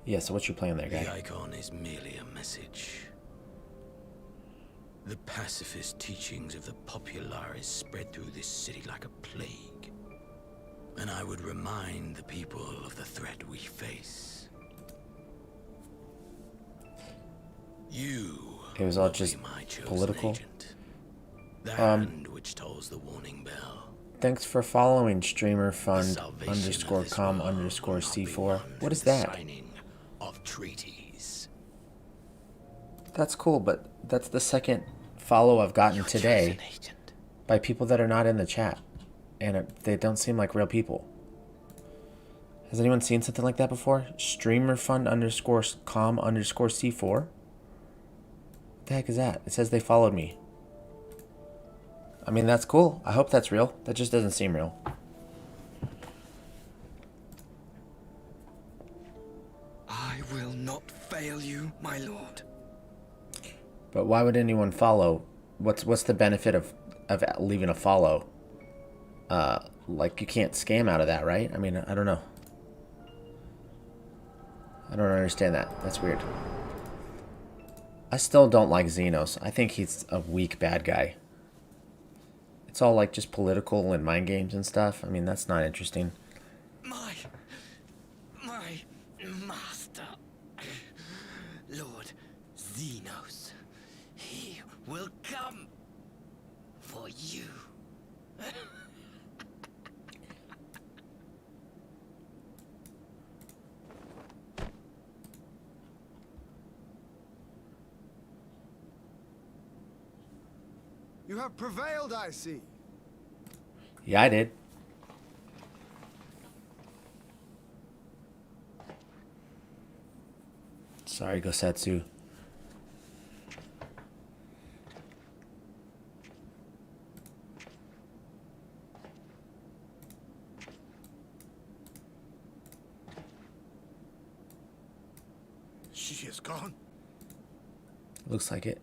Yeah, so what's your plan there, guy? The icon is merely a message. The pacifist teachings of the Populares spread through this city like a plague. And I would remind the people of the threat we face. You It was all will just be my chosen political. agent. The hand which tolls the warning bell. Thanks for following streamer The fund salvation underscore of this com world underscore will not be C4. won What is through the that? signing of treaties. That's cool, but that's the second follow I've gotten today by people that are not in the chat. And they don't seem like real people. Has anyone seen something like that before? Streamer fund underscore com underscore C4? What the heck is that? It says they followed me. I mean, that's cool. I hope that's real. That just doesn't seem real. I will not fail you, my lord. But why would anyone follow? What's the benefit of leaving a follow? Like, you can't scam out of that, right? I mean, I don't know. I don't understand that. That's weird. I still don't like Xenos. I think he's a weak bad guy. It's all like just political and mind games and stuff. I mean, that's not interesting. My master, Lord Xenos, he will come for You have prevailed, I see. Yeah, I did. Sorry, Gosetsu. She is gone. Looks like it.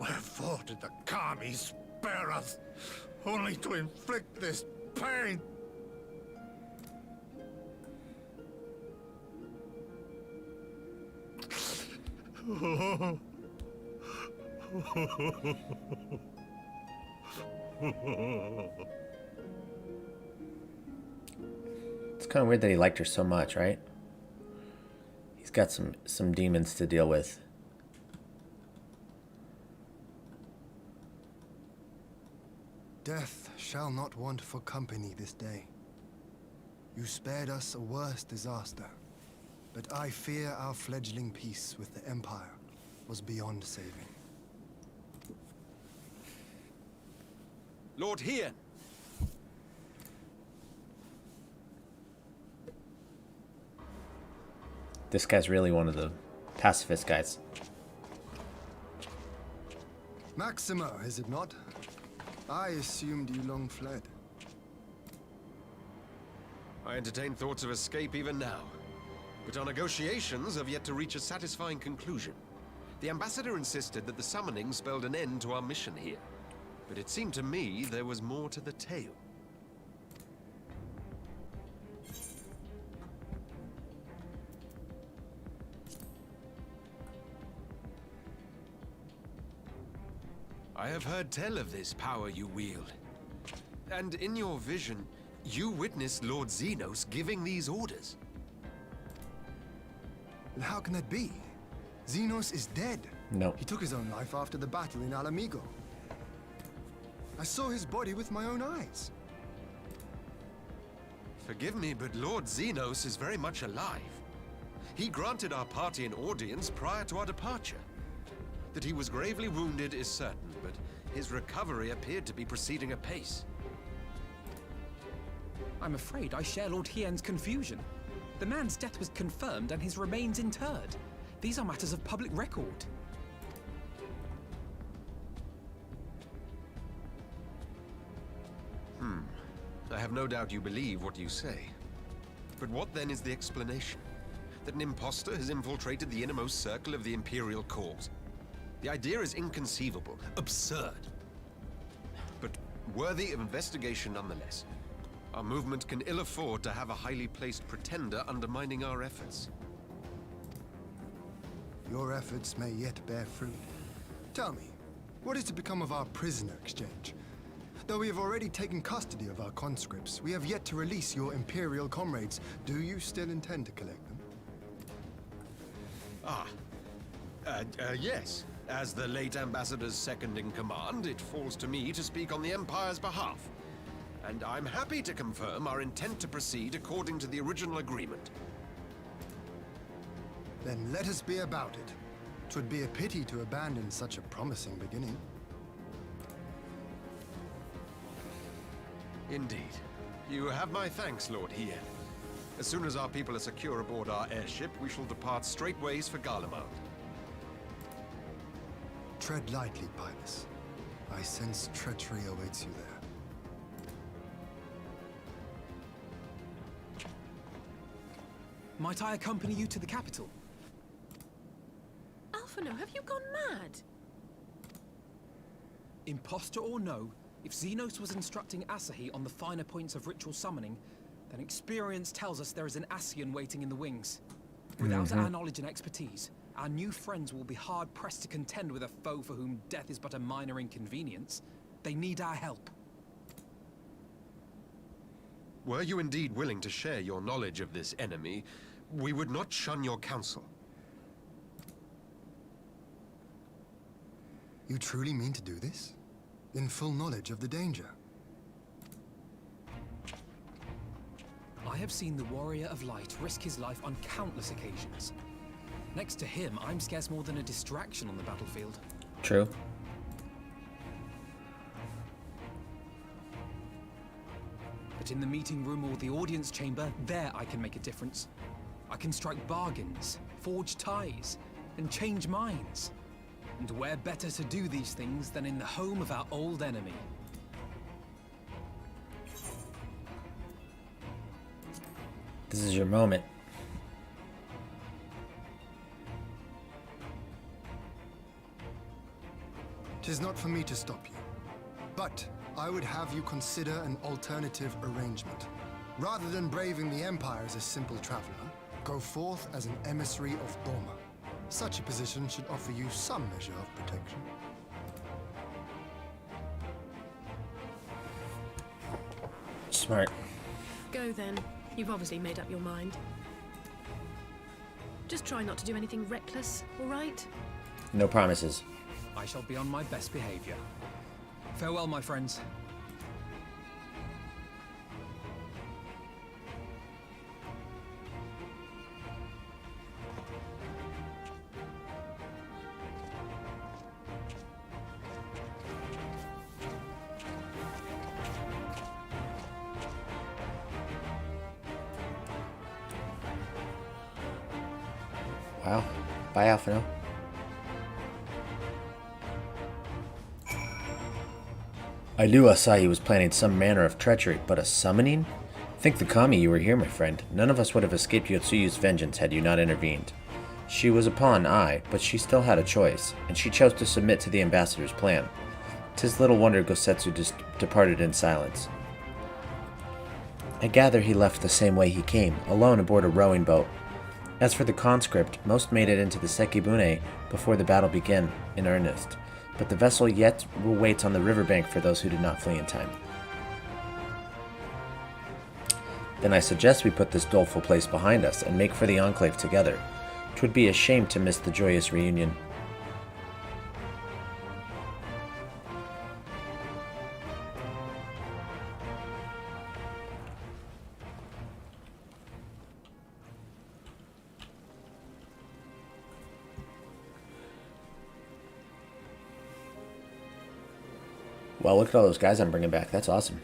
Wherefore did the Kami spare us, only to inflict this pain? It's kind of weird that he liked her so much, right? He's got some demons to deal with. Death shall not want for company this day. You spared us a worse disaster, but I fear our fledgling peace with the Empire was beyond saving. Lord Hien! This guy's really one of the pacifist guys. Maxima, is it not? I assumed you long fled. I entertain thoughts of escape even now. But our negotiations have yet to reach a satisfying conclusion. The ambassador insisted that the summoning spelled an end to our mission here. But it seemed to me there was more to the tale. I have heard tell of this power you wield. And in your vision, you witnessed Lord Xenos giving these orders. And how can that be? Xenos is dead. No. He took his own life after the battle in Alamigo. I saw his body with my own eyes. Forgive me, but Lord Xenos is very much alive. He granted our party an audience prior to our departure. That he was gravely wounded is certain, but his recovery appeared to be proceeding apace. I'm afraid I share Lord Hien's confusion. The man's death was confirmed and his remains interred. These are matters of public record. I have no doubt you believe what you say. But what then is the explanation? That an impostor has infiltrated the innermost circle of the Imperial cause? The idea is inconceivable, absurd. But worthy of investigation nonetheless. Our movement can ill afford to have a highly placed pretender undermining our efforts. Your efforts may yet bear fruit. Tell me, what is to become of our prisoner exchange? Though we have already taken custody of our conscripts, we have yet to release your Imperial comrades. Do you still intend to collect them? Yes. As the late Ambassador's second-in-command, it falls to me to speak on the Empire's behalf. And I'm happy to confirm our intent to proceed according to the original agreement. Then let us be about it. 'Twould be a pity to abandon such a promising beginning. Indeed. You have my thanks, Lord Hien. As soon as our people are secure aboard our airship, we shall depart straightways for Garlemald. Tread lightly, Pybus. I sense treachery awaits you there. Might I accompany you to the capital? Alphino, have you gone mad? Imposter or no, if Xenos was instructing Asahi on the finer points of ritual summoning, then experience tells us there is an Ascian waiting in the wings. Without our knowledge and expertise, our new friends will be hard-pressed to contend with a foe for whom death is but a minor inconvenience. They need our help. Were you indeed willing to share your knowledge of this enemy, we would not shun your counsel. You truly mean to do this? In full knowledge of the danger? I have seen the Warrior of Light risk his life on countless occasions. Next to him, I'm scarce more than a distraction on the battlefield. True. But in the meeting room or the audience chamber, there I can make a difference. I can strike bargains, forge ties, and change minds. And where better to do these things than in the home of our old enemy? This is your moment. Tis not for me to stop you, but I would have you consider an alternative arrangement. Rather than braving the Empire as a simple traveler, go forth as an emissary of Doma. Such a position should offer you some measure of protection. Smart. Go then. You've obviously made up your mind. Just try not to do anything reckless, all right? No promises. I shall be on my best behavior. Farewell, my friends. Wow. Bye, Alphino. I knew Asahi was planning some manner of treachery, but a summoning? Think the kami you were here, my friend. None of us would have escaped Yotsuyu's vengeance had you not intervened. She was a pawn, aye, but she still had a choice, and she chose to submit to the ambassador's plan. 'Tis little wonder Gosetsu departed in silence. I gather he left the same way he came, alone aboard a rowing boat. As for the conscript, most made it into the Sekibune before the battle began in earnest, but the vessel yet will wait on the riverbank for those who did not flee in time. Then I suggest we put this doleful place behind us and make for the Enclave together. 'Twould be a shame to miss the joyous reunion. Well, look at all those guys I'm bringing back. That's awesome.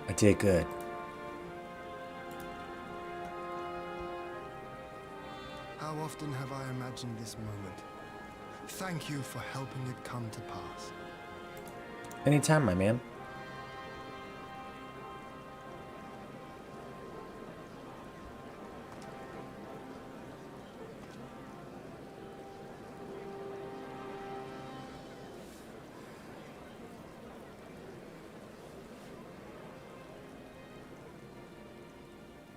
I did good. How often have I imagined this moment? Thank you for helping it come to pass. Anytime, my man.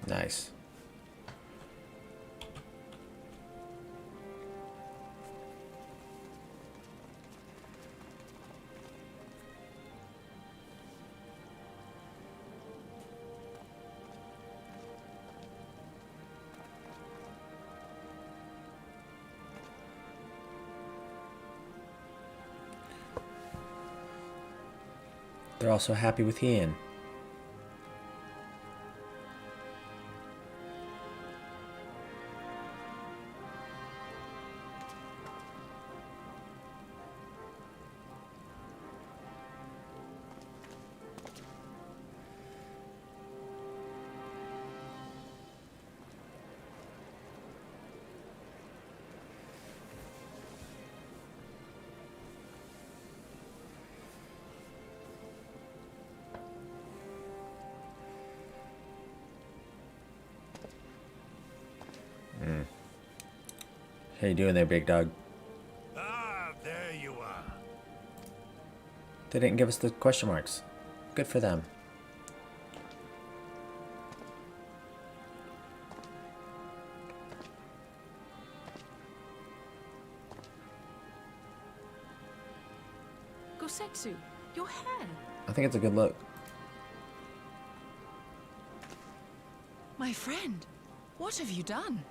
Nice. They're also happy with Ian. How you doing there, big dog? Ah, there you are. They didn't give us the question marks. Good for them. Gosetsu, your hair. I think it's a good look. My friend, what have you done?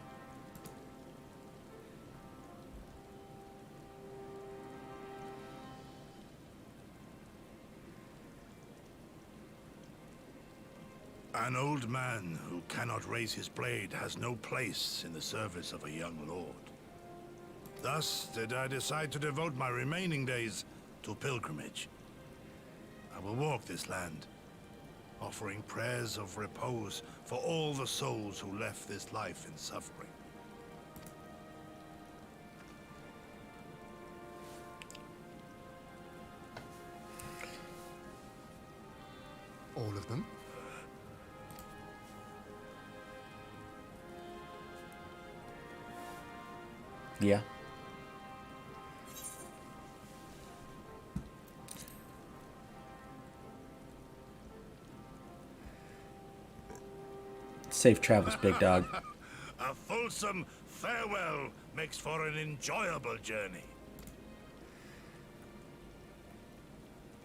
An old man who cannot raise his blade has no place in the service of a young lord. Thus did I decide to devote my remaining days to pilgrimage. I will walk this land, offering prayers of repose for all the souls who left this life in suffering. All of them? Yeah. Safe travels, big dog. A fulsome farewell makes for an enjoyable journey.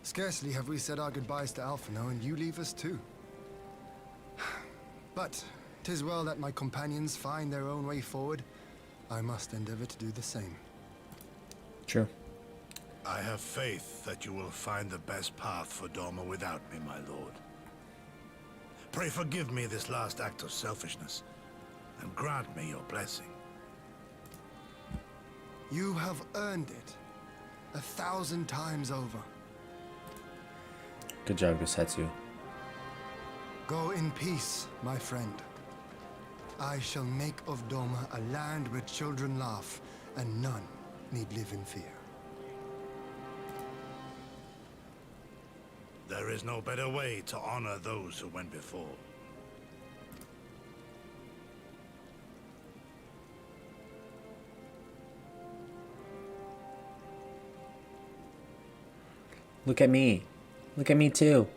Scarcely have we said our goodbyes to Alphino, and you leave us too. But 'tis well that my companions find their own way forward. I must endeavor to do the same. True. I have faith that you will find the best path for Doma without me, my lord. Pray forgive me this last act of selfishness, and grant me your blessing. You have earned it 1,000 times over. Good job, Gosetsu. Go in peace, my friend. I shall make of Doma a land where children laugh and none need live in fear. There is no better way to honor those who went before. Look at me. Look at me too.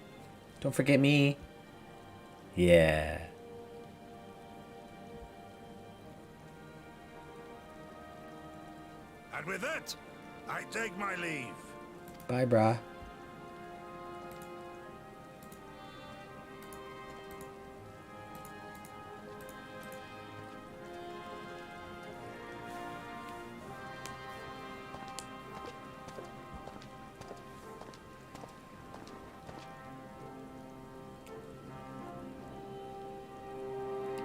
Don't forget me. Yeah. And with that, I take my leave. Bye, brah.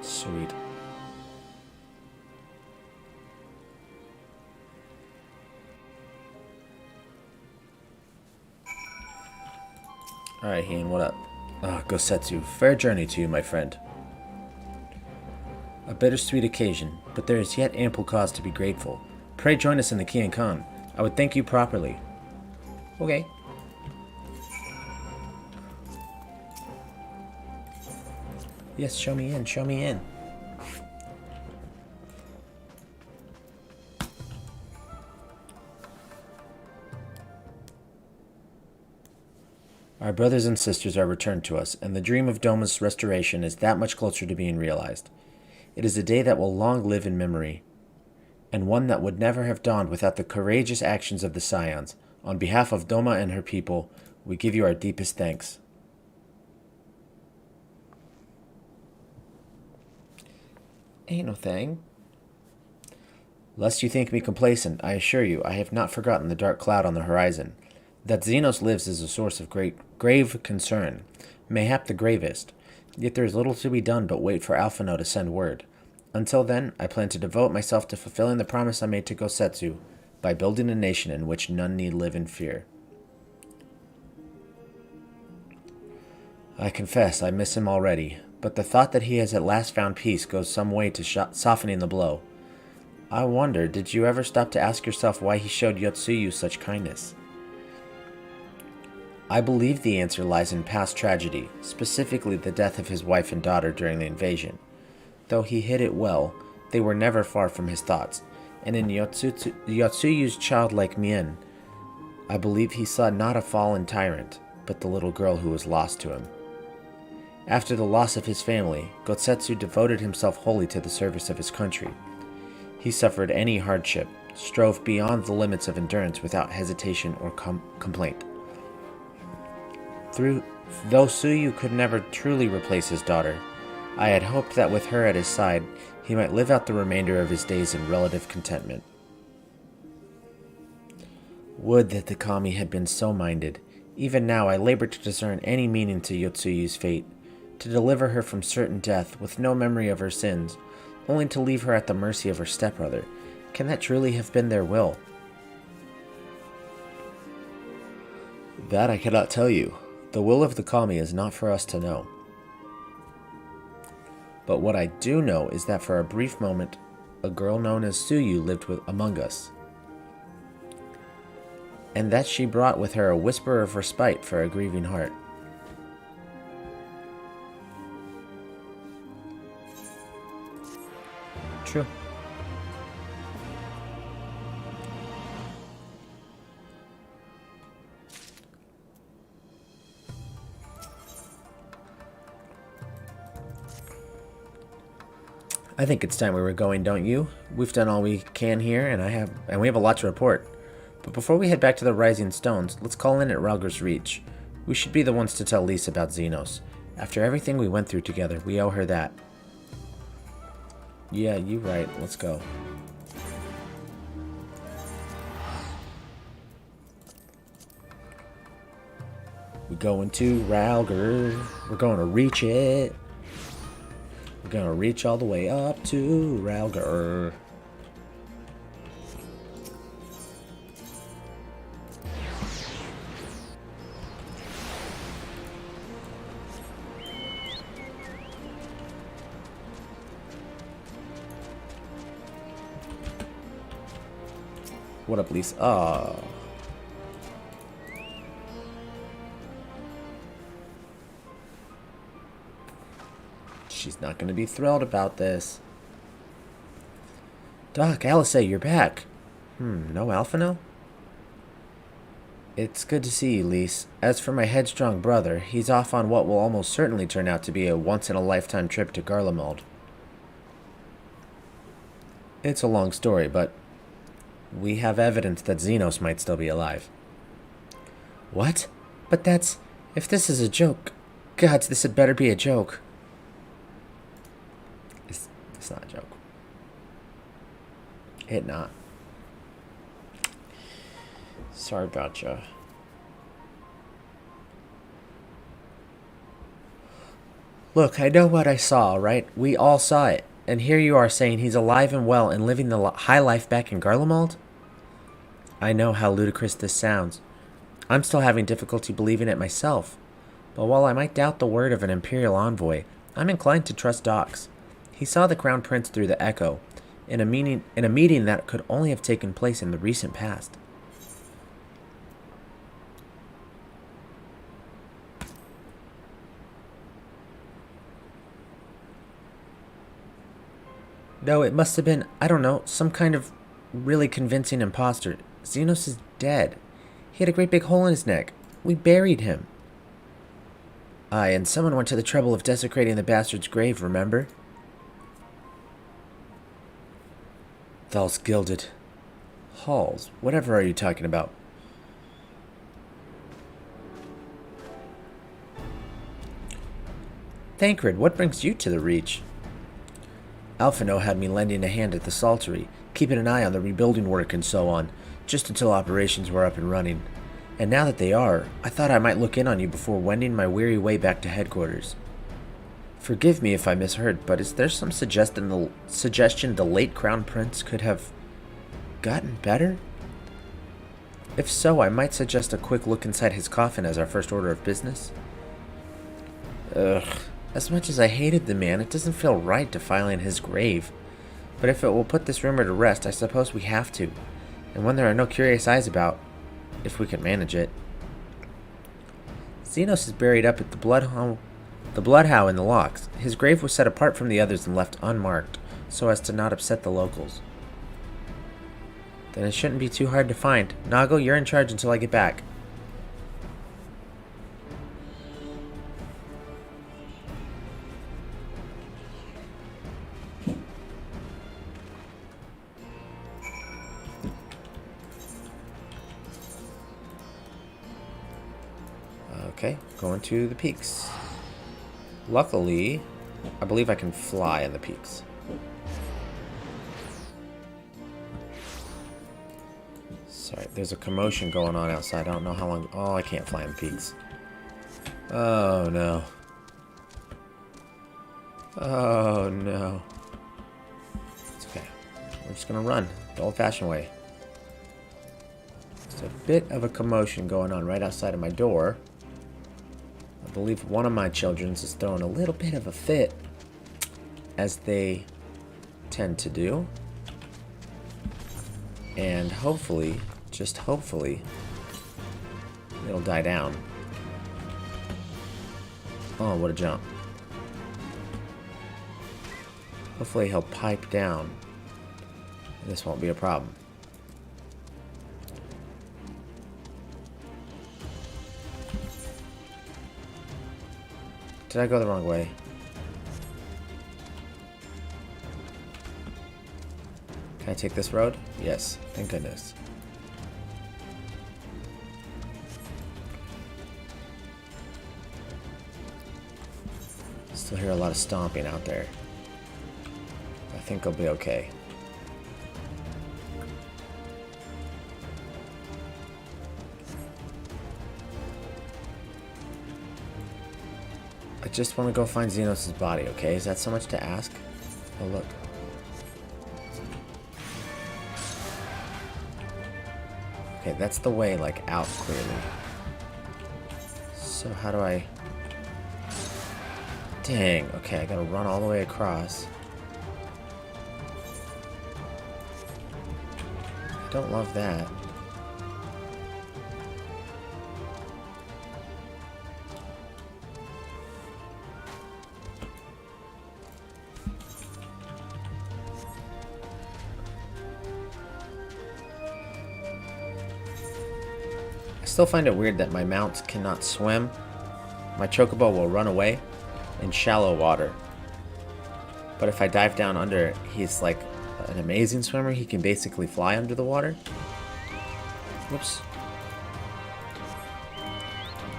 Sweet. Alright, Hien, what up? Gosetsu, fair journey to you, my friend. A bittersweet occasion, but there is yet ample cause to be grateful. Pray join us in the Kian Khan. I would thank you properly. Okay. Yes, show me in, show me in. Our brothers and sisters are returned to us, and the dream of Doma's restoration is that much closer to being realized. It is a day that will long live in memory, and one that would never have dawned without the courageous actions of the Scions. On behalf of Doma and her people, we give you our deepest thanks. Ain't no thing. Lest you think me complacent, I assure you I have not forgotten the dark cloud on the horizon. That Xenos lives is a source of grave concern, mayhap the gravest. Yet there is little to be done but wait for Alphino to send word. Until then, I plan to devote myself to fulfilling the promise I made to Gosetsu by building a nation in which none need live in fear. I confess I miss him already, but the thought that he has at last found peace goes some way to softening the blow. I wonder, did you ever stop to ask yourself why he showed Yotsuyu such kindness? I believe the answer lies in past tragedy, specifically the death of his wife and daughter during the invasion. Though he hid it well, they were never far from his thoughts, and in Yotsuyu's childlike mien, I believe he saw not a fallen tyrant, but the little girl who was lost to him. After the loss of his family, Gosetsu devoted himself wholly to the service of his country. He suffered any hardship, strove beyond the limits of endurance without hesitation or complaint. Though Tsuyu could never truly replace his daughter, I had hoped that with her at his side, he might live out the remainder of his days in relative contentment. Would that the kami had been so minded. Even now I labor to discern any meaning to Yotsuyu's fate. to deliver her from certain death with no memory of her sins, only to leave her at the mercy of her stepbrother. Can that truly have been their will? That I cannot tell you. The will of the Kami is not for us to know. But what I do know is that for a brief moment, a girl known as Tsuyu lived among us. And that she brought with her a whisper of respite for a grieving heart. True. I think it's time we were going, don't you? We've done all we can here, and we have a lot to report. But before we head back to the Rising Stones, let's call in at Ralger's Reach. We should be the ones to tell Lise about Xenos. After everything we went through together, we owe her that. Yeah, you're right. Let's go. We're going to Ralger. We're going to reach it. We're going to reach all the way up to Ralger. What up, Lisa? Ah. She's not going to be thrilled about this. Doc, Alice, you're back. No Alphino? It's good to see you, Lise. As for my headstrong brother, he's off on what will almost certainly turn out to be a once-in-a-lifetime trip to Garlemald. It's a long story, but we have evidence that Xenos might still be alive. What? But that's... If this is a joke... Gods, this had better be a joke. It's not a joke. It not. Sorry about ya. Look, I know what I saw, right? We all saw it. And here you are saying he's alive and well and living the high life back in Garlemald? I know how ludicrous this sounds. I'm still having difficulty believing it myself. But while I might doubt the word of an Imperial envoy, I'm inclined to trust Doc's. He saw the Crown Prince through the Echo, in a meeting that could only have taken place in the recent past. No, it must have been, I don't know, some kind of really convincing imposter. Xenos is dead. He had a great big hole in his neck. We buried him. Aye, and someone went to the trouble of desecrating the bastard's grave, remember? Thals gilded. Halls. Whatever are you talking about? Thancred, what brings you to the Reach? Alphino had me lending a hand at the Saltery, keeping an eye on the rebuilding work and so on, just until operations were up and running. And now that they are, I thought I might look in on you before wending my weary way back to headquarters. Forgive me if I misheard, but is there some suggestion the late Crown Prince could have gotten better? If so, I might suggest a quick look inside his coffin as our first order of business. Ugh. As much as I hated the man, it doesn't feel right defiling his grave. But if it will put this rumor to rest, I suppose we have to. And when there are no curious eyes about, if we can manage it. Xenos is buried up at the Bloodhow in the locks. His grave was set apart from the others and left unmarked, so as to not upset the locals. Then it shouldn't be too hard to find. Nago, you're in charge until I get back. Okay, going to the peaks. Luckily, I believe I can fly in the peaks. Sorry, there's a commotion going on outside. I don't know how long... Oh, I can't fly in the peaks. Oh, no. Oh no. It's okay. We're just gonna run the old-fashioned way. There's a bit of a commotion going on right outside of my door. I believe one of my children's is throwing a little bit of a fit, as they tend to do. And hopefully, just hopefully, it'll die down. Oh, what a jump. Hopefully he'll pipe down. This won't be a problem. Did I go the wrong way? Can I take this road? Yes, thank goodness. Still hear a lot of stomping out there. I think I'll be okay. I just want to go find Xenos' body, okay? Is that so much to ask? Oh, look. Okay, that's the way, like, out clearly. So how do I... Dang, okay, I gotta run all the way across. I don't love that. I still find it weird that my mounts cannot swim. My chocobo will run away in shallow water. But if I dive down under, he's like an amazing swimmer. He can basically fly under the water. Whoops.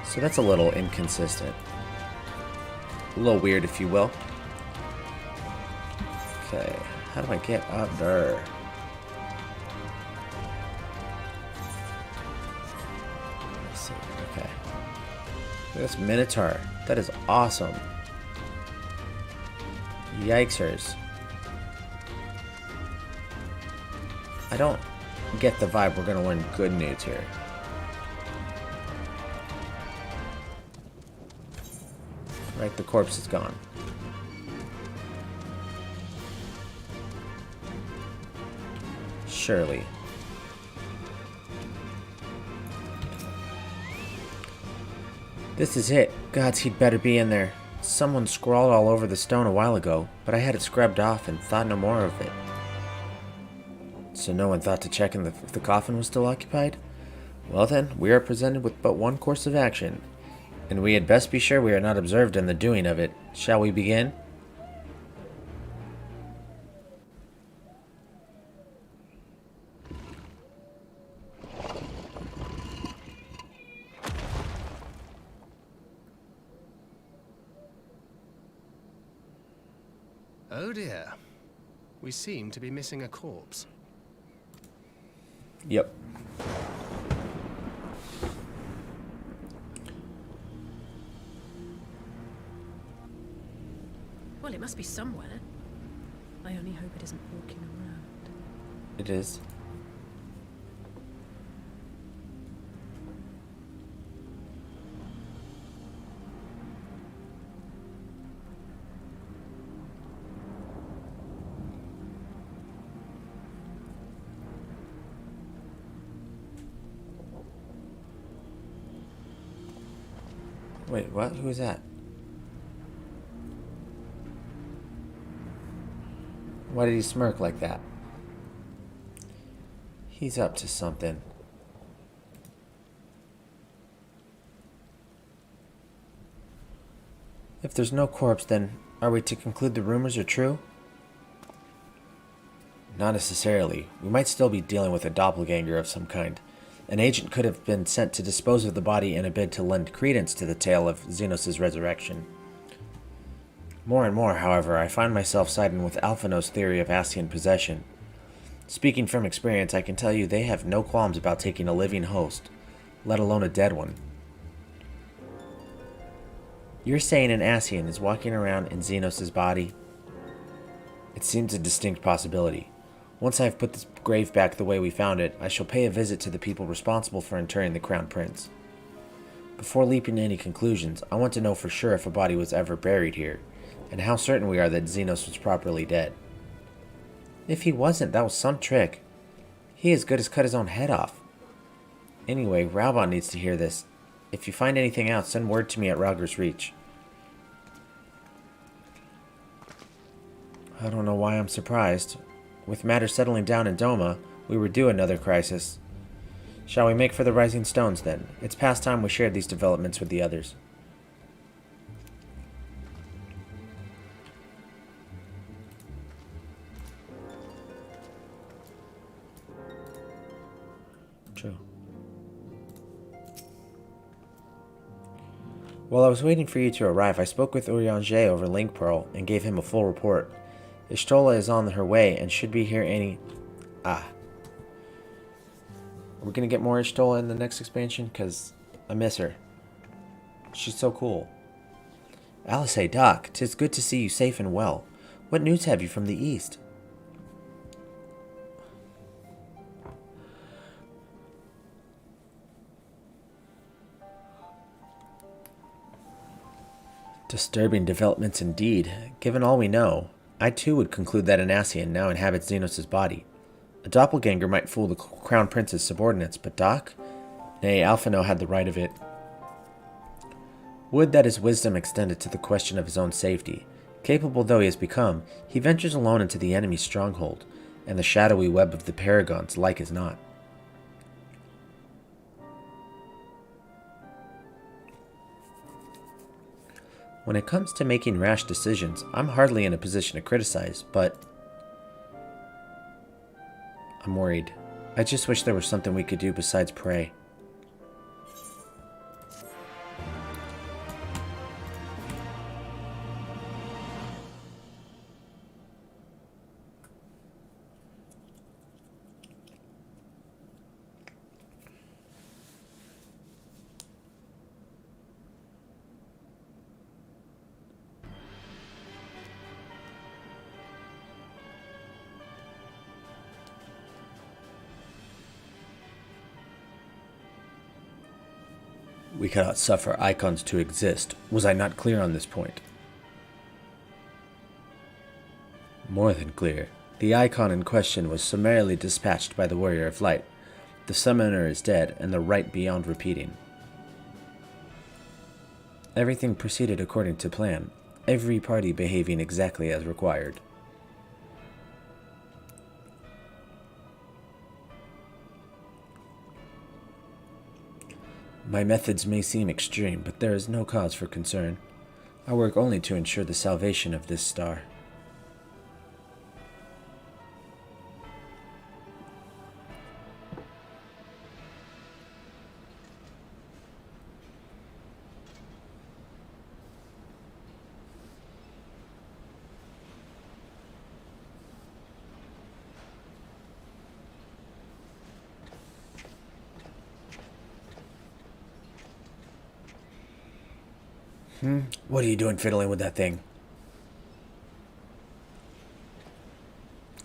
So that's a little inconsistent. A little weird, if you will. Okay, how do I get up there? Let's see, okay. Look at this Minotaur. That is awesome. Yikesers. I don't get the vibe we're gonna learn good news here. Right, the corpse is gone. Surely. This is it. Gods, he'd better be in there. Someone scrawled all over the stone a while ago, but I had it scrubbed off and thought no more of it. So no one thought to check if the coffin was still occupied? Well then, we are presented with but one course of action, and we had best be sure we are not observed in the doing of it. Shall we begin? Oh dear. We seem to be missing a corpse. Yep. Well, it must be somewhere. I only hope it isn't walking around. It is. Wait, what? Who is that? Why did he smirk like that? He's up to something. If there's no corpse, then are we to conclude the rumors are true? Not necessarily. We might still be dealing with a doppelganger of some kind. An agent could have been sent to dispose of the body in a bid to lend credence to the tale of Xenos' resurrection. More and more, however, I find myself siding with Alphino's theory of Ascian possession. Speaking from experience, I can tell you they have no qualms about taking a living host, let alone a dead one. You're saying an Ascian is walking around in Xenos' body? It seems a distinct possibility. Once I have put this grave back the way we found it, I shall pay a visit to the people responsible for interring the Crown Prince. Before leaping to any conclusions, I want to know for sure if a body was ever buried here, and how certain we are that Xenos was properly dead. If he wasn't, that was some trick. He as good as cut his own head off. Anyway, Raubon needs to hear this. If you find anything out, send word to me at Rauger's Reach. I don't know why I'm surprised. With matters settling down in Doma, we were due another crisis. Shall we make for the Rising Stones, then? It's past time we shared these developments with the others. True. While I was waiting for you to arrive, I spoke with Urianger over Link Pearl and gave him a full report. Ishtola is on her way and should be here any... Are we going to get more Ishtola in the next expansion? Because I miss her. She's so cool. Alice, Doc, 'tis good to see you safe and well. What news have you from the east? Disturbing developments indeed. Given all we know, I too would conclude that an Ascian now inhabits Xenos' body. A doppelganger might fool the Crown Prince's subordinates, but Doc? Nay, Alphino had the right of it. Would that his wisdom extended to the question of his own safety. Capable though he has become, he ventures alone into the enemy's stronghold, and the shadowy web of the Paragons like as not. When it comes to making rash decisions, I'm hardly in a position to criticize, but I'm worried. I just wish there was something we could do besides pray. We cannot suffer icons to exist. Was I not clear on this point? More than clear. The icon in question was summarily dispatched by the Warrior of Light. The summoner is dead, and the rite beyond repeating. Everything proceeded according to plan, every party behaving exactly as required. My methods may seem extreme, but there is no cause for concern. I work only to ensure the salvation of this star. What are you doing fiddling with that thing?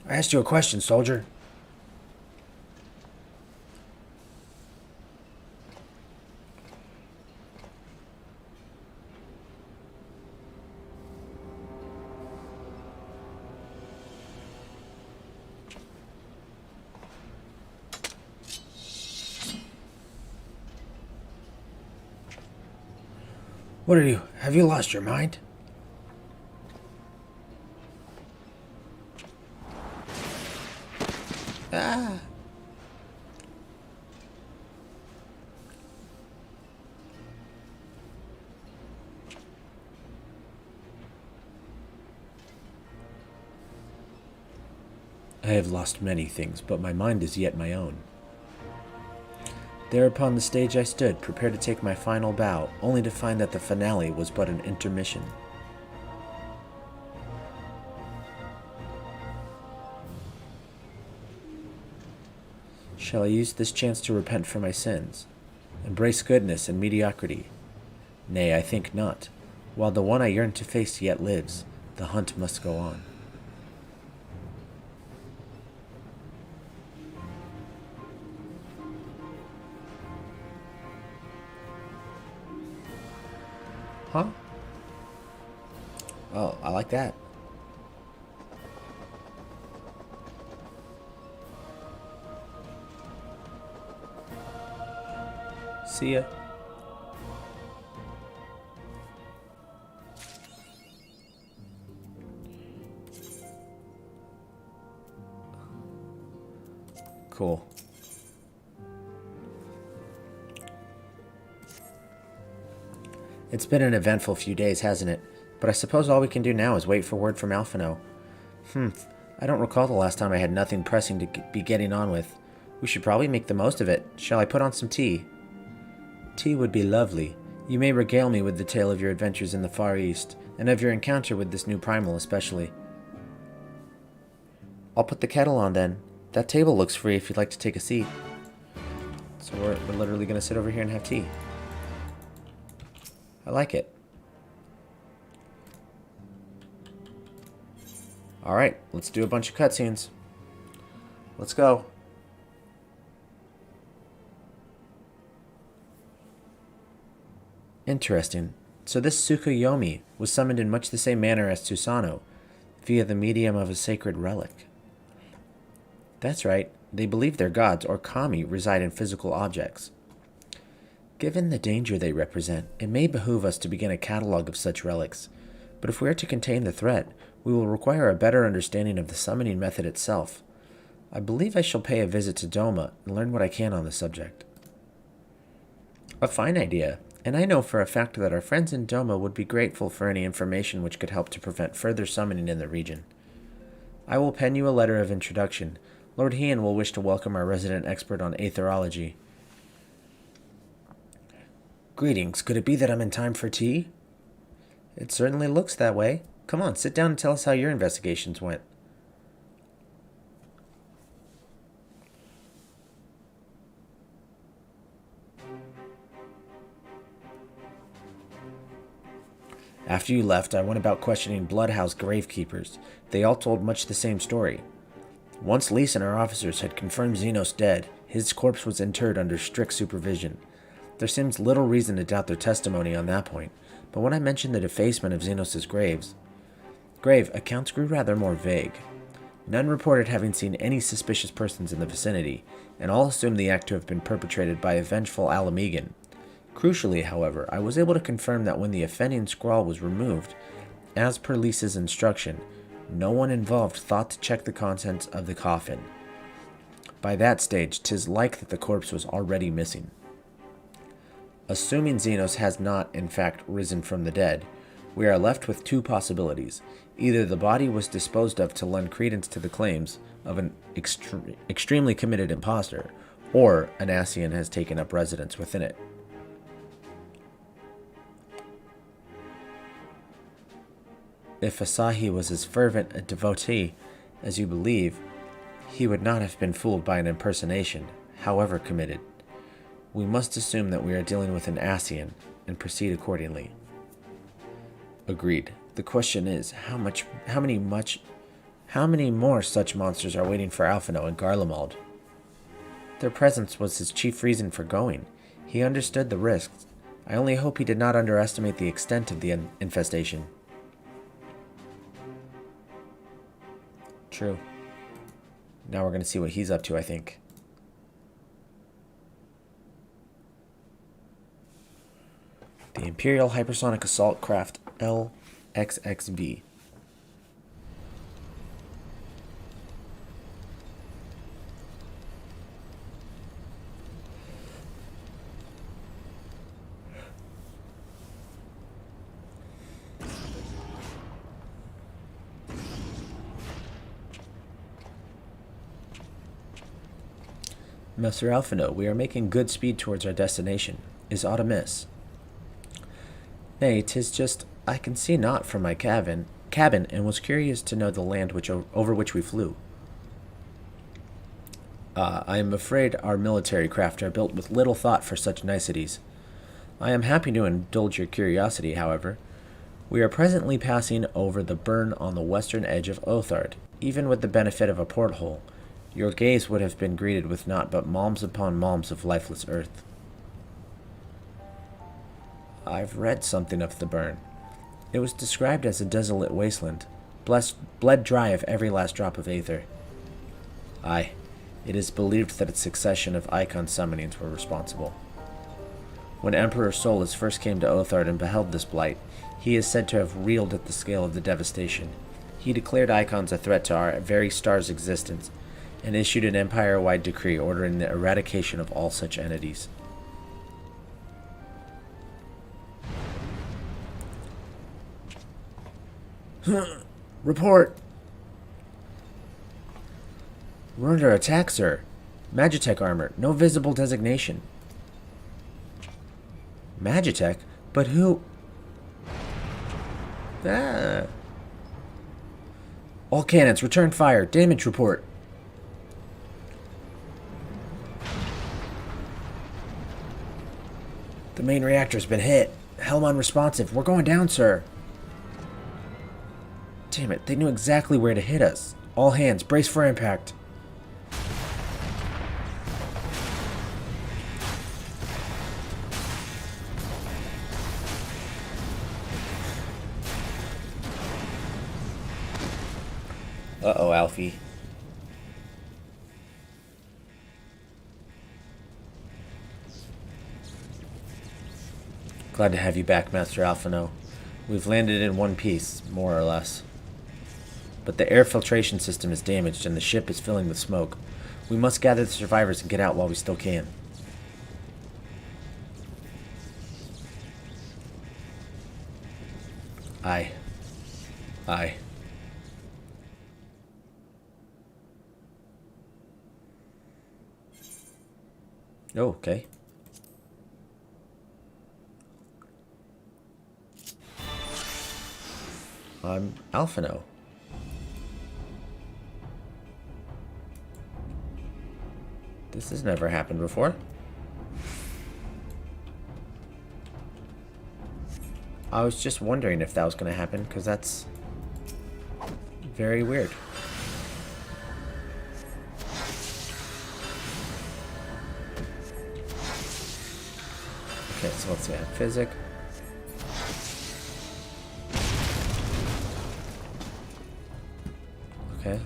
I asked you a question, soldier. What are you? Have you lost your mind? Ah. I have lost many things, but my mind is yet my own. There upon the stage I stood, prepared to take my final bow, only to find that the finale was but an intermission. Shall I use this chance to repent for my sins? Embrace goodness and mediocrity? Nay, I think not. While the one I yearn to face yet lives, the hunt must go on. Huh? Oh, I like that. See ya. Cool. It's been an eventful few days, hasn't it? But I suppose all we can do now is wait for word from Alphino. I don't recall the last time I had nothing pressing to be getting on with. We should probably make the most of it. Shall I put on some tea? Tea would be lovely. You may regale me with the tale of your adventures in the Far East, and of your encounter with this new primal especially. I'll put the kettle on then. That table looks free if you'd like to take a seat. So we're literally going to sit over here and have tea. I like it. Alright, let's do a bunch of cutscenes. Let's go. Interesting. So this Tsukuyomi was summoned in much the same manner as Susano, via the medium of a sacred relic. That's right. They believe their gods, or kami, reside in physical objects. Given the danger they represent, it may behoove us to begin a catalog of such relics. But if we are to contain the threat, we will require a better understanding of the summoning method itself. I believe I shall pay a visit to Doma and learn what I can on the subject. A fine idea, and I know for a fact that our friends in Doma would be grateful for any information which could help to prevent further summoning in the region. I will pen you a letter of introduction. Lord Heian will wish to welcome our resident expert on aetherology. Greetings. Could it be that I'm in time for tea? It certainly looks that way. Come on, sit down and tell us how your investigations went. After you left, I went about questioning Bloodhouse gravekeepers. They all told much the same story. Once Lise and her officers had confirmed Xenos dead, his corpse was interred under strict supervision. There seems little reason to doubt their testimony on that point, but when I mentioned the defacement of Xenos' grave, accounts grew rather more vague. None reported having seen any suspicious persons in the vicinity, and all assumed the act to have been perpetrated by a vengeful Alamegan. Crucially, however, I was able to confirm that when the offending scrawl was removed, as per Lisa's instruction, no one involved thought to check the contents of the coffin. By that stage, 'tis like that the corpse was already missing. Assuming Xenos has not, in fact, risen from the dead, we are left with two possibilities. Either the body was disposed of to lend credence to the claims of an extremely committed imposter, or an Ascian has taken up residence within it. If Asahi was as fervent a devotee as you believe, he would not have been fooled by an impersonation, however committed. We must assume that we are dealing with an Ascian, and proceed accordingly. Agreed. The question is, how many more such monsters are waiting for Alphino and Garlemald? Their presence was his chief reason for going. He understood the risks. I only hope he did not underestimate the extent of the infestation. True. Now we're going to see what he's up to, I think. The Imperial Hypersonic Assault Craft LXXV. Master Alphino, we are making good speed towards our destination. Is aught amiss? Nay, 'tis just I can see naught from my cabin, and was curious to know the land over which we flew. I am afraid our military craft are built with little thought for such niceties. I am happy to indulge your curiosity, however. We are presently passing over the burn on the western edge of Othard. Even with the benefit of a porthole, your gaze would have been greeted with naught but malms upon malms of lifeless earth. I've read something of the burn. It was described as a desolate wasteland, bled dry of every last drop of aether. Aye, it is believed that a succession of icon summonings were responsible. When Emperor Solus first came to Othard and beheld this blight, he is said to have reeled at the scale of the devastation. He declared icons a threat to our very star's existence, and issued an empire-wide decree ordering the eradication of all such entities. Report! We're under attack, sir. Magitech armor. No visible designation. Magitech? But who? Ah. All cannons, return fire. Damage report. The main reactor's been hit. Helm unresponsive. We're going down, sir. Damn it, they knew exactly where to hit us. All hands, brace for impact. Uh-oh, Alfie. Glad to have you back, Master Alphino. We've landed in one piece, more or less. But the air filtration system is damaged and the ship is filling with smoke. We must gather the survivors and get out while we still can. Aye. Aye. Oh, okay. I'm Alphino. This has never happened before. I was just wondering if that was going to happen, because that's very weird. Okay, so let's see. Physic. Okay.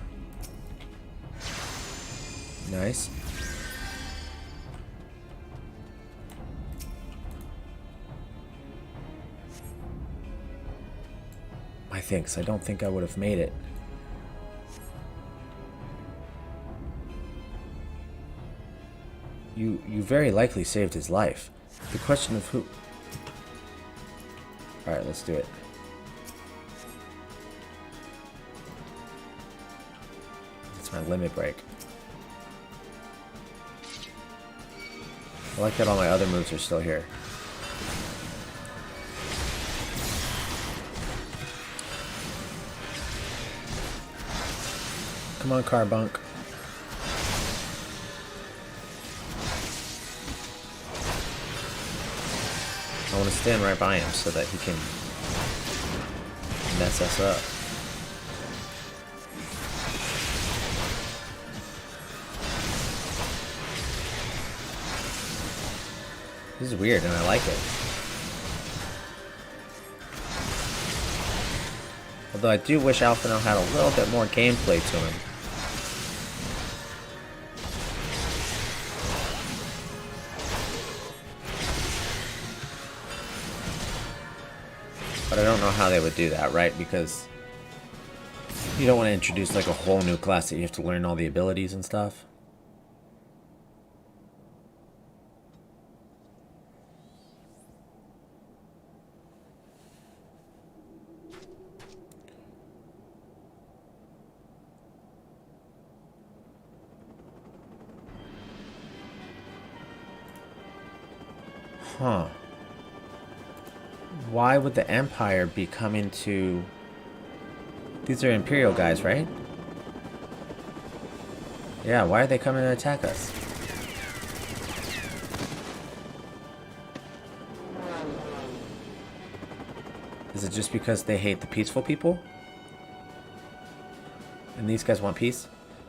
Nice. My thanks. I don't think I would have made it. You very likely saved his life. The question of who... Alright, let's do it. That's my limit break. I like that all my other moves are still here. Come on, Carbunk. I want to stand right by him so that he can mess us up. This is weird and I like it. Although I do wish Alphino had a little bit more gameplay to him. But I don't know how they would do that, right? Because you don't want to introduce like a whole new class that you have to learn all the abilities and stuff. Huh. Why would the Empire be coming to... These are Imperial guys, right? Yeah, why are they coming to attack us? Is it just because they hate the peaceful people? And these guys want peace?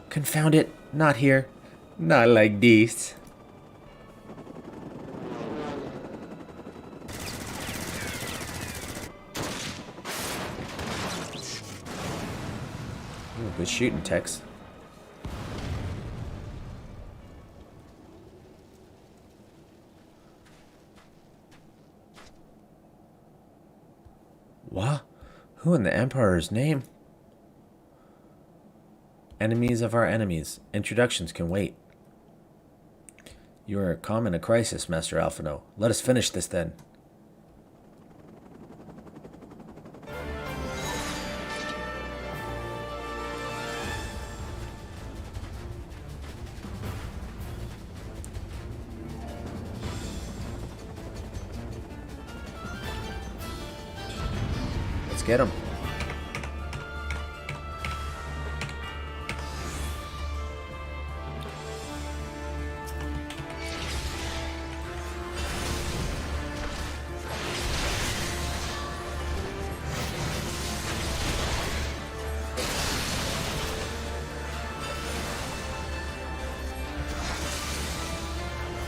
Confound it! Not here. Not like this. Ooh, good shooting, Tex. What? Who in the Emperor's name? Enemies of our enemies. Introductions can wait. You are calm in a crisis, Master Alphino. Let us finish this then. Let's get him.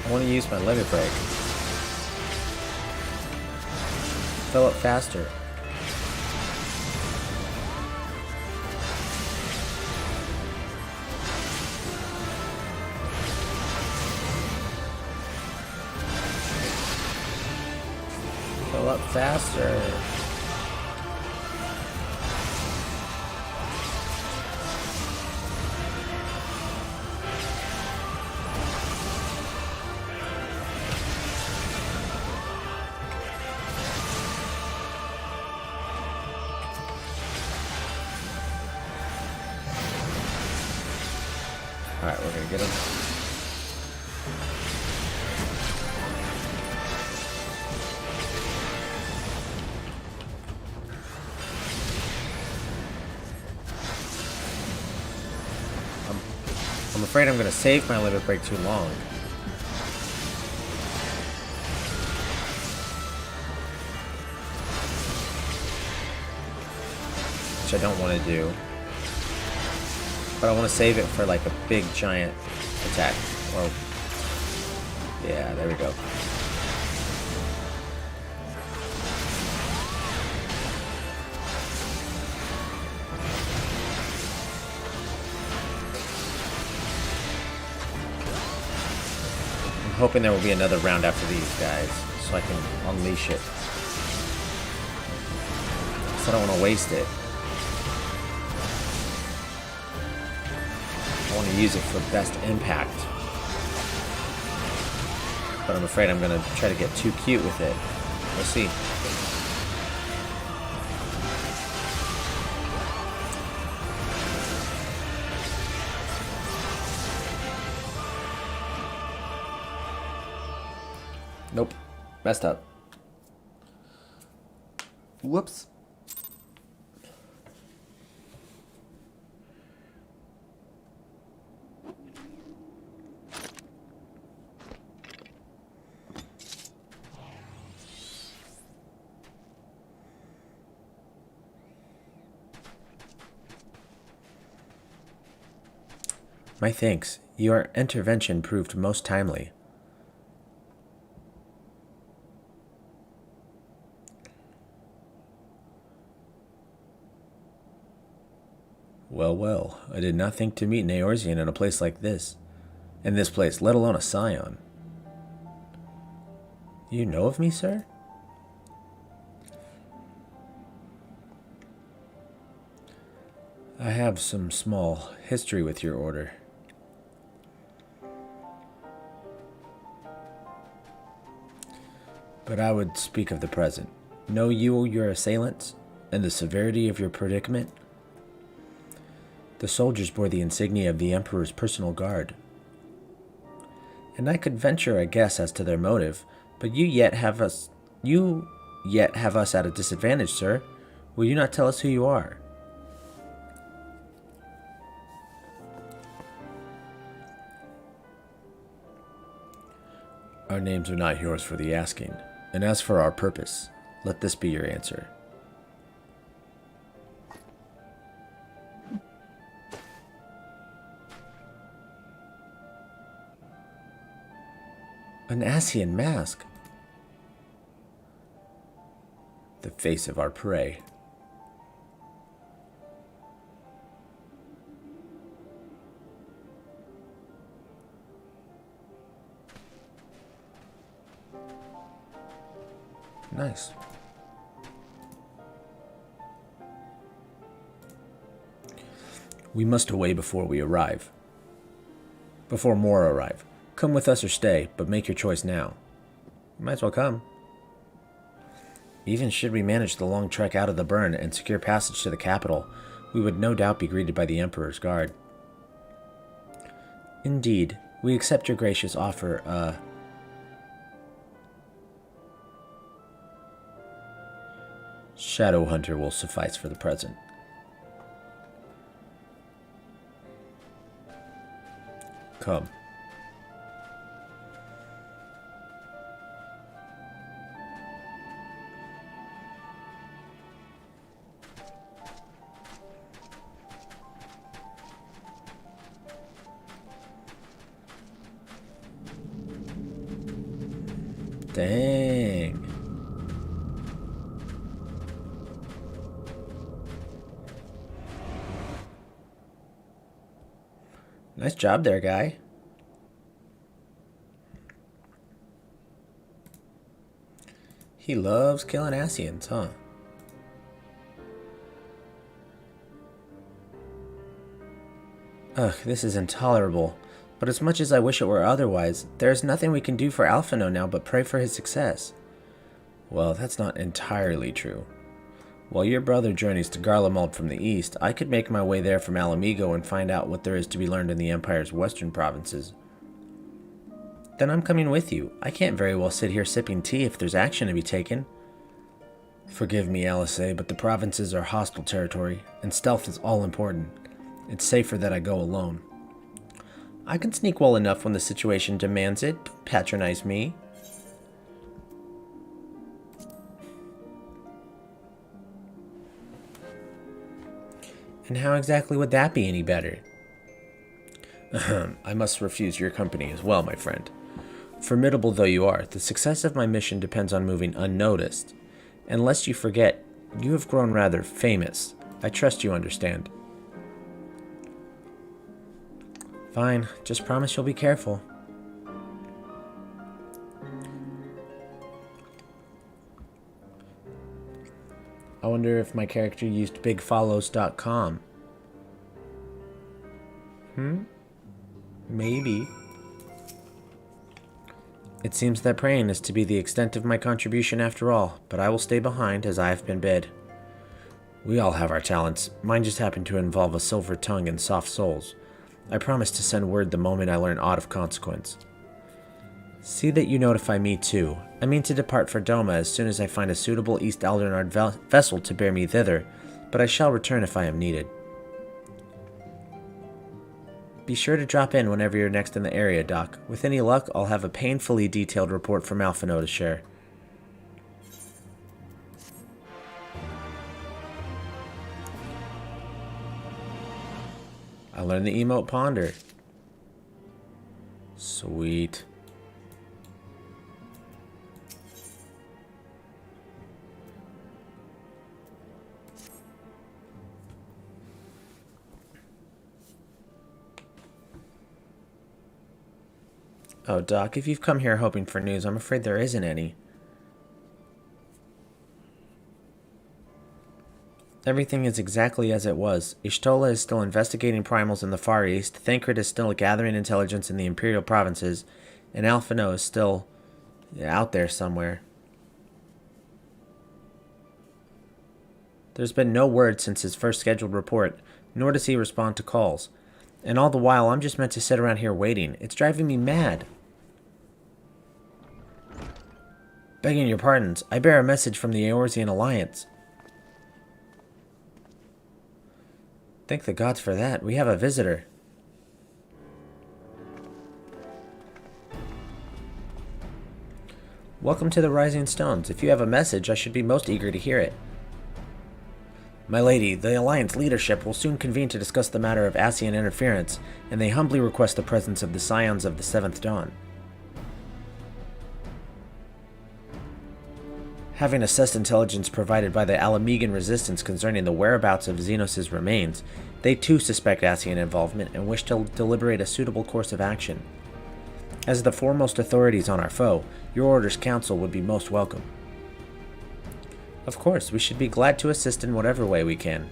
I want to use my limit break. Fill up faster. Fill up faster. Alright, we're gonna get him. I'm afraid I'm gonna save my limit break too long. Which I don't want to do. But I want to save it for like a big giant attack. Or yeah, there we go. I'm hoping there will be another round after these guys, so I can unleash it. So I don't want to waste it. I want to use it for best impact. But I'm afraid I'm going to try to get too cute with it. We'll see. Nope. Messed up. Whoops. My thanks. Your intervention proved most timely. Well, well, I did not think to meet an Eorzean in a place like this. In this place, let alone a Scion. You know of me, sir? I have some small history with your order. But I would speak of the present. Know you your assailants and the severity of your predicament? The soldiers bore the insignia of the Emperor's personal guard. And I could venture a guess as to their motive, but you yet have us at a disadvantage, sir. Will you not tell us who you are? Our names are not yours for the asking, and as for our purpose, let this be your answer. An Ascian mask. The face of our prey. Nice. We must away before we arrive. Before more arrive. Come with us or stay, but make your choice now. You might as well come. Even should we manage the long trek out of the burn and secure passage to the capital, we would no doubt be greeted by the Emperor's guard. Indeed, we accept your gracious offer, Shadow Hunter will suffice for the present. Come. Dang. Nice job there, guy. He loves killing Ascians, huh? Ugh, this is intolerable. But as much as I wish it were otherwise, there is nothing we can do for Alphino now but pray for his success. Well, that's not entirely true. While your brother journeys to Garlemald from the east, I could make my way there from Alamigo and find out what there is to be learned in the Empire's western provinces. Then I'm coming with you. I can't very well sit here sipping tea if there's action to be taken. Forgive me, Alice, but the provinces are hostile territory, and stealth is all important. It's safer that I go alone. I can sneak well enough when the situation demands it. Don't patronize me. And how exactly would that be any better? I must refuse your company as well, my friend. Formidable though you are, the success of my mission depends on moving unnoticed. And lest you forget, you have grown rather famous. I trust you understand. Fine, just promise you'll be careful. I wonder if my character used bigfollows.com. Maybe. It seems that praying is to be the extent of my contribution after all, but I will stay behind as I have been bid. We all have our talents. Mine just happened to involve a silver tongue and soft souls. I promise to send word the moment I learn aught of consequence. See that you notify me too. I mean to depart for Doma as soon as I find a suitable East Aldernard vessel to bear me thither, but I shall return if I am needed. Be sure to drop in whenever you're next in the area, Doc. With any luck, I'll have a painfully detailed report from Alphino to share. I learned the emote Ponder. Sweet. Oh, Doc, if you've come here hoping for news, I'm afraid there isn't any. Everything is exactly as it was. Ishtola is still investigating primals in the Far East, Thancred is still gathering intelligence in the Imperial provinces, and Alphino is still out there somewhere. There's been no word since his first scheduled report, nor does he respond to calls. And all the while, I'm just meant to sit around here waiting. It's driving me mad. Begging your pardons, I bear a message from the Eorzean Alliance. Thank the gods for that. We have a visitor. Welcome to the Rising Stones. If you have a message, I should be most eager to hear it. My lady, the Alliance leadership will soon convene to discuss the matter of Ascian interference, and they humbly request the presence of the Scions of the Seventh Dawn. Having assessed intelligence provided by the Alamegan resistance concerning the whereabouts of Xenos' remains, they too suspect Ascian involvement and wish to deliberate a suitable course of action. As the foremost authorities on our foe, your Order's counsel would be most welcome. Of course, we should be glad to assist in whatever way we can.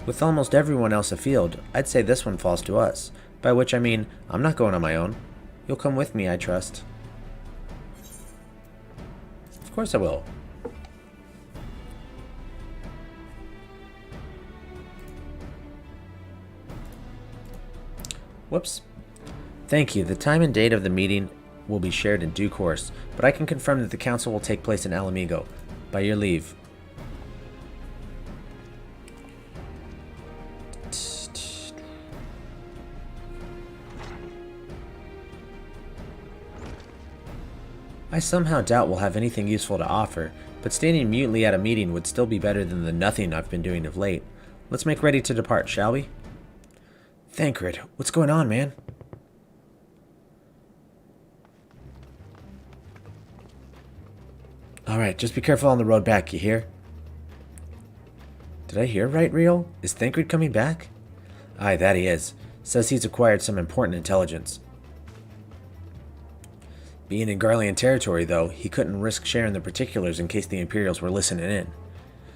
With almost everyone else afield, I'd say this one falls to us, by which I mean I'm not going on my own. You'll come with me, I trust. Of course I will. Whoops. Thank you. The time and date of the meeting will be shared in due course, but I can confirm that the council will take place in Alamigo. By your leave. I somehow doubt we'll have anything useful to offer, but standing mutely at a meeting would still be better than the nothing I've been doing of late. Let's make ready to depart, shall we? Thancred, what's going on, man? Alright, just be careful on the road back, you hear? Did I hear right, Real? Is Thancred coming back? Aye, that he is. Says he's acquired some important intelligence. Being in Garlean territory, though, he couldn't risk sharing the particulars in case the Imperials were listening in.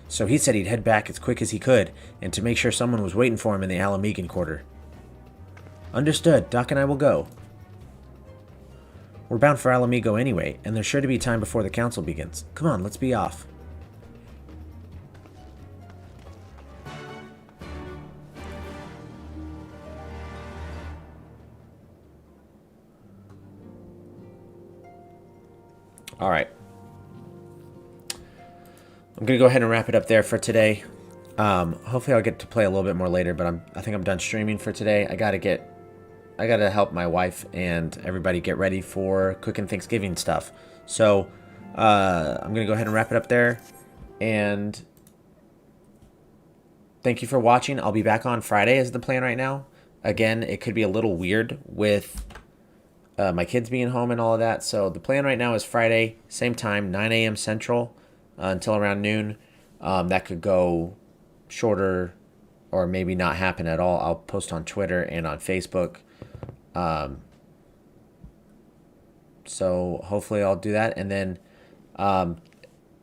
So he said he'd head back as quick as he could, and to make sure someone was waiting for him in the Alamegan quarter. Understood. Doc and I will go. We're bound for Alamigo anyway, and there's sure to be time before the council begins. Come on, let's be off. Alright. I'm going to go ahead and wrap it up there for today. Hopefully I'll get to play a little bit more later, but I think I'm done streaming for today. I gotta help my wife and everybody get ready for cooking Thanksgiving stuff. So, I'm gonna go ahead and wrap it up there. And thank you for watching. I'll be back on Friday is the plan right now. Again, it could be a little weird with my kids being home and all of that. So the plan right now is Friday, same time, 9 a.m. Central until around noon. That could go shorter or maybe not happen at all. I'll post on Twitter and on Facebook. So hopefully I'll do that. And then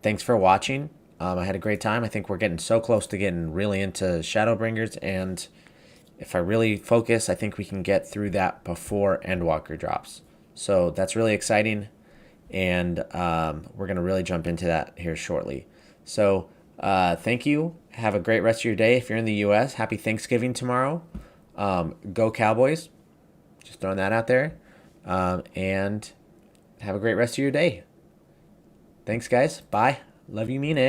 thanks for watching. I had a great time. I think we're getting so close to getting really into Shadowbringers, and if I really focus, I think we can get through that before Endwalker drops. So that's really exciting, and we're going to really jump into that here shortly. So thank you. Have a great rest of your day. If you're in the U.S., happy Thanksgiving tomorrow. Go Cowboys. Just throwing that out there. And have a great rest of your day. Thanks, guys. Bye. Love you, mean it.